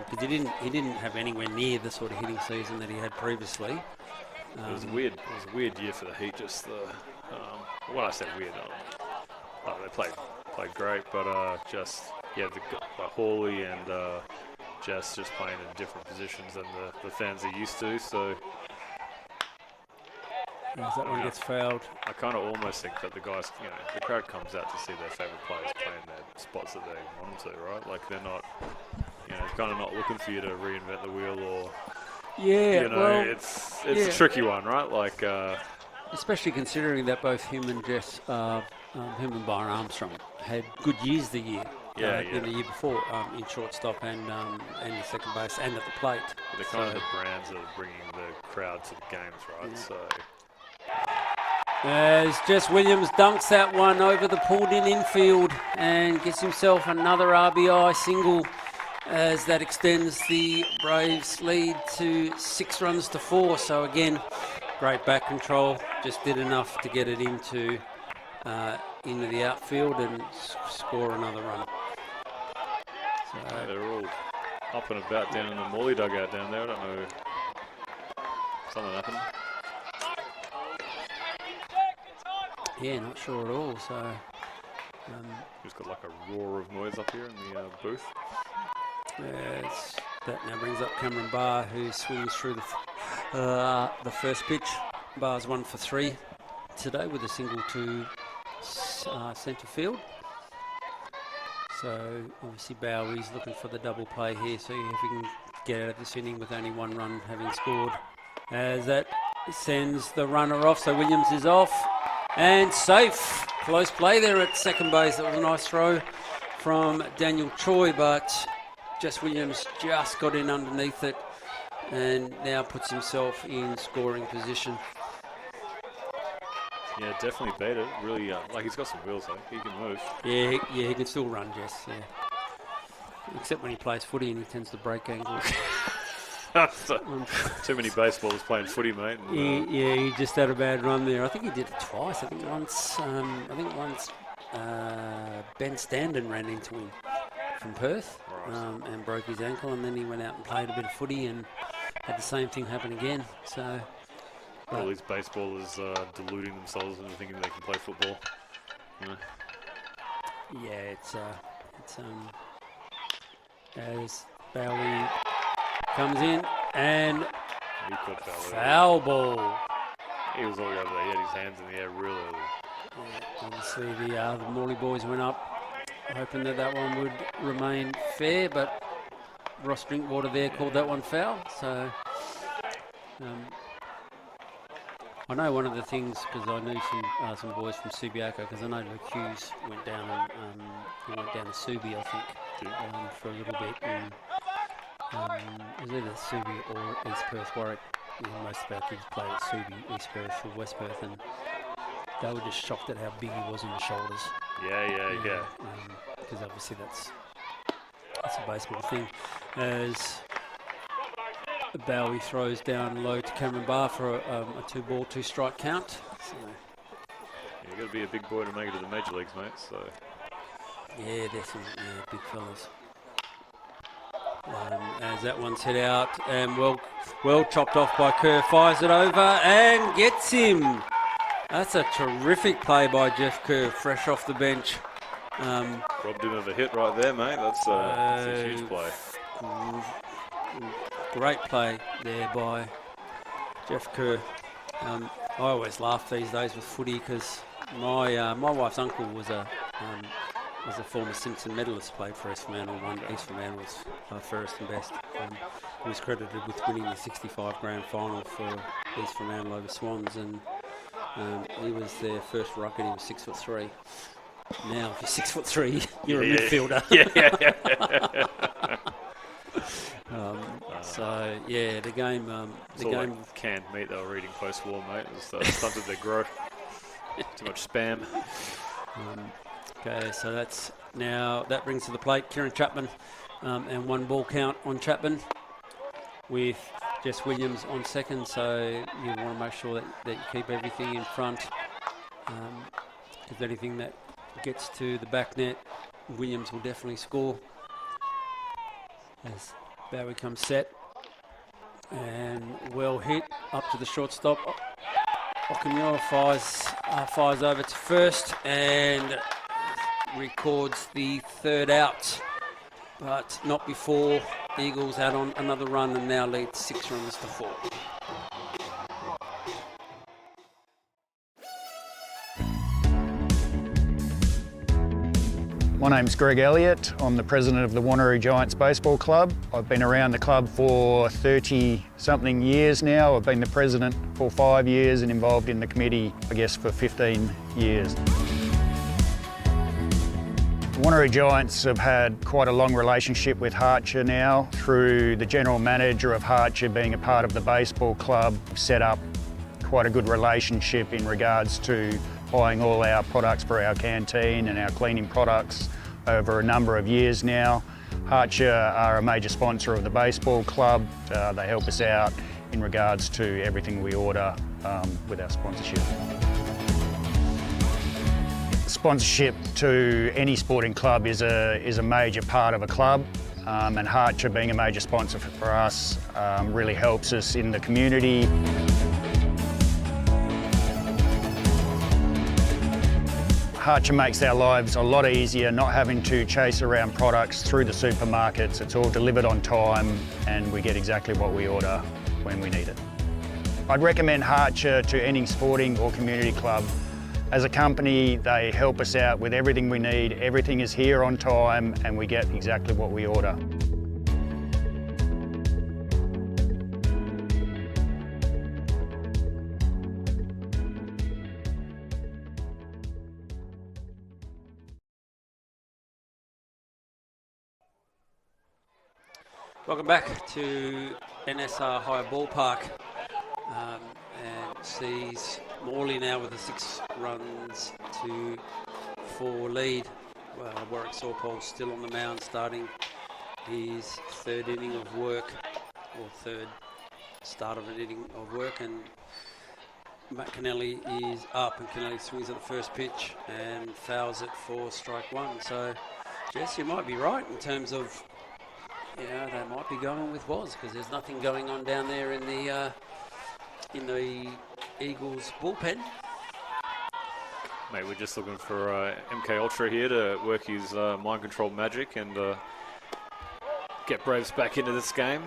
because he didn't have anywhere near the sort of hitting season that he had previously. It was a weird year for the Heat. Just when I say weird, they played great, but Hawley and Jess just playing in different positions than the fans are used to. So as that one gets fouled, I kind of almost think that the guys, the crowd comes out to see their favourite players playing their spots that they want them to, right? Like they're not, kind of not looking for you to reinvent the wheel or. Yeah, it's a tricky one, right? Like, especially considering that both him and Byron Armstrong had good years the year year before in shortstop and in second base and at the plate. They're kind of the brands that are bringing the crowd to the games, right? Yeah. So. As Jess Williams dunks that one over the pulled-in infield and gets himself another RBI single, as that extends the Braves' lead to 6 runs to 4. So again, great back control. Just did enough to get it into the outfield and score another run. So they're all up and about down in the Morley dugout down there. I don't know. Something happened. Yeah, not sure at all. So just got like a roar of noise up here in the booth. Yes, that now brings up Cameron Barr, who swings through the first pitch. Barr's 1 for 3 today with a single to centre field. So obviously Bowie's looking for the double play here, so if he can get out of this inning with only 1 run having scored. As that sends the runner off, so Williams is off and safe. Close play there at second base. That was a nice throw from Daniel Choi, but Jess Williams just got in underneath it and now puts himself in scoring position. Yeah, definitely beat it. Really, he's got some wheels though. He can move. Yeah, he can still run, Jess. Yeah, except when he plays footy and he tends to break ankles. Too many baseballs playing footy, mate. And, he just had a bad run there. I think he did it twice. I think once Ben Standen ran into him from Perth and broke his ankle, and then he went out and played a bit of footy and had the same thing happen again. So all these baseballers deluding themselves into thinking they can play football. You know? yeah, it's as Bowie comes in and He put foul ball. He was all over there. He had his hands in the air really early. Yeah, obviously the Morley boys went up hoping that one would remain fair, but Ross Drinkwater there called that one foul. So I know one of the things, because I knew some boys from Subiaco, because I know Luke Hughes went down and he went down to Subi, I think, for a little bit. And, it was either Subi or East Perth Warwick. Most of our kids played at Subi, East Perth or West Perth, and they were just shocked at how big he was in the shoulders. Yeah. Because obviously that's a baseball thing. As Bowie throws down low to Cameron Barr for a 2-ball, 2-strike count. So, you got to be a big boy to make it to the major leagues, mate. So yeah, definitely, big fellas. As that one's hit out and well chopped off by Kerr, fires it over and gets him. That's a terrific play by Jeff Kerr, fresh off the bench. robbed him of a hit right there, mate. That's a huge play. Great play there by Jeff Kerr. I always laugh these days with footy because my wife's uncle was a former Simpson medalist, played for East Fremantle, won East Fremantle was first and best. He was credited with winning the 65 grand final for East Fremantle over Swans, and he was their first ruck and he was 6'3". Now, if you're 6'3", you're a midfielder. So yeah, the game. The game like canned meat they were eating post-war, mate. It was stunted their growth. Too much spam. Okay, so that brings to the plate Kieran Chapman, and 1-ball count on Chapman with Jess Williams on second. So you want to make sure that you keep everything in front. If anything that gets to the back net, Williams will definitely score. As Bowie comes set and well hit up to the shortstop. Okamura fires over to first and records the third out, but not before Eagles add on another run and now lead 6 runs to 4. My name's Greg Elliott. I'm the president of the Wanneroo Giants Baseball Club. I've been around the club for 30-something years now. I've been the president for 5 years and involved in the committee, I guess, for 15 years. The Wanneroo Giants have had quite a long relationship with Harcher now, through the general manager of Harcher being a part of the baseball club, set up quite a good relationship in regards to buying all our products for our canteen and our cleaning products over a number of years now. Harcher are a major sponsor of the baseball club. They help us out in regards to everything we order with our sponsorship. Sponsorship to any sporting club is a major part of a club, and Harcher being a major sponsor for us really helps us in the community. Harcher makes our lives a lot easier, not having to chase around products through the supermarkets. It's all delivered on time and we get exactly what we order when we need it. I'd recommend Harcher to any sporting or community club. As a company, they help us out with everything we need. Everything is here on time and we get exactly what we order. Welcome back to NSR High Ballpark, and sees Morley now with a 6 runs to 4 lead. Warwick Sawpole still on the mound, starting his 3rd inning of work, or 3rd start of an inning of work, and Matt Kennelly is up, and Kennelly swings at the first pitch and fouls it for strike 1. So Jess, you might be right in terms of, you know, they might be going with Was because there's nothing going on down there in the Eagles bullpen. Mate, we're just looking for MK Ultra here to work his mind control magic and get Braves back into this game.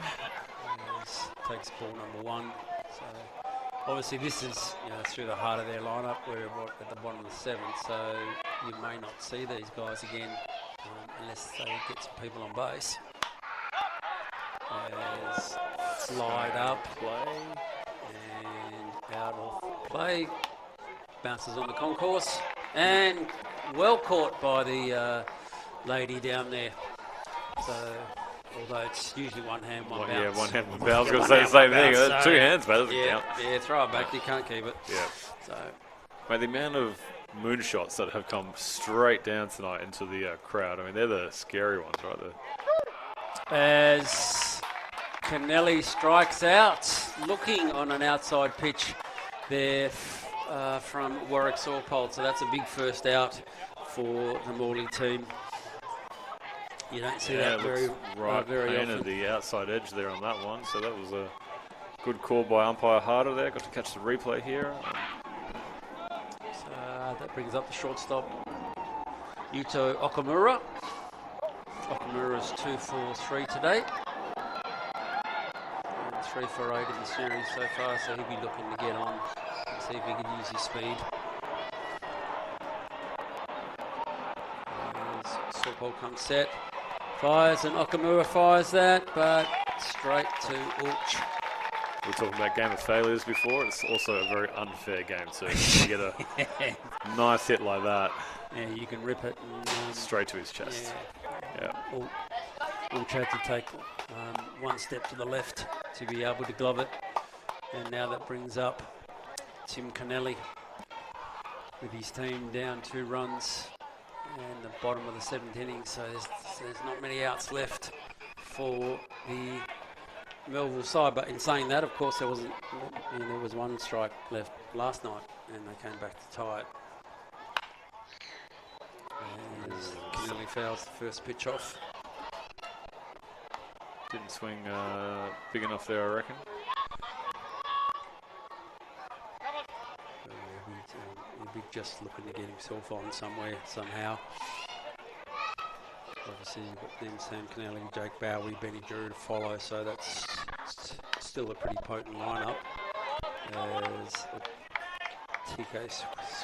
Takes ball number 1. So obviously this is, you know, through the heart of their lineup. We're at the bottom of the 7th, so you may not see these guys again unless they get some people on base. There's slide up, play, and out of play. Bounces on the concourse, and well caught by the lady down there. So, although it's usually one hand, one bounce. Yeah, one hand, one bounce. I was going to say the same thing. So, 2 hands, but it doesn't yeah, count. Yeah, throw it back. You can't keep it. Yeah. So, mate, the amount of moonshots that have come straight down tonight into the crowd. I mean, they're the scary ones, right there. As Kennelly strikes out, looking on an outside pitch there from Warwick Sawpole. So that's a big first out for the Morley team. You don't see that very painted often. the outside edge there on that one. So that was a good call by umpire Harcher there. Got to catch the replay here. So that brings up the shortstop, Yuto Okamura. Okamura's 2 for 3 today. And 3 for 8 in the series so far, so he'll be looking to get on and see if he can use his speed. Sawpole comes set, fires, and Okamura fires that, but straight to Ulch. We were talking about game of failures before. It's also a very unfair game too. You get a nice hit like that. Yeah, you can rip it. And, straight to his chest. Yeah. Ulch had to take 1 step to the left to be able to glove it. And now that brings up Tim Kennelly with his team down 2 runs and the bottom of the 7th inning. So there's not many outs left for the Melville side. But in saying that, of course, there was 1 strike left last night and they came back to tie it. As Kennelly fouls the first pitch off. Didn't swing big enough there, I reckon. He'll be just looking to get himself on somewhere, somehow. Obviously, you've got then Sam Kennelly, Jake Bowie, Benny Drew to follow, so that's still a pretty potent lineup. As TK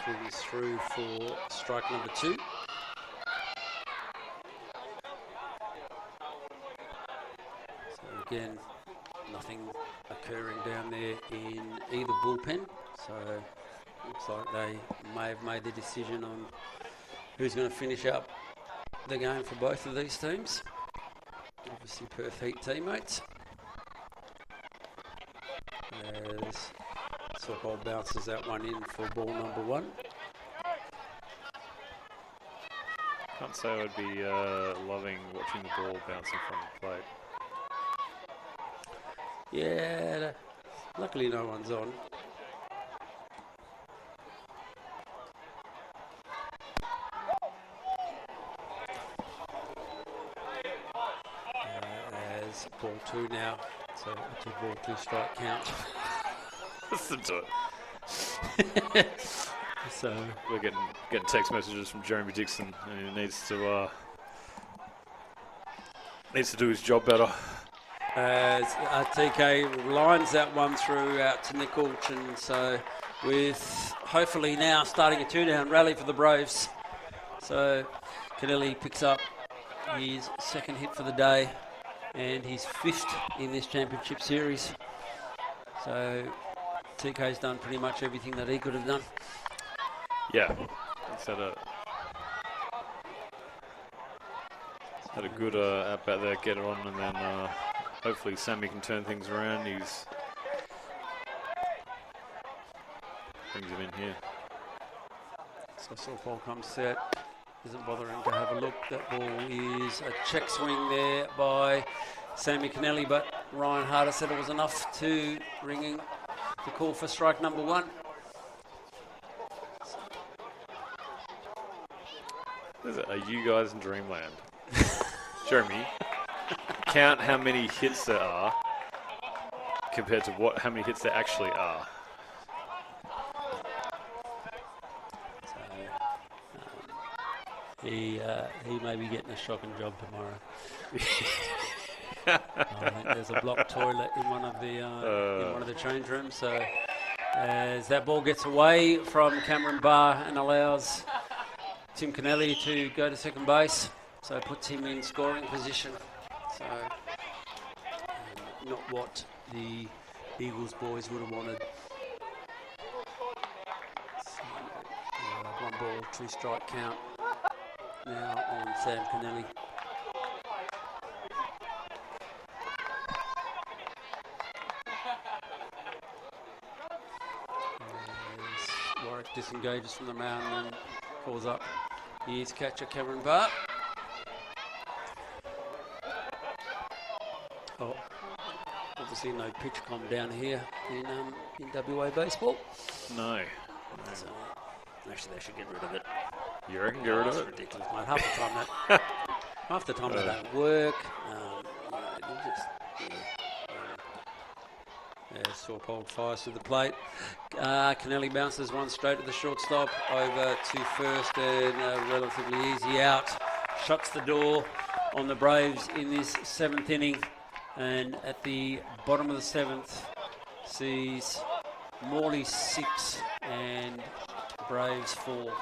swings through for strike number 2. Again, nothing occurring down there in either bullpen, so looks like they may have made the decision on who's going to finish up the game for both of these teams. Obviously Perth Heat teammates. As Sawpole bounces that one in for ball number 1. Can't say I'd be loving watching the ball bouncing from the plate. Yeah, luckily no one's on. As ball 2 now, so it's a ball 2 strike count. Listen to it. So we're getting text messages from Jeremy Dixon, and he needs to do his job better. As TK lines that one through out to Nick Ulch, and so with hopefully now starting a 2-down rally for the Braves. So Kennelly picks up his 2nd hit for the day and his 5th in this championship series. So TK's done pretty much everything that he could have done. Yeah, he's had a good at-bat there, get it on, and then hopefully Sammy can turn things around. He's brings him in here. So Sawpole comes set, isn't bothering to have a look. That ball is a check swing there by Sammy Kennelly, but Ryan Harcher said it was enough to ringing the call for strike number 1. Are you guys in dreamland? Jeremy, count how many hits there are compared to how many hits there actually are. So, he may be getting a shocking job tomorrow. I think there's a blocked toilet in one of the change rooms. So as that ball gets away from Cameron Barr and allows Tim Kennelly to go to second base, so it puts him in scoring position. So not what the Eagles boys would have wanted. So, 1 ball, 2 strike count now on Sam Kennelly. Warwick disengages from the mound and calls up his catcher Cameron Barr. Oh, obviously no pitch com down here in WA baseball. No. So, actually, they should get rid of it. You reckon get rid of it? Ridiculous, mate. Half the time they don't work. Sorpold fires to the plate. Kennelly bounces one straight to the shortstop, over to first, and relatively easy out. Shuts the door on the Braves in this 7th inning. And at the bottom of the 7th, sees Morley 6 and Braves 4.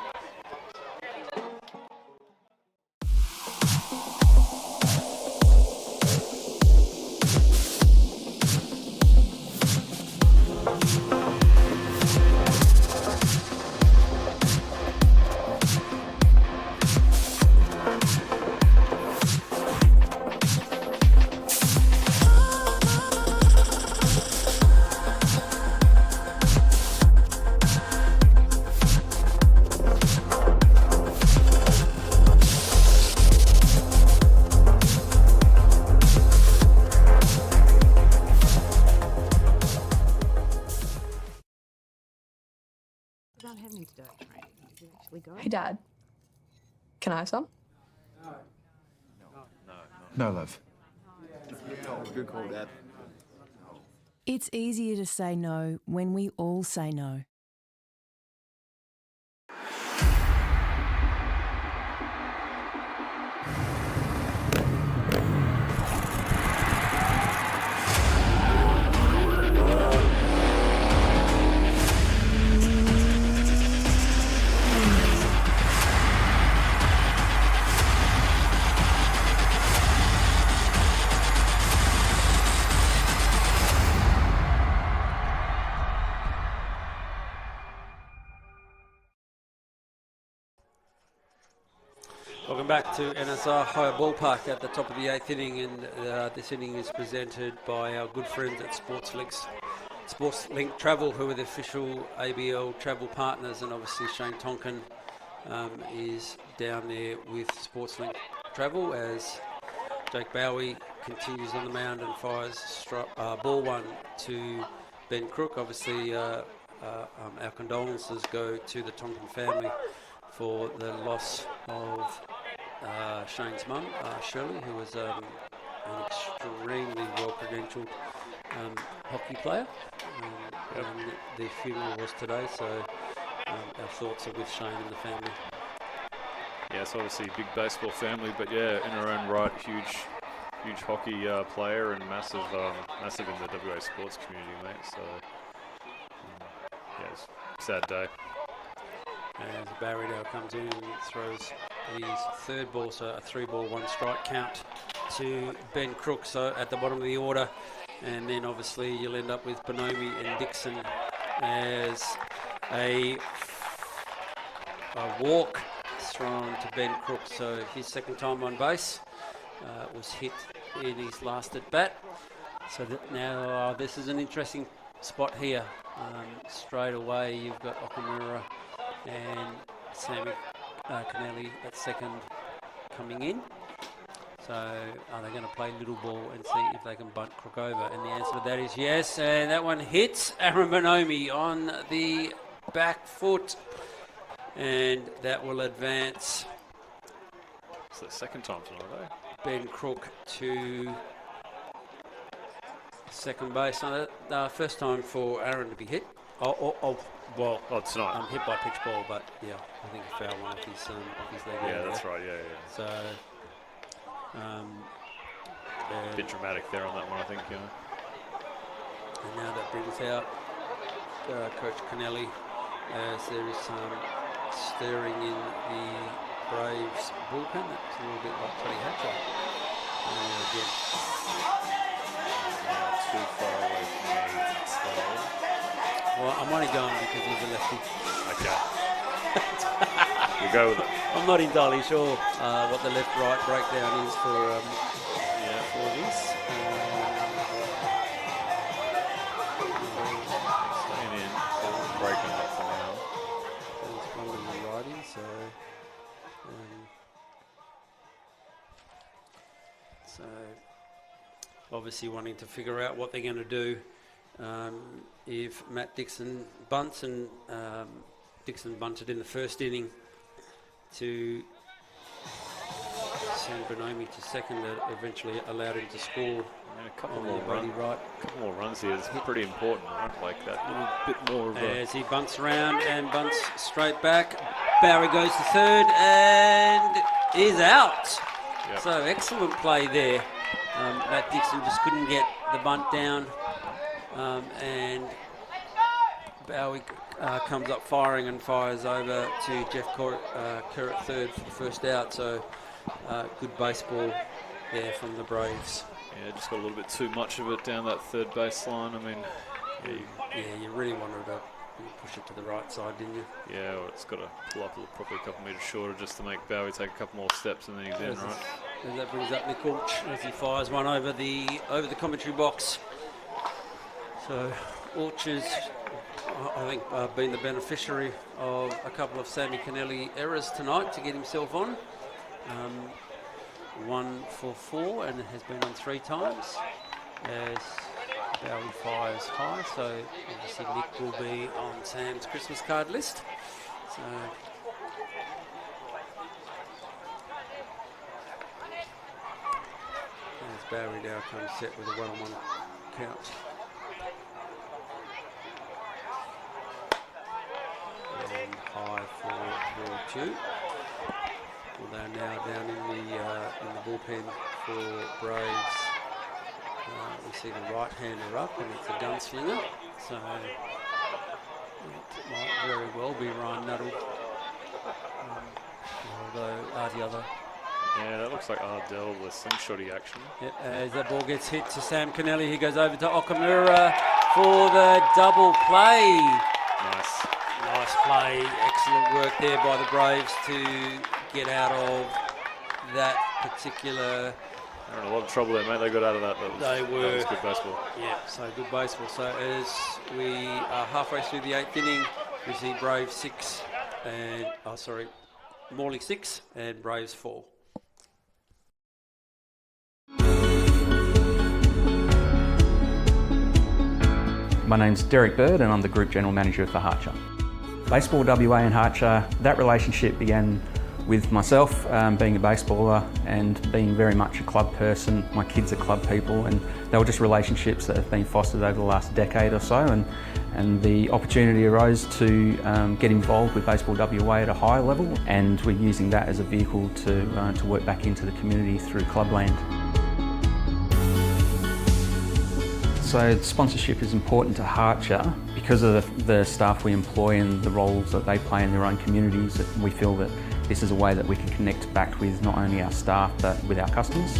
About having to do it, right? Did you actually go? Hey, Dad. Can I have some? No, love. Good call, Dad. It's easier to say no when we all say no. Welcome back to NSR Higher Ballpark at the top of the 8th inning, and this inning is presented by our good friends at SportsLink Travel, who are the official ABL travel partners, and obviously Shane Tonkin is down there with SportsLink Travel as Jake Bowie continues on the mound and fires ball 1 to Ben Crook. Obviously our condolences go to the Tonkin family for the loss of Shane's mum, Shirley, who was an extremely well-credentialed hockey player. And the funeral was today, so our thoughts are with Shane and the family. Yeah, it's obviously a big baseball family, but yeah, in her own right, huge hockey player and massive in the WA sports community, mate. So yeah, it's a sad day. As Barry now comes in and throws his 3rd ball, so a 3-ball, 1 strike count to Ben Crook, so at the bottom of the order. And then obviously you'll end up with Bonomi and Dixon as a walk thrown to Ben Crook, so his 2nd time on base was hit in his last at bat. So that now this is an interesting spot here. Straight away you've got Okamura and Sammy Kennelly at 2nd coming in. So are they going to play little ball and see if they can bunt Crook over? And the answer to that is yes, and that one hits Aaron Bonomi on the back foot, and that will advance their second time tonight, eh? Ben Crook to second base. First time for Aaron to be hit. Well, tonight. hit by pitch ball, but yeah, I think he fouled one off his leg. Yeah, that's right. Yeah. So, A bit dramatic there on that one, I think. You know. And now that brings out Coach Kennelly as there is some stirring in the Braves bullpen. That's a little bit like Tony Hatcher. Again. Too far away from me to tell. Well, I'm only going because he's a lefty. Okay. You go with it. I'm not entirely sure what the left-right breakdown is for this. Staying in, so we're breaking up for now. There's one of the righties, so obviously wanting to figure out what they're going to do if Matt Dixon bunts, and Dixon bunted in the first inning to send Bonomi to second, that eventually allowed him to score. A couple more runs here is pretty important, right? Like that little bit more of a... As he bunts around and bunts straight back, Bowie goes to third and is out. Yep. So excellent play there. Matt Dixon just couldn't get the bunt down, and Bowie comes up firing and fires over to Jeff Kerr at third for the first out. So good baseball there from the Braves. Yeah, just got a little bit too much of it down that third baseline. I mean, you really wanted to push it to the right side, didn't you? Yeah, well, it's got to pull up probably a couple metres shorter just to make Bowie take a couple more steps, and then he's in, right? And that brings up Nick Orch as he fires one over the commentary box. So Orch has, I think, been the beneficiary of a couple of Sammy Kennelly errors tonight to get himself on. 1 for 4, and it has been on 3 times as Bowie fires high. So obviously Nick will be on Sam's Christmas card list. So as Bowie now comes set with a 1-on-1 count. And high for 2. Well, they're now down in the bullpen for Braves. We see the right-hander up, and it's a gunslinger. So it might very well be Ryan Nuttall. Although Ardiother. Yeah, that looks like Ardell with slingshotty action. Yep, as that ball gets hit to Sam Kennelly, he goes over to Okamura for the double play. Nice play. Excellent work there by the Braves to get out of that particular... They're in a lot of trouble there, mate. They got out of that. That was good baseball. Yeah, so good baseball. So as we are halfway through the 8th inning, we see Braves 6 and... Morley 6 and Braves 4. My name's Derek Bird and I'm the Group General Manager for Harcher. Baseball WA and Harcher, that relationship began with myself being a baseballer and being very much a club person. My kids are club people, and they were just relationships that have been fostered over the last decade or so, and the opportunity arose to get involved with Baseball WA at a higher level, and we're using that as a vehicle to work back into the community through Clubland. So sponsorship is important to Harcher because of the staff we employ and the roles that they play in their own communities. We feel that this is a way that we can connect back with not only our staff but with our customers.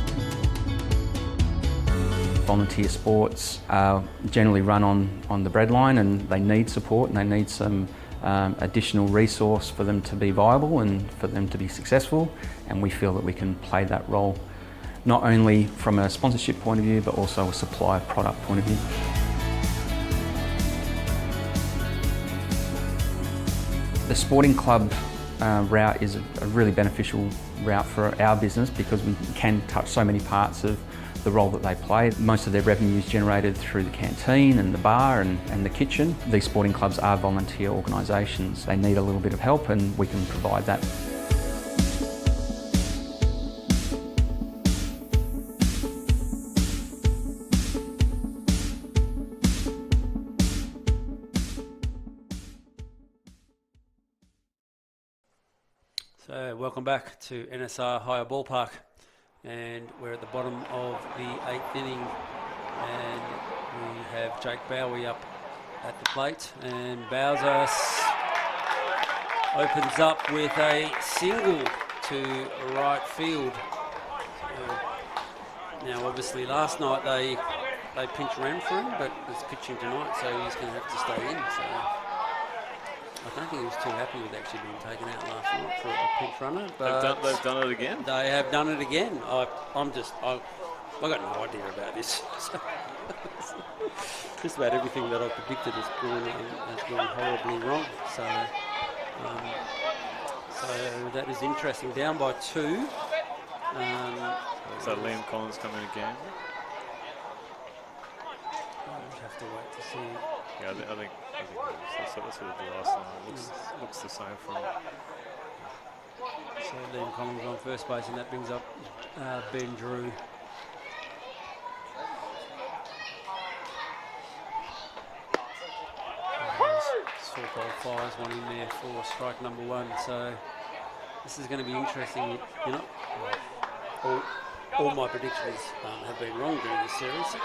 Volunteer sports are generally run on the breadline, and they need support and they need some additional resource for them to be viable and for them to be successful, and we feel that we can play that role not only from a sponsorship point of view but also a supply of product point of view. The sporting club route is a really beneficial route for our business because we can touch so many parts of the role that they play. Most of their revenue is generated through the canteen and the bar and the kitchen. These sporting clubs are volunteer organisations. They need a little bit of help and we can provide that. So welcome back to NSR Higher Ballpark, and we're at the bottom of the 8th inning, and we have Jake Bowie up at the plate, and Bowser opens up with a single to right field. Now obviously last night they pinch ran for him, but he's pitching tonight, so he's going to have to stay in. So I don't think he was too happy with actually being taken out last night for a pinch runner. But they've done it again? They have done it again. I've got no idea about this. Just about everything that I predicted has gone horribly wrong. So that is interesting. Down by 2. So Liam Collins coming again? I'll have to wait to see. Yeah, I think that's what we did last night. Looks the same from. So Liam Collins on first base, and that brings up Ben Drew. Sorpole fires one in there for strike number 1. So this is going to be interesting. You know, all my predictions have been wrong during this series,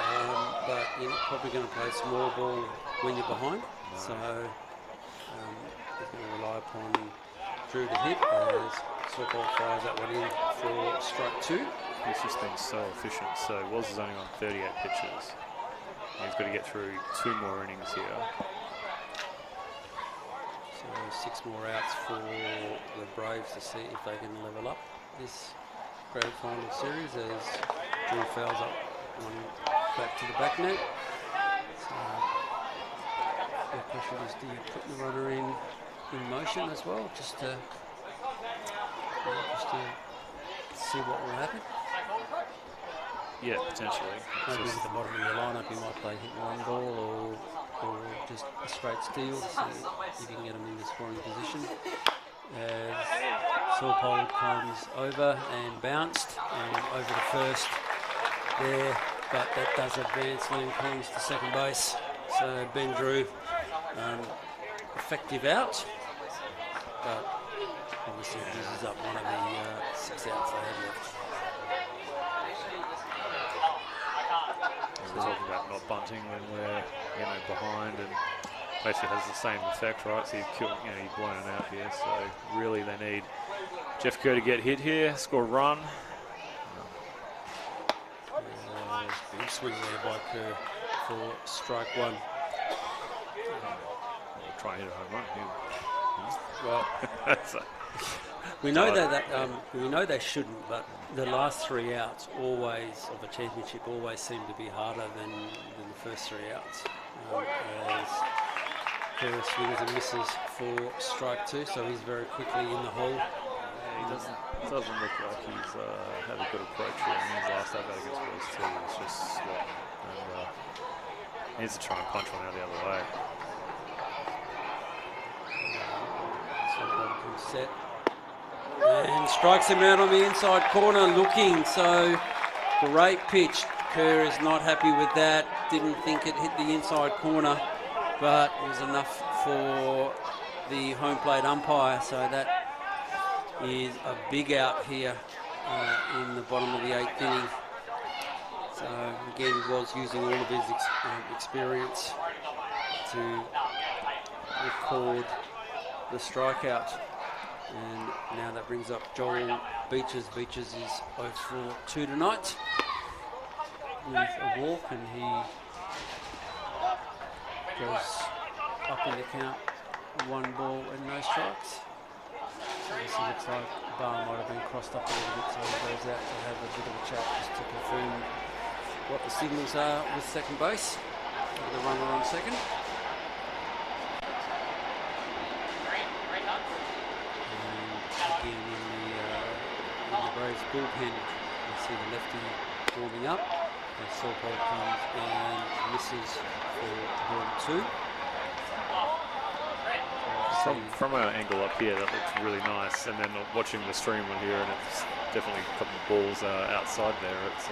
but you're not probably going to play small ball when you're behind. No. So he's going to rely upon Drew to hit as Sorpole fires that one in for strike 2. He's just been so efficient. So was only on 38 pitches. He's got to get through 2 more innings here. So 6 more outs for the Braves to see if they can level up this grand final series as Drew fouls up one back to the back net. So the question is, do you put the runner in motion as well, just to see what will happen? Yeah, potentially. Maybe at the bottom of your lineup you might play hit one ball or just a straight steal to see if you can get them in the scoring position. As Sorpole comes over and bounced and over the first there, but that does advance Liam Collins to second base. So Ben Drew, effective out, but obviously uses up one of the 6 outs they had left. We're talking about not bunting when we're behind, and basically has the same effect, right? So you've blown it out here. So really they need Jeff Kerr to get hit here, score a run. Big swing there by Kerr for strike 1. We'll try and hit a home run. Well, we know they shouldn't, but the last 3 outs always of a championship always seem to be harder than the first 3 outs. As Kerr swings and misses for strike 2, so he's very quickly in the hole. He doesn't look like he's had a good approach here in his last at-bat against West too. It's just swatting, and he needs to try and punch one out the other way. So set and strikes him out on the inside corner looking. So great pitch. Kerr is not happy with that. Didn't think it hit the inside corner, but it was enough for the home plate umpire. So that is a big out here in the bottom of the 8th inning. So again, he was using all of his experience to record the strikeout. And now that brings up Joel Beaches. Beaches is 0 for 2 tonight with a walk, and he goes up in the count, 1 ball and no strikes. So this looks like the bar might have been crossed up a little bit, so he goes out to have a bit of a chat just to confirm what the signals are with second base, with the runner on second. In the Braves bullpen, you see the lefty warming up. And Sorpole comes and misses for ball 2. From our angle up here, that looks really nice. And then watching the stream on here, and it's definitely a couple of balls outside there. It's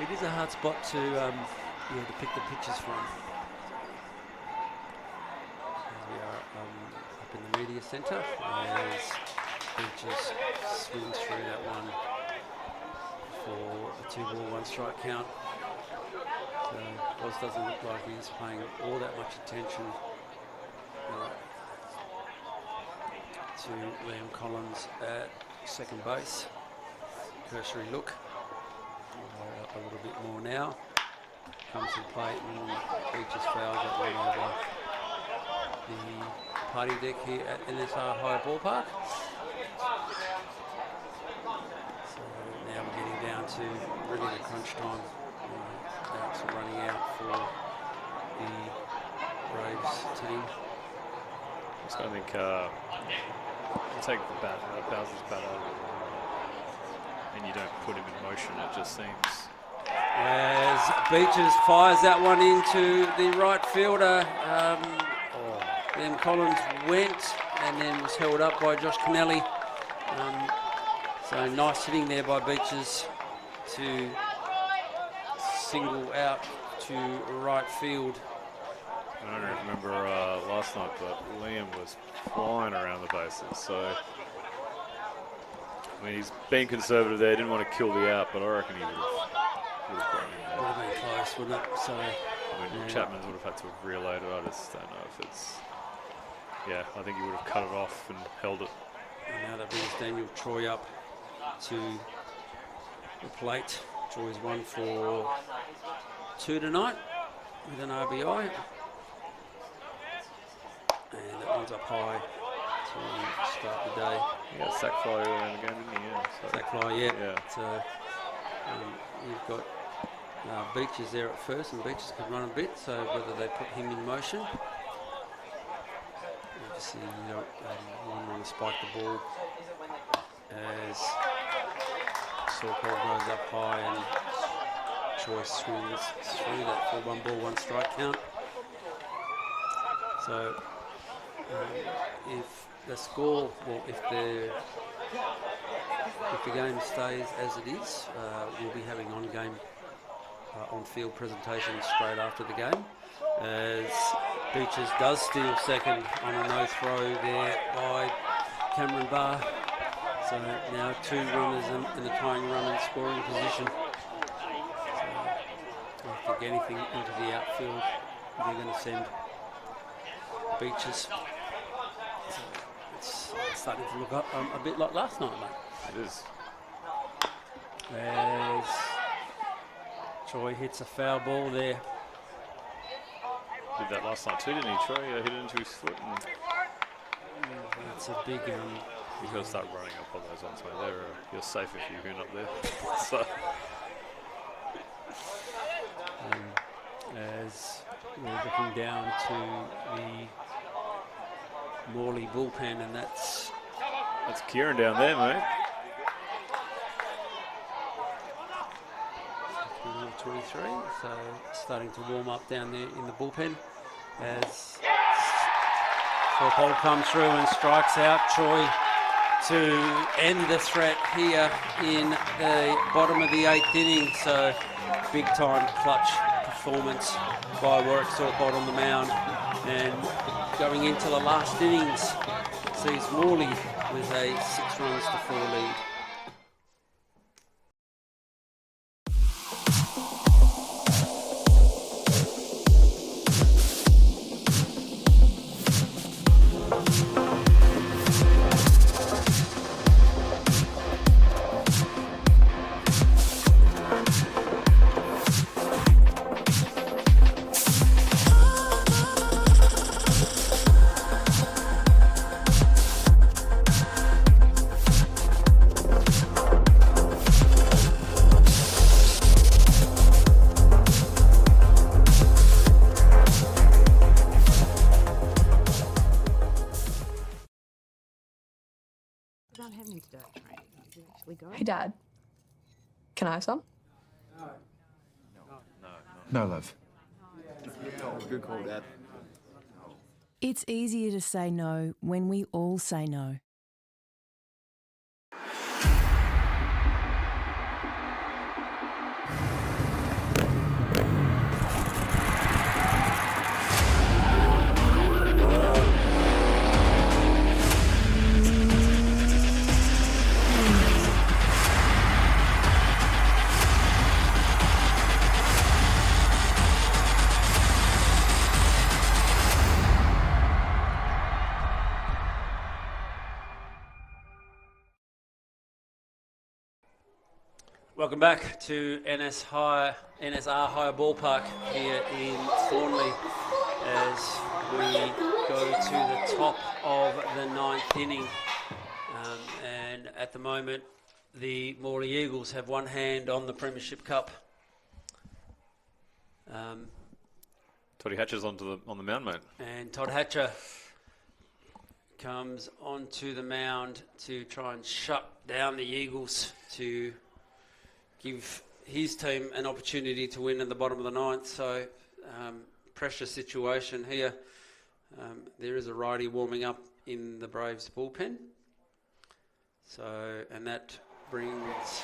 it is a hard spot to to pick the pitches from. centre as Beaches swings through that one for a 2-ball, 1-strike count. So Oz doesn't look like he's paying all that much attention to Liam Collins at second base. Cursory look. Up a little bit more now. Comes to the plate and Beaches fouls that one over the party deck here at NSR High Ballpark. So now we're getting down to really the crunch time. That's running out for the Braves team. I just don't think take the bat out, Bowser's bat out, and you don't put him in motion. It just seems. As Beaches fires that one into the right fielder. Then Collins went and then was held up by Josh Kennelly. So nice hitting there by Beaches to single out to right field. I don't remember last night, but Liam was flying around the bases. So, I mean, he's been conservative there. Didn't want to kill the out, but I reckon he would have gotten in there. Would have been close, wouldn't it? So, I mean, Chapman's would have had to have relayed it. I just don't know if it's. Yeah, I think he would have cut it off and held it. And now that brings Daniel Troy up to the plate. Troy's 1 for 2 tonight with an RBI. And that one's up high to start the day. He got a sack fly earlier in the game, didn't he? Yeah, so. Sack fly, yeah. Yeah. So you've got Beaches there at first, and Beaches could run a bit, so whether they put him in motion. Obviously, you don't want to spike the ball as Sawcall goes up high and Troy swings through that for 1-ball, 1-strike count. So if the score, well, if the game stays as it is, we'll be having on-field presentations straight after the game. As Beaches does steal second on a no-throw there by Cameron Barr. So now 2 runners and a tying run in scoring position. So I think anything into the outfield, they're going to send Beaches. So it's starting to look up a bit like last night, mate. It is. As Troy hits a foul ball there. Did that last night too, didn't he, Troy? Hit it into his foot. And that's a big... You've got to start running up on those ones, mate. You're safe if you hoon up there. So. As we're looking down to the Morley bullpen, and that's Kieran down there, mate. 23, so starting to warm up down there in the bullpen as Sawcall comes through and strikes out Troy to end the threat here in the bottom of the 8th inning. So big time clutch performance by Warwick Sawcall on the mound, and going into the last innings sees Morley with a 6 runs to 4 lead. Hey, Dad. Can I have some? No, love. Good call, Dad. It's easier to say no when we all say no. Welcome back to NSR Higher Ballpark here in Thornley as we go to the top of the 9th inning. And at the moment, the Morley Eagles have one hand on the Premiership Cup. Toddy Hatcher's on the mound, mate. And Todd Hatcher comes onto the mound to try and shut down the Eagles to give his team an opportunity to win in the bottom of the 9th. So pressure situation here. There is a righty warming up in the Braves bullpen. So, and that brings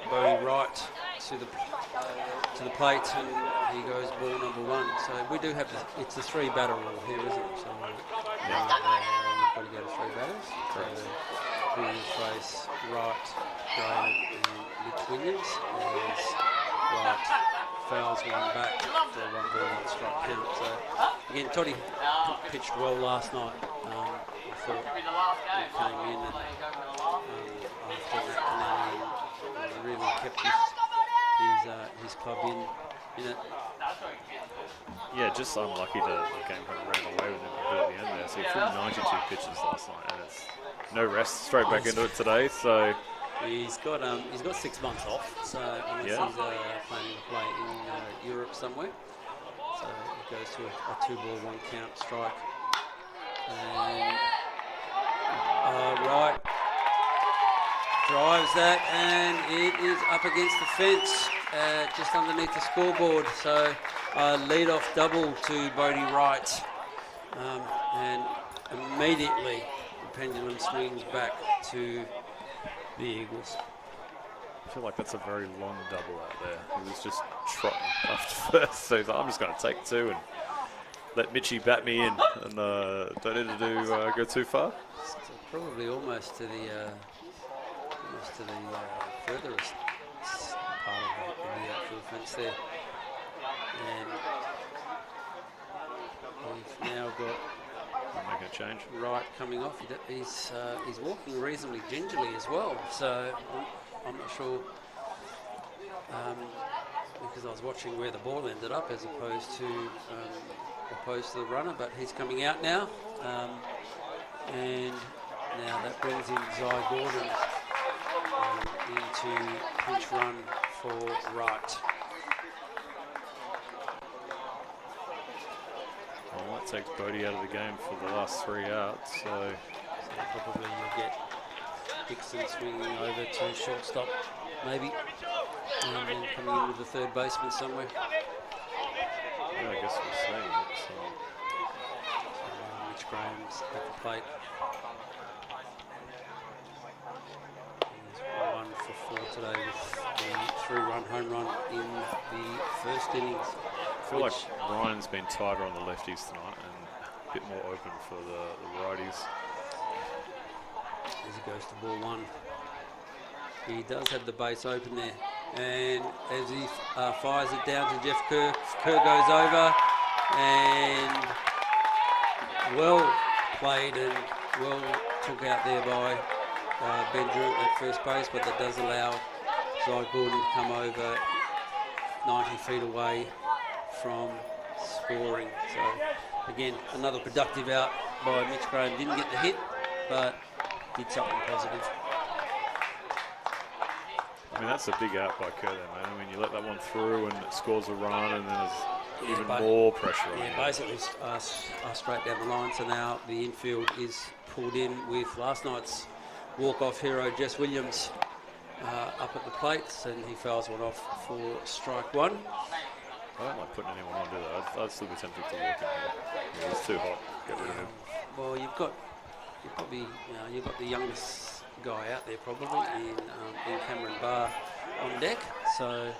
Bodie Wright to the plate, and he goes ball number 1. So we do have it's a 3-batter rule here, isn't it? So you've got to go to 3 batters. So who will face Wright, Graham, and Mitch Williams as Wright fouls one back for a 1-ball 1-strike count. So again, Toddy pitched well last night. I thought he came in and after that Canelli really kept his club in it. Yeah, just unlucky the game kind of ran away with him a bit at the end there. So he threw 92 pitches last night, and it's no rest, straight back into it today. So he's got 6 months off. So unless he's planning to play in Europe somewhere, so it goes to a 2-ball 1-count strike. And Wright drives that, and it is up against the fence, just underneath the scoreboard. So lead-off double to Bodie Wright, and immediately the pendulum swings back to the Eagles. I feel like that's a very long double out there. He was just trotting after first, so he's like, I'm just going to take 2 and let Mitchie bat me in, and don't need to go too far. So probably almost to the furthest part of the outfield fence there. And we've now got Make a change. Wright coming off. He's walking reasonably gingerly as well. So I'm not sure, because I was watching where the ball ended up as opposed to the runner, but he's coming out now. And now that brings in Zy Gordon into pinch run for Wright. Well, that takes Bodie out of the game for the last 3 outs. So probably you'll get Dixon swinging over to shortstop, maybe, and then coming in with the third baseman somewhere. yeah, I guess we're seeing it. So. Mitch Graham's at the plate. He's 1 for 4 today with the 3-run home run in the first innings. I feel like Ryan's been tighter on the lefties tonight and a bit more open for the righties. As he goes to ball 1. He does have the base open there. And as he fires it down to Jeff Kerr, Kerr goes over and well played and well took out there by Ben Drew at first base, but that does allow Zy Gordon to come over 90 feet away from scoring. So again, another productive out by Mitch Graham. Didn't get the hit, but did something positive. I mean, that's a big out by Kerr there, man. I mean, you let that one through and it scores a run, and then there's even more pressure on you. Yeah, basically straight down the line. So now the infield is pulled in with last night's walk-off hero, Jess Williams, up at the plates, and he fouls one off for strike 1. I don't like putting anyone on, do that. I'd still be tempted to walk in here. Yeah, it's too hot. Get rid of him. Well, you've got the youngest guy out there probably in Cameron Barr on deck. So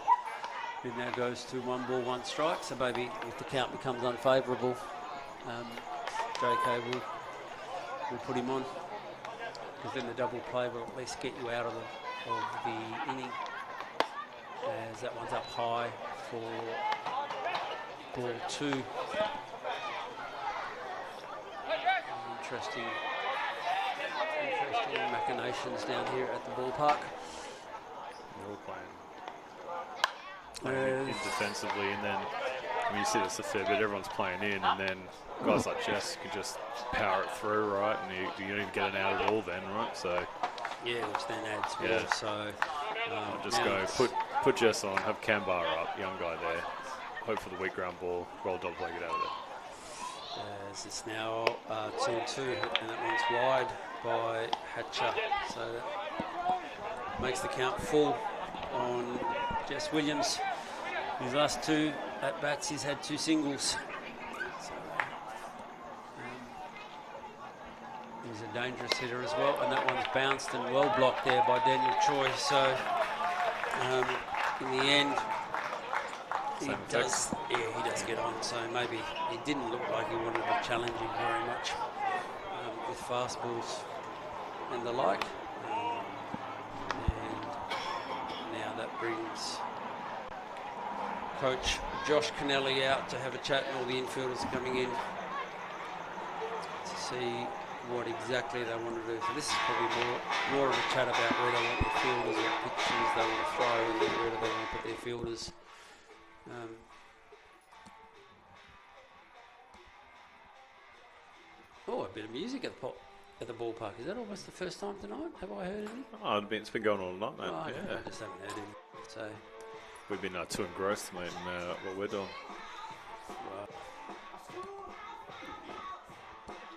it now goes to 1 ball 1 strike. So maybe if the count becomes unfavourable, JK will put him on, because then the double play will at least get you out of the inning. As that one's up high for ball 2. Interesting machinations down here at the ballpark. They're all playing playing in defensively, and then you see this a fair bit. Everyone's playing in, and then guys like Jess can just power it through, right? And you don't even get an out at all then, right? So yeah, which then adds more. Yeah. So just now go it's- put Jess on, have Cambar up, young guy there. Hope for the weak ground ball, roll dog leg it out of there. As it's now 2-2, and that one's wide by Hatcher. So that makes the count full on Jess Williams. His last 2 at bats, he's had 2 singles. So, he's a dangerous hitter as well, and that one's bounced and well blocked there by Daniel Choi. So in the end, he does get on. So maybe he didn't look like he wanted to challenge him very much with fastballs and the like. And now that brings Coach Josh Kennelly out to have a chat, and all the infielders coming in to see what exactly they want to do. So this is probably more of a chat about where they want their fielders, what pitches they want to throw, and then where do they want to put their fielders. Oh, a bit of music at the ballpark. Is that almost the first time tonight? Have I heard any? Oh, it's been going on all night, mate. Oh, Yeah. I just haven't heard any. So We've been too engrossed, mate, in what we're doing.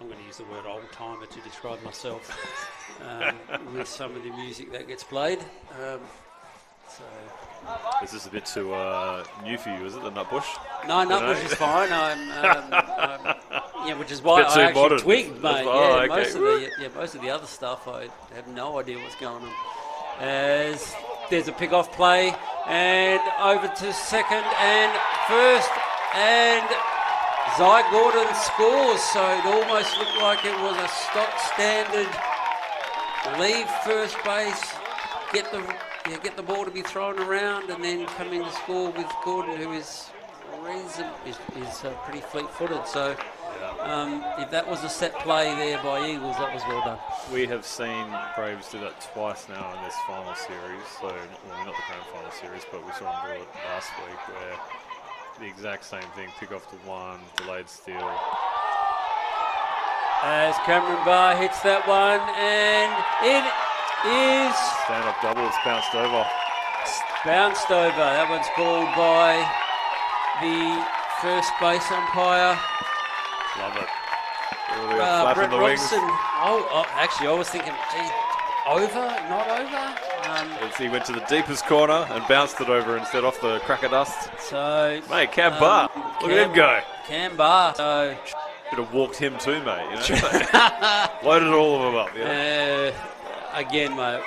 I'm going to use the word old timer to describe myself with some of the music that gets played. So This is a bit too new for you, is it, the Nutbush? no, Nutbush is fine. Yeah, which is why Bit too I actually modern. twigged, mate. Oh, Yeah, okay. most of the other stuff, I have no idea what's going on. As there's a pick-off play, and over to second and first, and Zy Gordon scores. So it almost looked like it was a stock standard leave first base, get the ball to be thrown around, and then come in to score with Gordon, who is pretty fleet-footed. So if that was a set play there by Eagles, that was well done. We have seen Braves do that twice now in this final series. So, not the grand final series, but we saw them do it last week, where the exact same thing, pick off to 1, delayed steal. As Cameron Barr hits that one, and it is Stand-up double, it's bounced over. bounced over. That one's called by the first base umpire, Love it. Really flapping Brett the wings. Robson. Actually, I was thinking, gee, over, not over. As he went to the deepest corner and bounced it over instead off the crack of dust. So, Mate, Cam Barr, look at him go. Cam Barr. So, Should have walked him too, mate. You know? Loaded all of them up. You know? again, mate,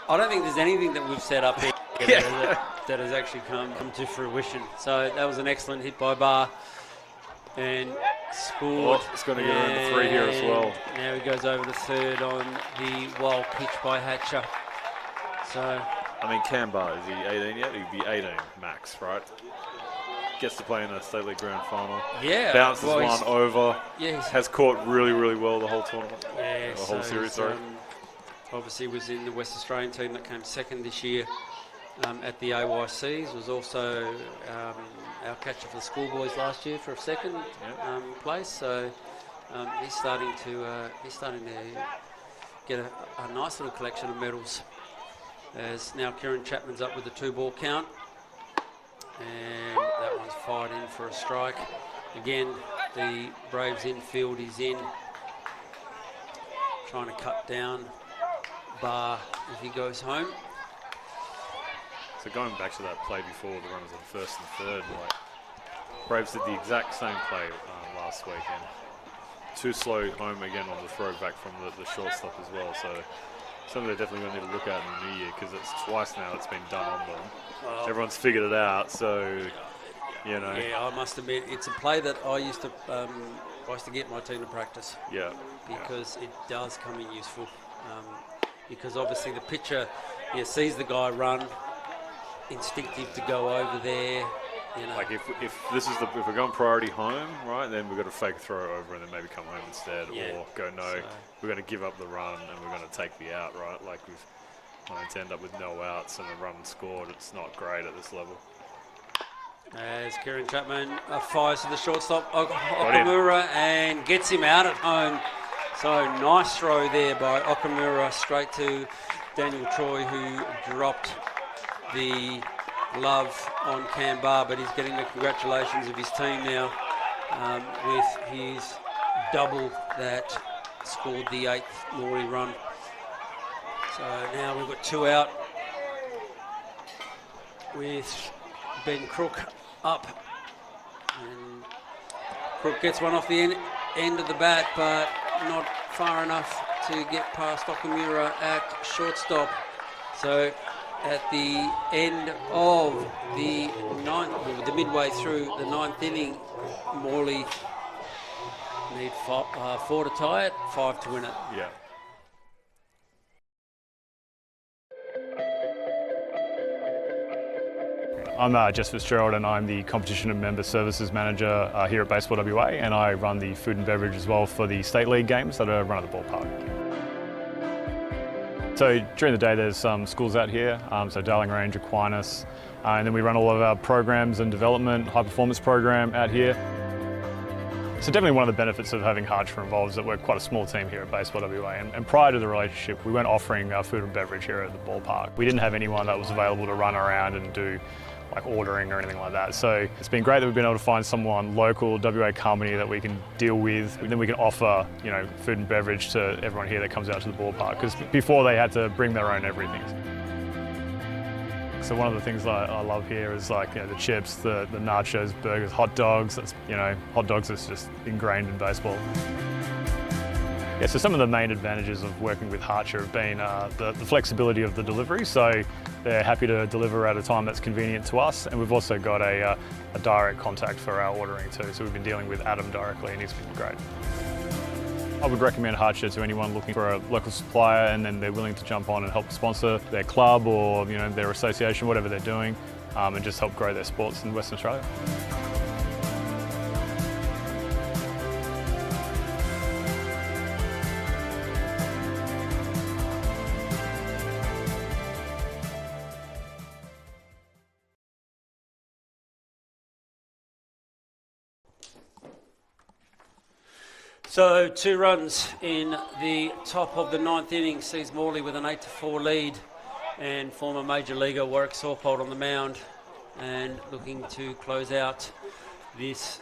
I don't think there's anything that we've set up here that has actually come to fruition. So that was an excellent hit by Barr. And scored. Oh, it's going to go into 3 here as well. Now he goes over to third on the wild pitch by Hatcher. So, I mean, Cam Barr, is he 18 yet? He'd be 18 max, right? Gets to play in a State League Grand Final. yeah. Bounces well, one over. Yeah, Has caught really, really well the whole tournament. yeah, The whole series, he's, sorry. Obviously was in the West Australian team that came second this year at the AYCs. Was also our catcher for the schoolboys last year for a second place. So he's starting to get a nice little collection of medals. As now Kieran Chapman's up with the 2-ball count, and that one's fired in for a strike. Again, the Braves infield is in, trying to cut down Barr if he goes home. So going back to that play before the runners on first and third, like Braves did the exact same play last week, and too slow home again on the throwback from the shortstop as well. So something they're definitely going to need to look at in the new year, because it's twice now it's been done on them. Well, Everyone's figured it out, so you know. Yeah, I must admit, it's a play that I used to get my team to practice. Yeah. Because it does come in useful. Because obviously the pitcher sees the guy run, instinctive to go over there. You know. Like if we're going priority home, right, then we've got to fake throw over and then maybe come home instead, or go no, we're going to give up the run and we're going to take the out, right? Like to end up with no outs and a run scored. It's not great at this level. As Kieran Chapman fires to the shortstop, Okamura, and gets him out at home. So nice throw there by Okamura straight to Daniel Troy, who dropped the glove on Canberra, but he's getting the congratulations of his team now with his double that scored the 8th Morley run. So now we've got 2 out with Ben Crook up. And Crook gets one off the end of the bat, but not far enough to get past Okamura at shortstop. So at the end of the midway through the 9th inning, Morley need 4 to tie it, 5 to win it. Yeah. I'm Jess Fitzgerald, and I'm the Competition and Member Services Manager here at Baseball WA, and I run the food and beverage as well for the State League games that are run at the ballpark. So during the day there's some schools out here, so Darling Range, Aquinas, and then we run all of our programs and development, high performance program out here. So definitely one of the benefits of having Harcher involved is that we're quite a small team here at Baseball WA, and prior to the relationship we weren't offering food and beverage here at the ballpark. We didn't have anyone that was available to run around and do like ordering or anything like that. So it's been great that we've been able to find someone local, WA company that we can deal with, and then we can offer, you know, food and beverage to everyone here that comes out to the ballpark, because before they had to bring their own everything. So one of the things that I love here is, like, you know, the chips, the nachos, burgers, hot dogs. That's, you know, hot dogs is just ingrained in baseball. Yeah, so some of the main advantages of working with Harcher have been the flexibility of the delivery. So they're happy to deliver at a time that's convenient to us, and we've also got a direct contact for our ordering too. So we've been dealing with Adam directly, and he's been great. I would recommend Harcher to anyone looking for a local supplier, and then they're willing to jump on and help sponsor their club or, you know, their association, whatever they're doing, and just help grow their sports in Western Australia. So 2 runs in the top of the 9th inning sees Morley with an 8-4 lead, and former major leaguer Warwick Sorpold on the mound and looking to close out this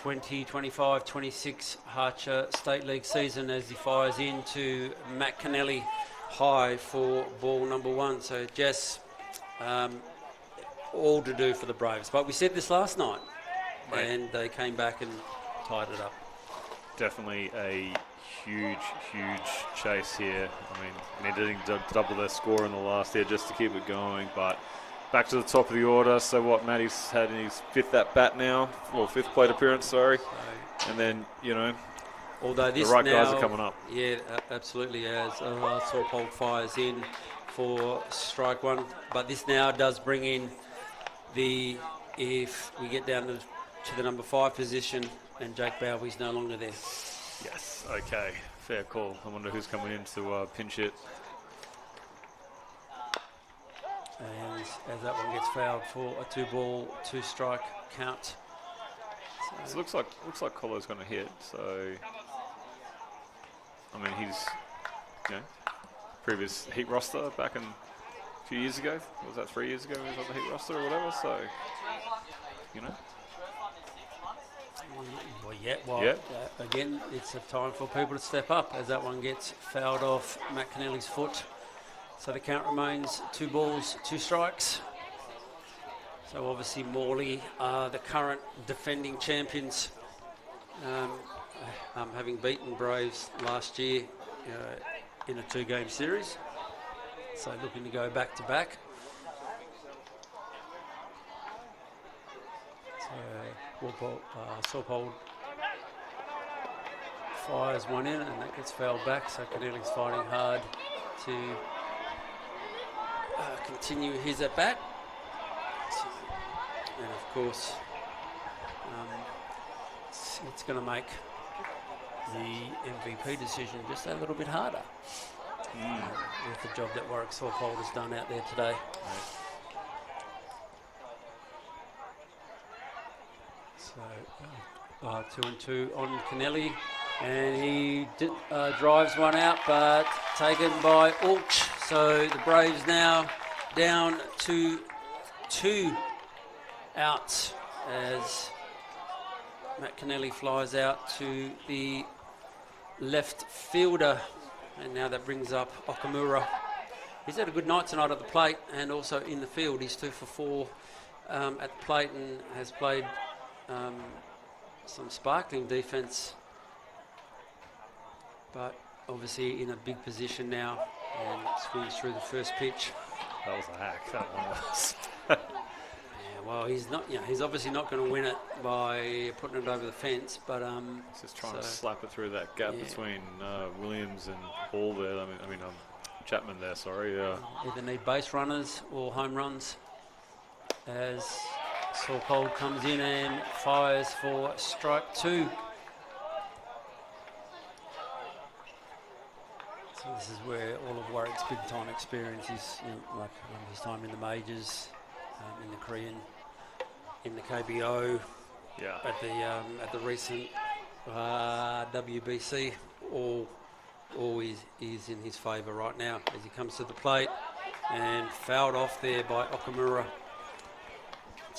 2025-26 Harcher State League season as he fires into Matt Kennelly high for ball number 1. So Jess, all to do for the Braves, but we said this last night, right, and they came back and tied it up. Definitely a huge chase here. I mean, needing to double their score in the last year just to keep it going, but back to the top of the order. So what, Matty's had his 5th at bat now, or 5th plate appearance, sorry. And then, you know, although this the right now, guys are coming up. Yeah, absolutely, as Sorpold fires in for strike 1. But this now does bring in if we get down to the number 5 position, and Jake Bowie's no longer there. Yes, okay, fair call. I wonder who's coming in to pinch hit. And as that one gets fouled for a 2-ball, 2-strike count. So it looks like Colo's going to hit. So, I mean, he's, you know, previous Heat roster back in a few years ago. Was that 3 years ago? He was on the Heat roster or whatever. So, you know. Again, it's a time for people to step up as that one gets fouled off Matt Kennelly's foot. So the count remains 2 balls, 2 strikes. So obviously Morley are the current defending champions, having beaten Braves last year in a 2-game series. So looking to go back to back. So Sorpold fires one in, and that gets fouled back. So Kennelly's fighting hard to continue his at bat. And of course, it's going to make the MVP decision just a little bit harder. with the job that Warwick Sorpold has done out there today. So 2 and 2 on Kennelly, and he drives one out, but taken by Ulch. So the Braves now down to 2 outs as Matt Kennelly flies out to the left fielder, and now that brings up Okamura. He's had a good night tonight at the plate and also in the field. He's 2 for 4 at the plate and has played some sparkling defence, but obviously in a big position now, and swings through the first pitch. That was a hack. That one was. Yeah, well, he's not. He's obviously not going to win it by putting it over the fence, but He's just trying to slap it through that gap between Williams and Hall there. I mean, Chapman there. Sorry. Either need base runners or home runs. As Sorpold comes in and fires for strike 2. So this is where all of Warwick's big time experience is, like his time in the majors, in the Korean, in the KBO, at the recent WBC, all is in his favour right now as he comes to the plate and fouled off there by Okamura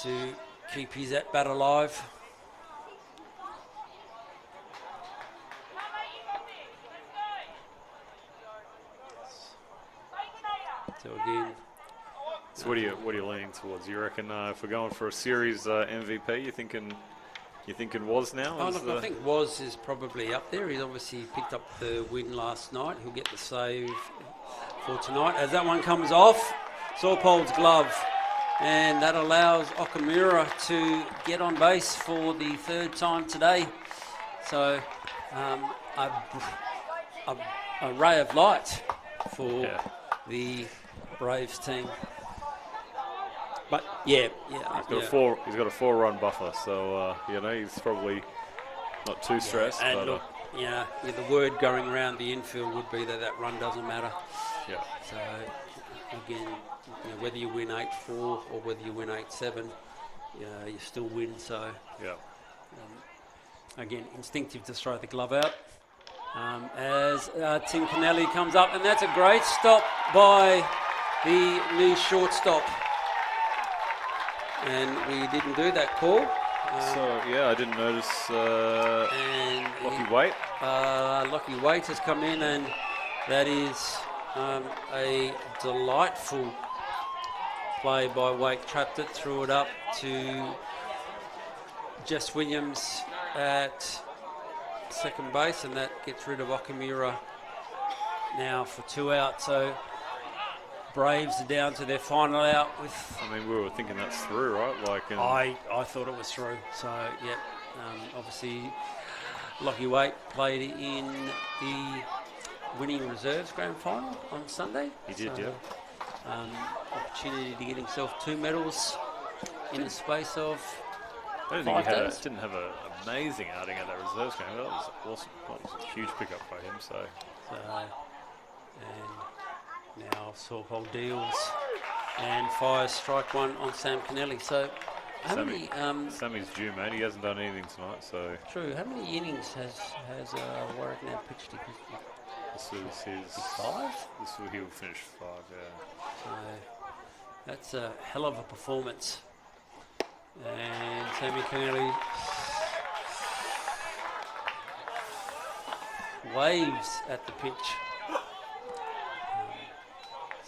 to keep his at-bat alive. So again. So what are you leaning towards? You reckon if we're going for a series MVP, you thinking Was now? Oh, look, I think Was is probably up there. He's obviously picked up the win last night. He'll get the save for tonight. As that one comes off, Sorpold's glove. And that allows Okamura to get on base for the 3rd time today. So a ray of light for the Braves team. But he's got a 4-run buffer, so he's probably not too stressed. And but, look, the word going around the infield would be that run doesn't matter. Yeah. So again, whether you win 8-4 or whether you win 8-7, you still win. So again, instinctive to throw the glove out. As Tim Kennelly comes up, and that's a great stop by the new shortstop. And we didn't do that call. I didn't notice. Lockie Waite. Lockie Waite has come in, and that is a delightful play by Waite. Trapped it, threw it up to Jess Williams at second base, and that gets rid of Okamura now for 2 outs. So Braves are down to their final out with. I mean, we were thinking that's through, right? I thought it was through. So obviously Lockie Waite played in the winning reserves grand final on Sunday. He did, opportunity to get himself 2 medals in the space of. I don't think he didn't have an amazing outing at that reserves game. That was awesome. That was a huge pickup by him. And now Sorpold deals and fires strike 1 on Sam Kennelly. So Sammy's due, man. He hasn't done anything tonight. So true. How many innings has Warwick now pitched? This is his 5. He'll finish 5. Yeah. So that's a hell of a performance. And Sammy Kennelly waves at the pitch.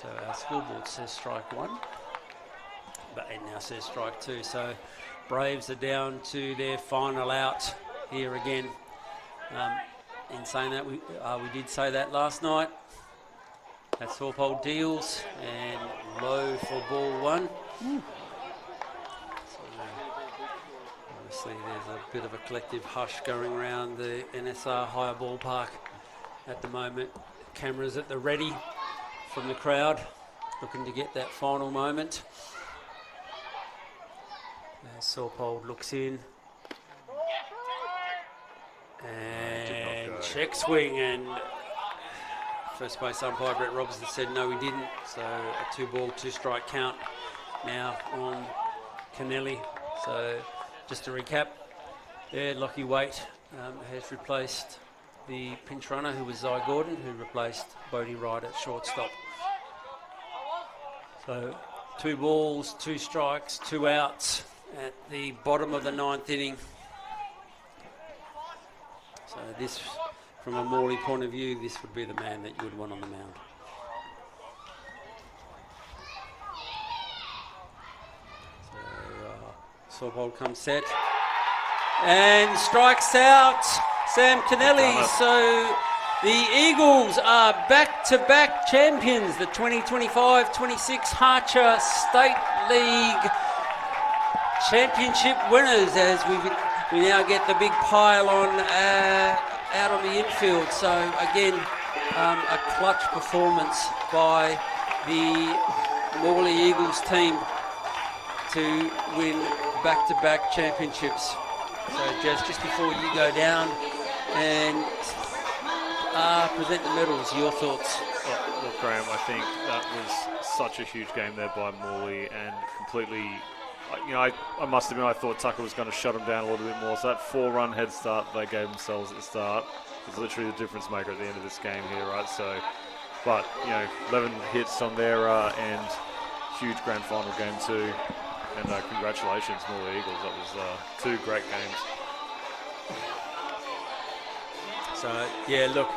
So our scoreboard says strike 1, but it now says strike 2. So Braves are down to their final out here again. In saying that, we did say that last night. That Sorpold deals and low for ball 1. Obviously, there's a bit of a collective hush going around the NSR Higher Ballpark at the moment. Cameras at the ready from the crowd, looking to get that final moment. As Sorpold looks in. And check swing, and first base umpire Brett Robertson said no, he didn't. So a 2-ball, 2-strike count now on Kennelly. So just to recap, there, Lockie Waite has replaced the pinch runner, who was Zy Gordon, who replaced Bodie Wright at shortstop. So 2 balls, 2 strikes, 2 outs at the bottom of the 9th inning. So this, from a Morley point of view, this would be the man that you would want on the mound. So Sorbold comes set and strikes out Sam Kennelly. So the Eagles are back-to-back champions, the 2025-26 Harcher State League Championship winners, as we now get the big pylon out on the infield. So again, a clutch performance by the Morley Eagles team to win back-to-back championships. So just before you go down and present the medals, your thoughts? Oh, look, Graham, I think that was such a huge game there by Morley, and completely, I must admit, I thought Tucker was going to shut him down a little bit more. So that 4-run head start they gave themselves at the start is literally the difference maker at the end of this game here, right? So, but 11 hits on their end, huge grand final game too, and congratulations, Morley Eagles. That was 2 great games. So yeah, look,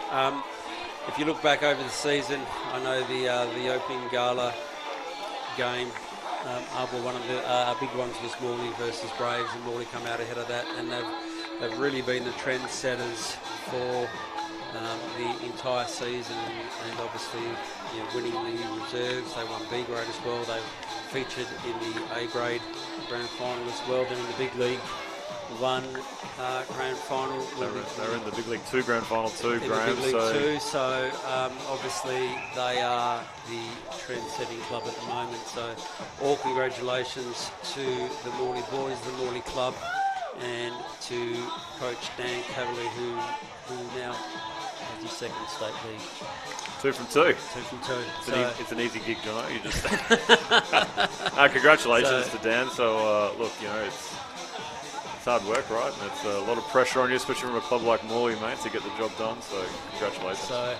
if you look back over the season, I know the opening gala game, one of the big ones was Morley versus Braves, and Morley come out ahead of that, and they've really been the trendsetters for the entire season, and obviously winning the reserves. They won B grade as well. They featured in the A grade grand final as well. Then in the big league, one grand final. They're in the Big League 2 grand final too, Graham. In the Big League 2, so obviously they are the trend-setting club at the moment. So all congratulations to the Morley boys, the Morley club, and to Coach Dan Cavalier, who now has his 2nd state league. 2 from 2. 2 from 2. It's an easy gig, John. You just congratulations to Dan. So look, it's hard work, right? And it's a lot of pressure on you, especially from a club like Morley, mate, to get the job done. So congratulations. So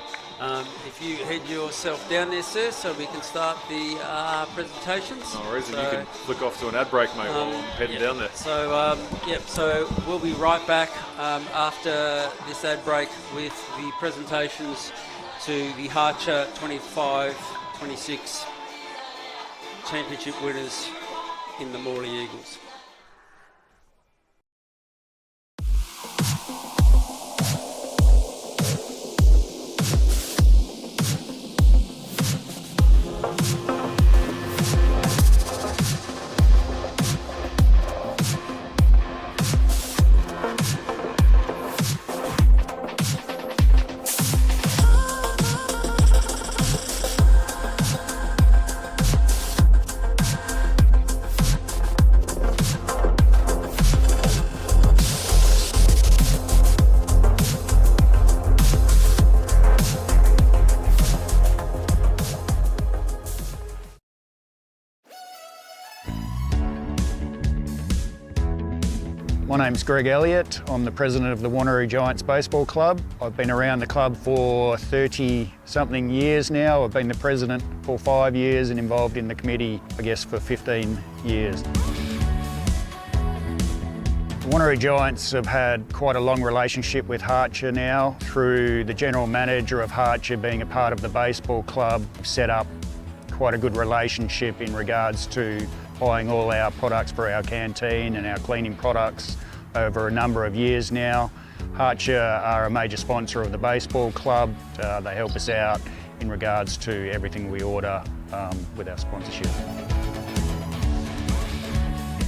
if you head yourself down there, sir, so we can start the presentations. No worries, and you can flick off to an ad break, mate, while I'm heading down there. So so we'll be right back after this ad break with the presentations to the Harcher 25-26 championship winners in the Morley Eagles. My name's Greg Elliott. I'm the president of the Wanneroo Giants Baseball Club. I've been around the club for 30-something years now. I've been the president for 5 years and involved in the committee, I guess, for 15 years. The Wanneroo Giants have had quite a long relationship with Harcher now, through the general manager of Harcher being a part of the baseball club, set up quite a good relationship in regards to buying all our products for our canteen and our cleaning products over a number of years now. Harcher are a major sponsor of the baseball club. They help us out in regards to everything we order with our sponsorship.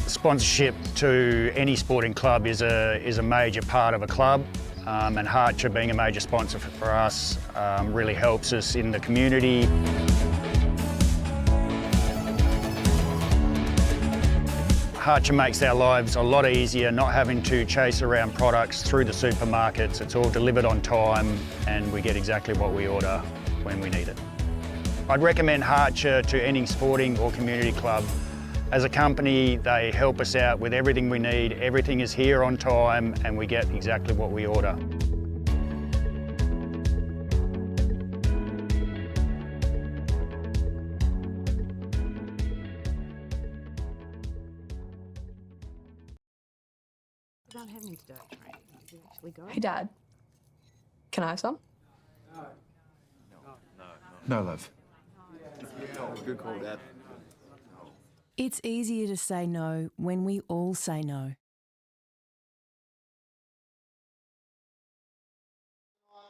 Sponsorship to any sporting club is a major part of a club, and Harcher being a major sponsor for us really helps us in the community. Harcher makes our lives a lot easier, not having to chase around products through the supermarkets. It's all delivered on time and we get exactly what we order when we need it. I'd recommend Harcher to any sporting or community club. As a company, they help us out with everything we need. Everything is here on time and we get exactly what we order. Without having to do it, right? Does it actually go? Hey, Dad. Can I have some? No, love. Good call, Dad. It's easier to say no when we all say no.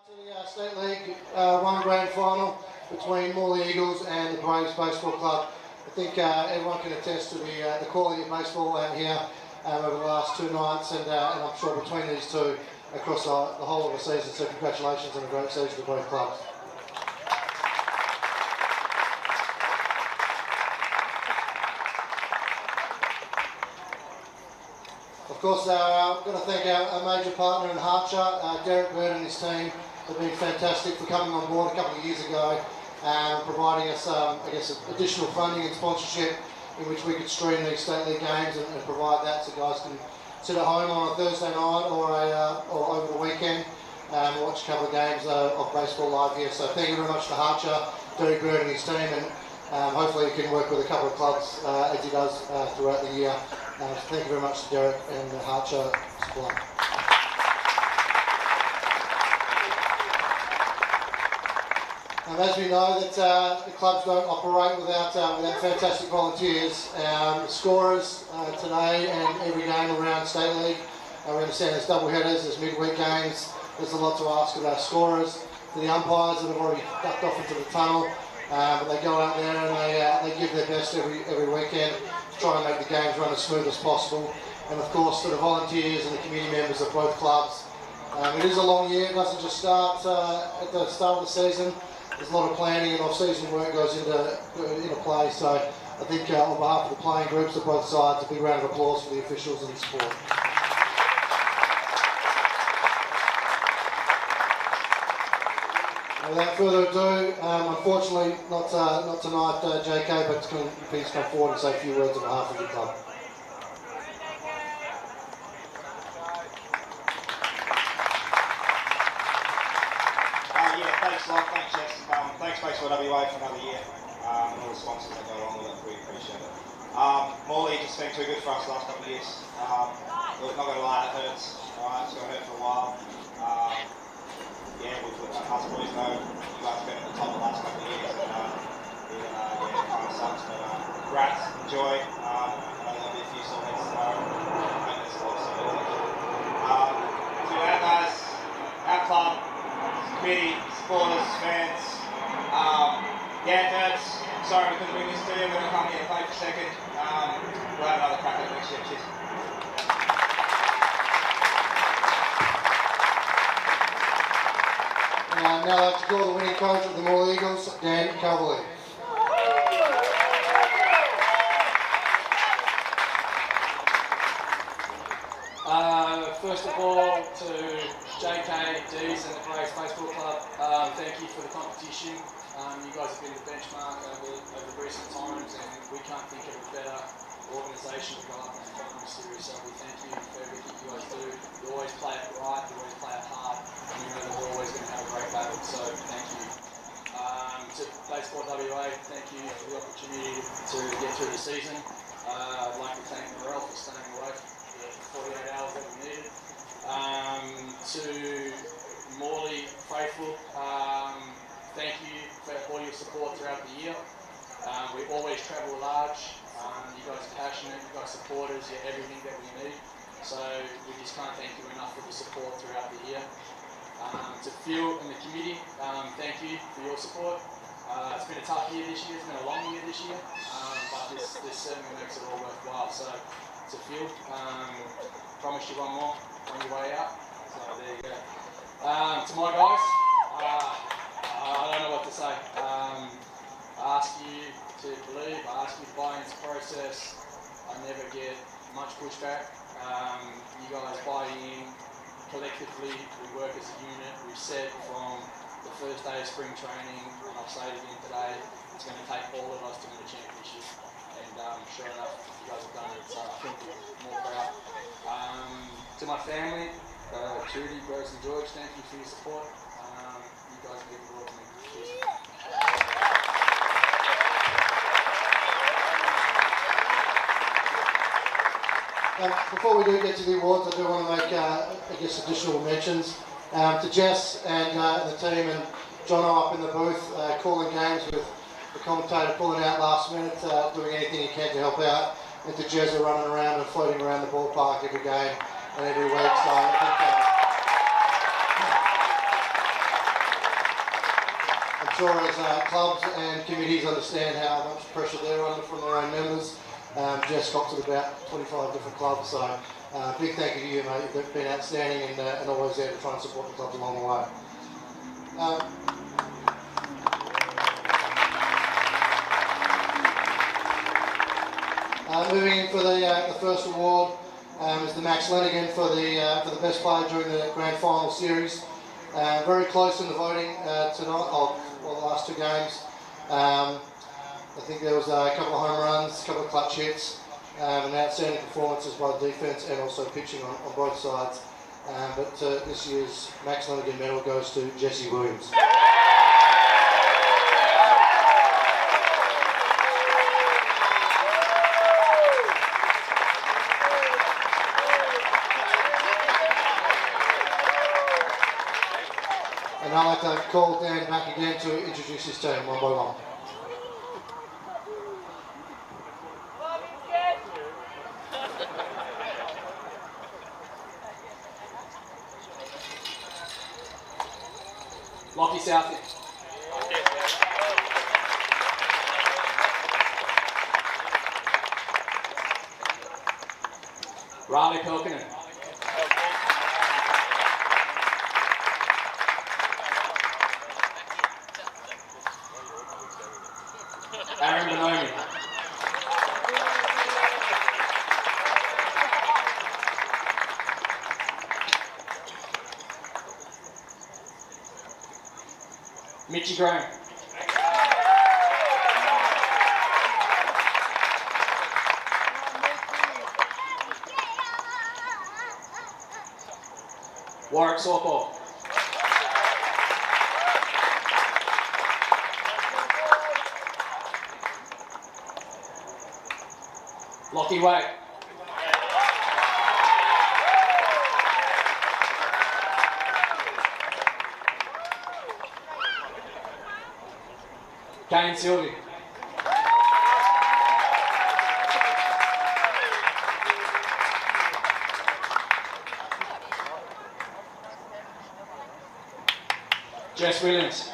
To the State League 1 grand final between Morley Eagles and the Braves Baseball Club. I think everyone can attest to the quality of baseball out here over the last 2 nights, and I'm sure between these two across the whole of the season. So congratulations on a great season to both clubs. Of course, I've got to thank our major partner in Harcher, Derek Bird and his team have been fantastic for coming on board a couple of years ago and providing us, I guess, additional funding and sponsorship in which we could stream these State League games and provide that so guys can sit at home on a Thursday night or over the weekend and watch a couple of games of baseball live here. So thank you very much to Harcher, Derek Bird and his team, and hopefully he can work with a couple of clubs as he does throughout the year. So thank you very much to Derek and the Harcher supply. As we know that the clubs don't operate without fantastic volunteers. Scorers today and every game around State League. We understand there's double headers, there's midweek games. There's a lot to ask of our scorers. For the umpires that have already ducked off into the tunnel, but they go out there and they give their best every weekend to try and make the games run as smooth as possible. And of course to the volunteers and the community members of both clubs. It is a long year, it doesn't just start at the start of the season. There's a lot of planning and off-season work goes into play, so I think on behalf of the playing groups of both sides, a big round of applause for the officials and the sport. Without further ado, unfortunately not tonight, JK, but can you please come forward and say a few words on behalf of your club. Thanks, Locke. Thanks, Jess. Thanks, Baseball WA, for another year. And all the sponsors that go along with it, we appreciate it. Morley just been too good for us the last couple of years. Look, not going to lie, it hurts. Alright, it's going to hurt for a while. Yeah, us boys know you guys have been at the top the last couple of years, and it kind of sucks. But congrats, enjoy. There'll be a few sore heads tomorrow. And there's a lot of sore heads. To our guys, our club, committee, supporters, fans. Yeah, it hurts. Sorry we couldn't bring this to you. We're going to come here and play for second. We'll have another crack at it next year. Cheers. Now I'd like to call the winning coach of the Morley Eagles, Dan Calverley. First of all, to JK, D's and the Braves Baseball Club, thank you for the competition. You guys have been the benchmark over recent times, and we can't think of a better organisation to go up in the primary series, so we thank you for everything you guys do. You always play it right, you always play it hard, and you know that we're always going to have a great battle, so thank you. To Baseball WA, thank you for the opportunity to get through the season. I'd like to thank Morrell for staying awake for the 48 hours that we needed. To Morley faithful, thank you for all your support throughout the year. We always travel large. You guys are passionate, you guys support us, you're everything that we need. So we just can't thank you enough for the support throughout the year. To Phil and the committee, thank you for your support. It's been a tough year this year, it's been a long year this year, but this certainly makes it all worthwhile. So to Phil, promise you one more on your way out. So there you go. To my guys, I don't know what to say. I ask you to believe, I ask you to buy into the process. I never get much pushback. You guys buy in collectively, we work as a unit. We've said from the the first day of spring training, and I'll say it again today, it's going to take all of us to win a championship. And sure enough, you guys have done it, so I think we're more proud. To my family, Judy, Rose and George, thank you for your support. You guys mean the world to me. Cheers. Before we do get to the awards, I do want to make, additional mentions to Jess and the team and Jono up in the booth, calling games with the commentator pulling out last minute, doing anything he can to help out, and to Jezza running around and floating around the ballpark every game and every week. So I think, I'm sure as clubs and committees understand how much pressure they're under from their own members. Jess got to about 25 different clubs, so big thank you to you, mate. You've been outstanding and always there to try and support the clubs along the way. Moving in for the first award is the Max Lenigan for the best player during the grand final series. Very close in the voting tonight, the last two games. I think there was a couple of home runs, a couple of clutch hits, and outstanding performances by the defence and also pitching on both sides. But this year's Max Lenigan medal goes to Jesse Williams. And I'd like to call Dan back again to introduce his team one by one. Lockie Southie. Riley Pelkinen. Aaron Bonomi. Mitchie Graham. Warwick Sawpole. Lockie Wade. Kane Sylvie. Jess Williams.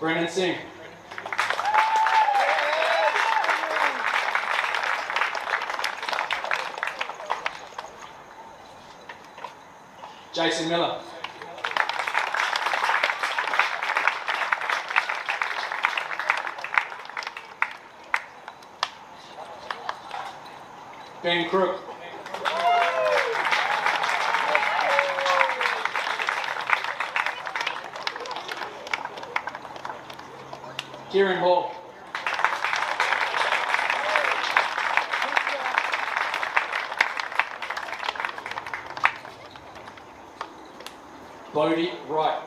Brennan Singh. Jason Miller. Ben Crook. Kieran Hall. Bodie Wright.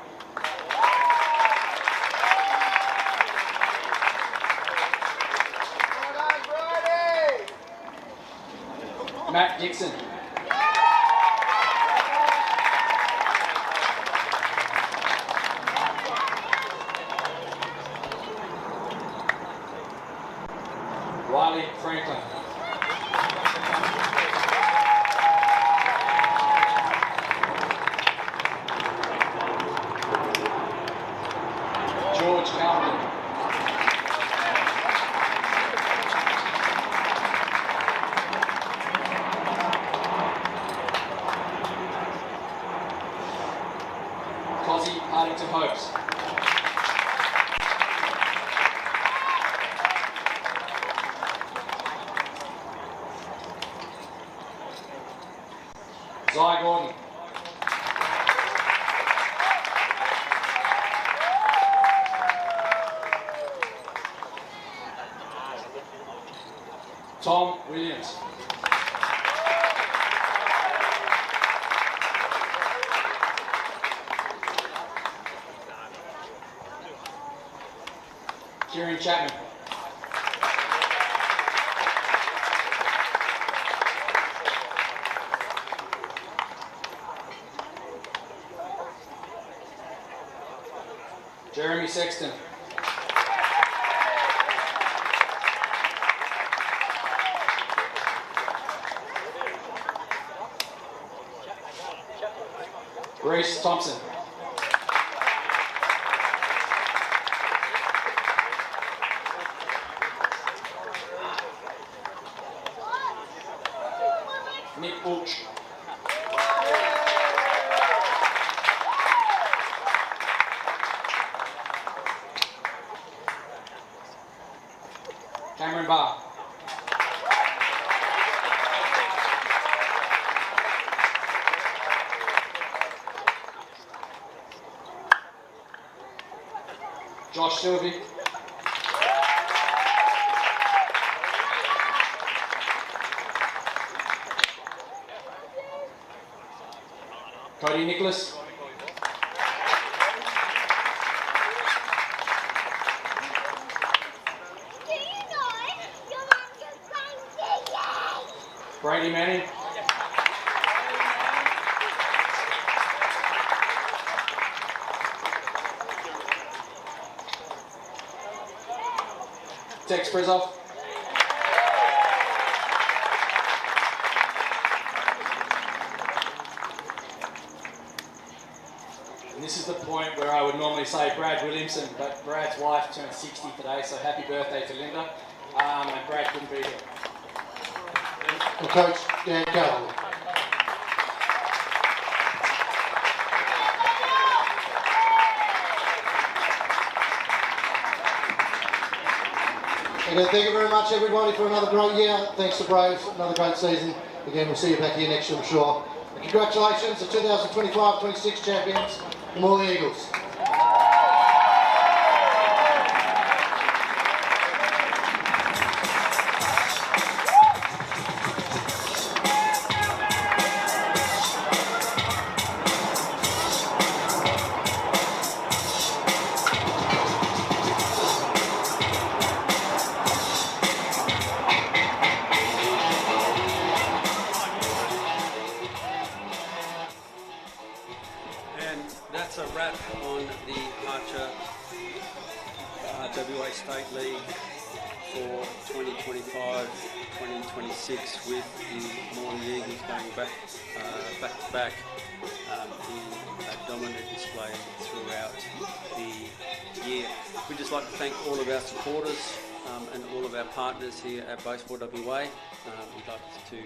Matt Dixon. Riley Franklin. George Calvin. Cosy Partington Hopes. Zy Gordon. Tom Williams. Kieran Chapman. Jeremy Sexton. Grace Thompson. Nick Bulch. Cameron Barr. Josh Sylvie. Cody Nicholas. Brady Manning. Tex Brizov. And this is the point where I would normally say Brad Williamson, but Brad's wife turned 60 today, so happy birthday to Linda. And Brad couldn't be here. And Coach Dan Gallagher. Again, thank you very much, everybody, for another great year. Thanks to Braves, another great season. Again, we'll see you back here next year, I'm sure. And congratulations, the 2025-26 champions, the Morley Eagles. That's a wrap on the Harcher WA State League for 2025-2026 with the Morley Eagles going back to back in a dominant display throughout the year. We'd just like to thank all of our supporters and all of our partners here at Baseball WA. We'd like to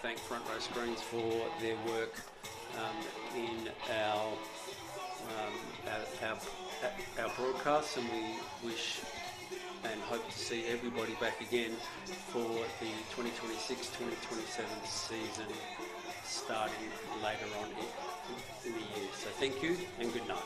thank Front Row Screens for their work in our broadcasts, and we wish and hope to see everybody back again for the 2026-2027 season starting later on in the year. So thank you and good night.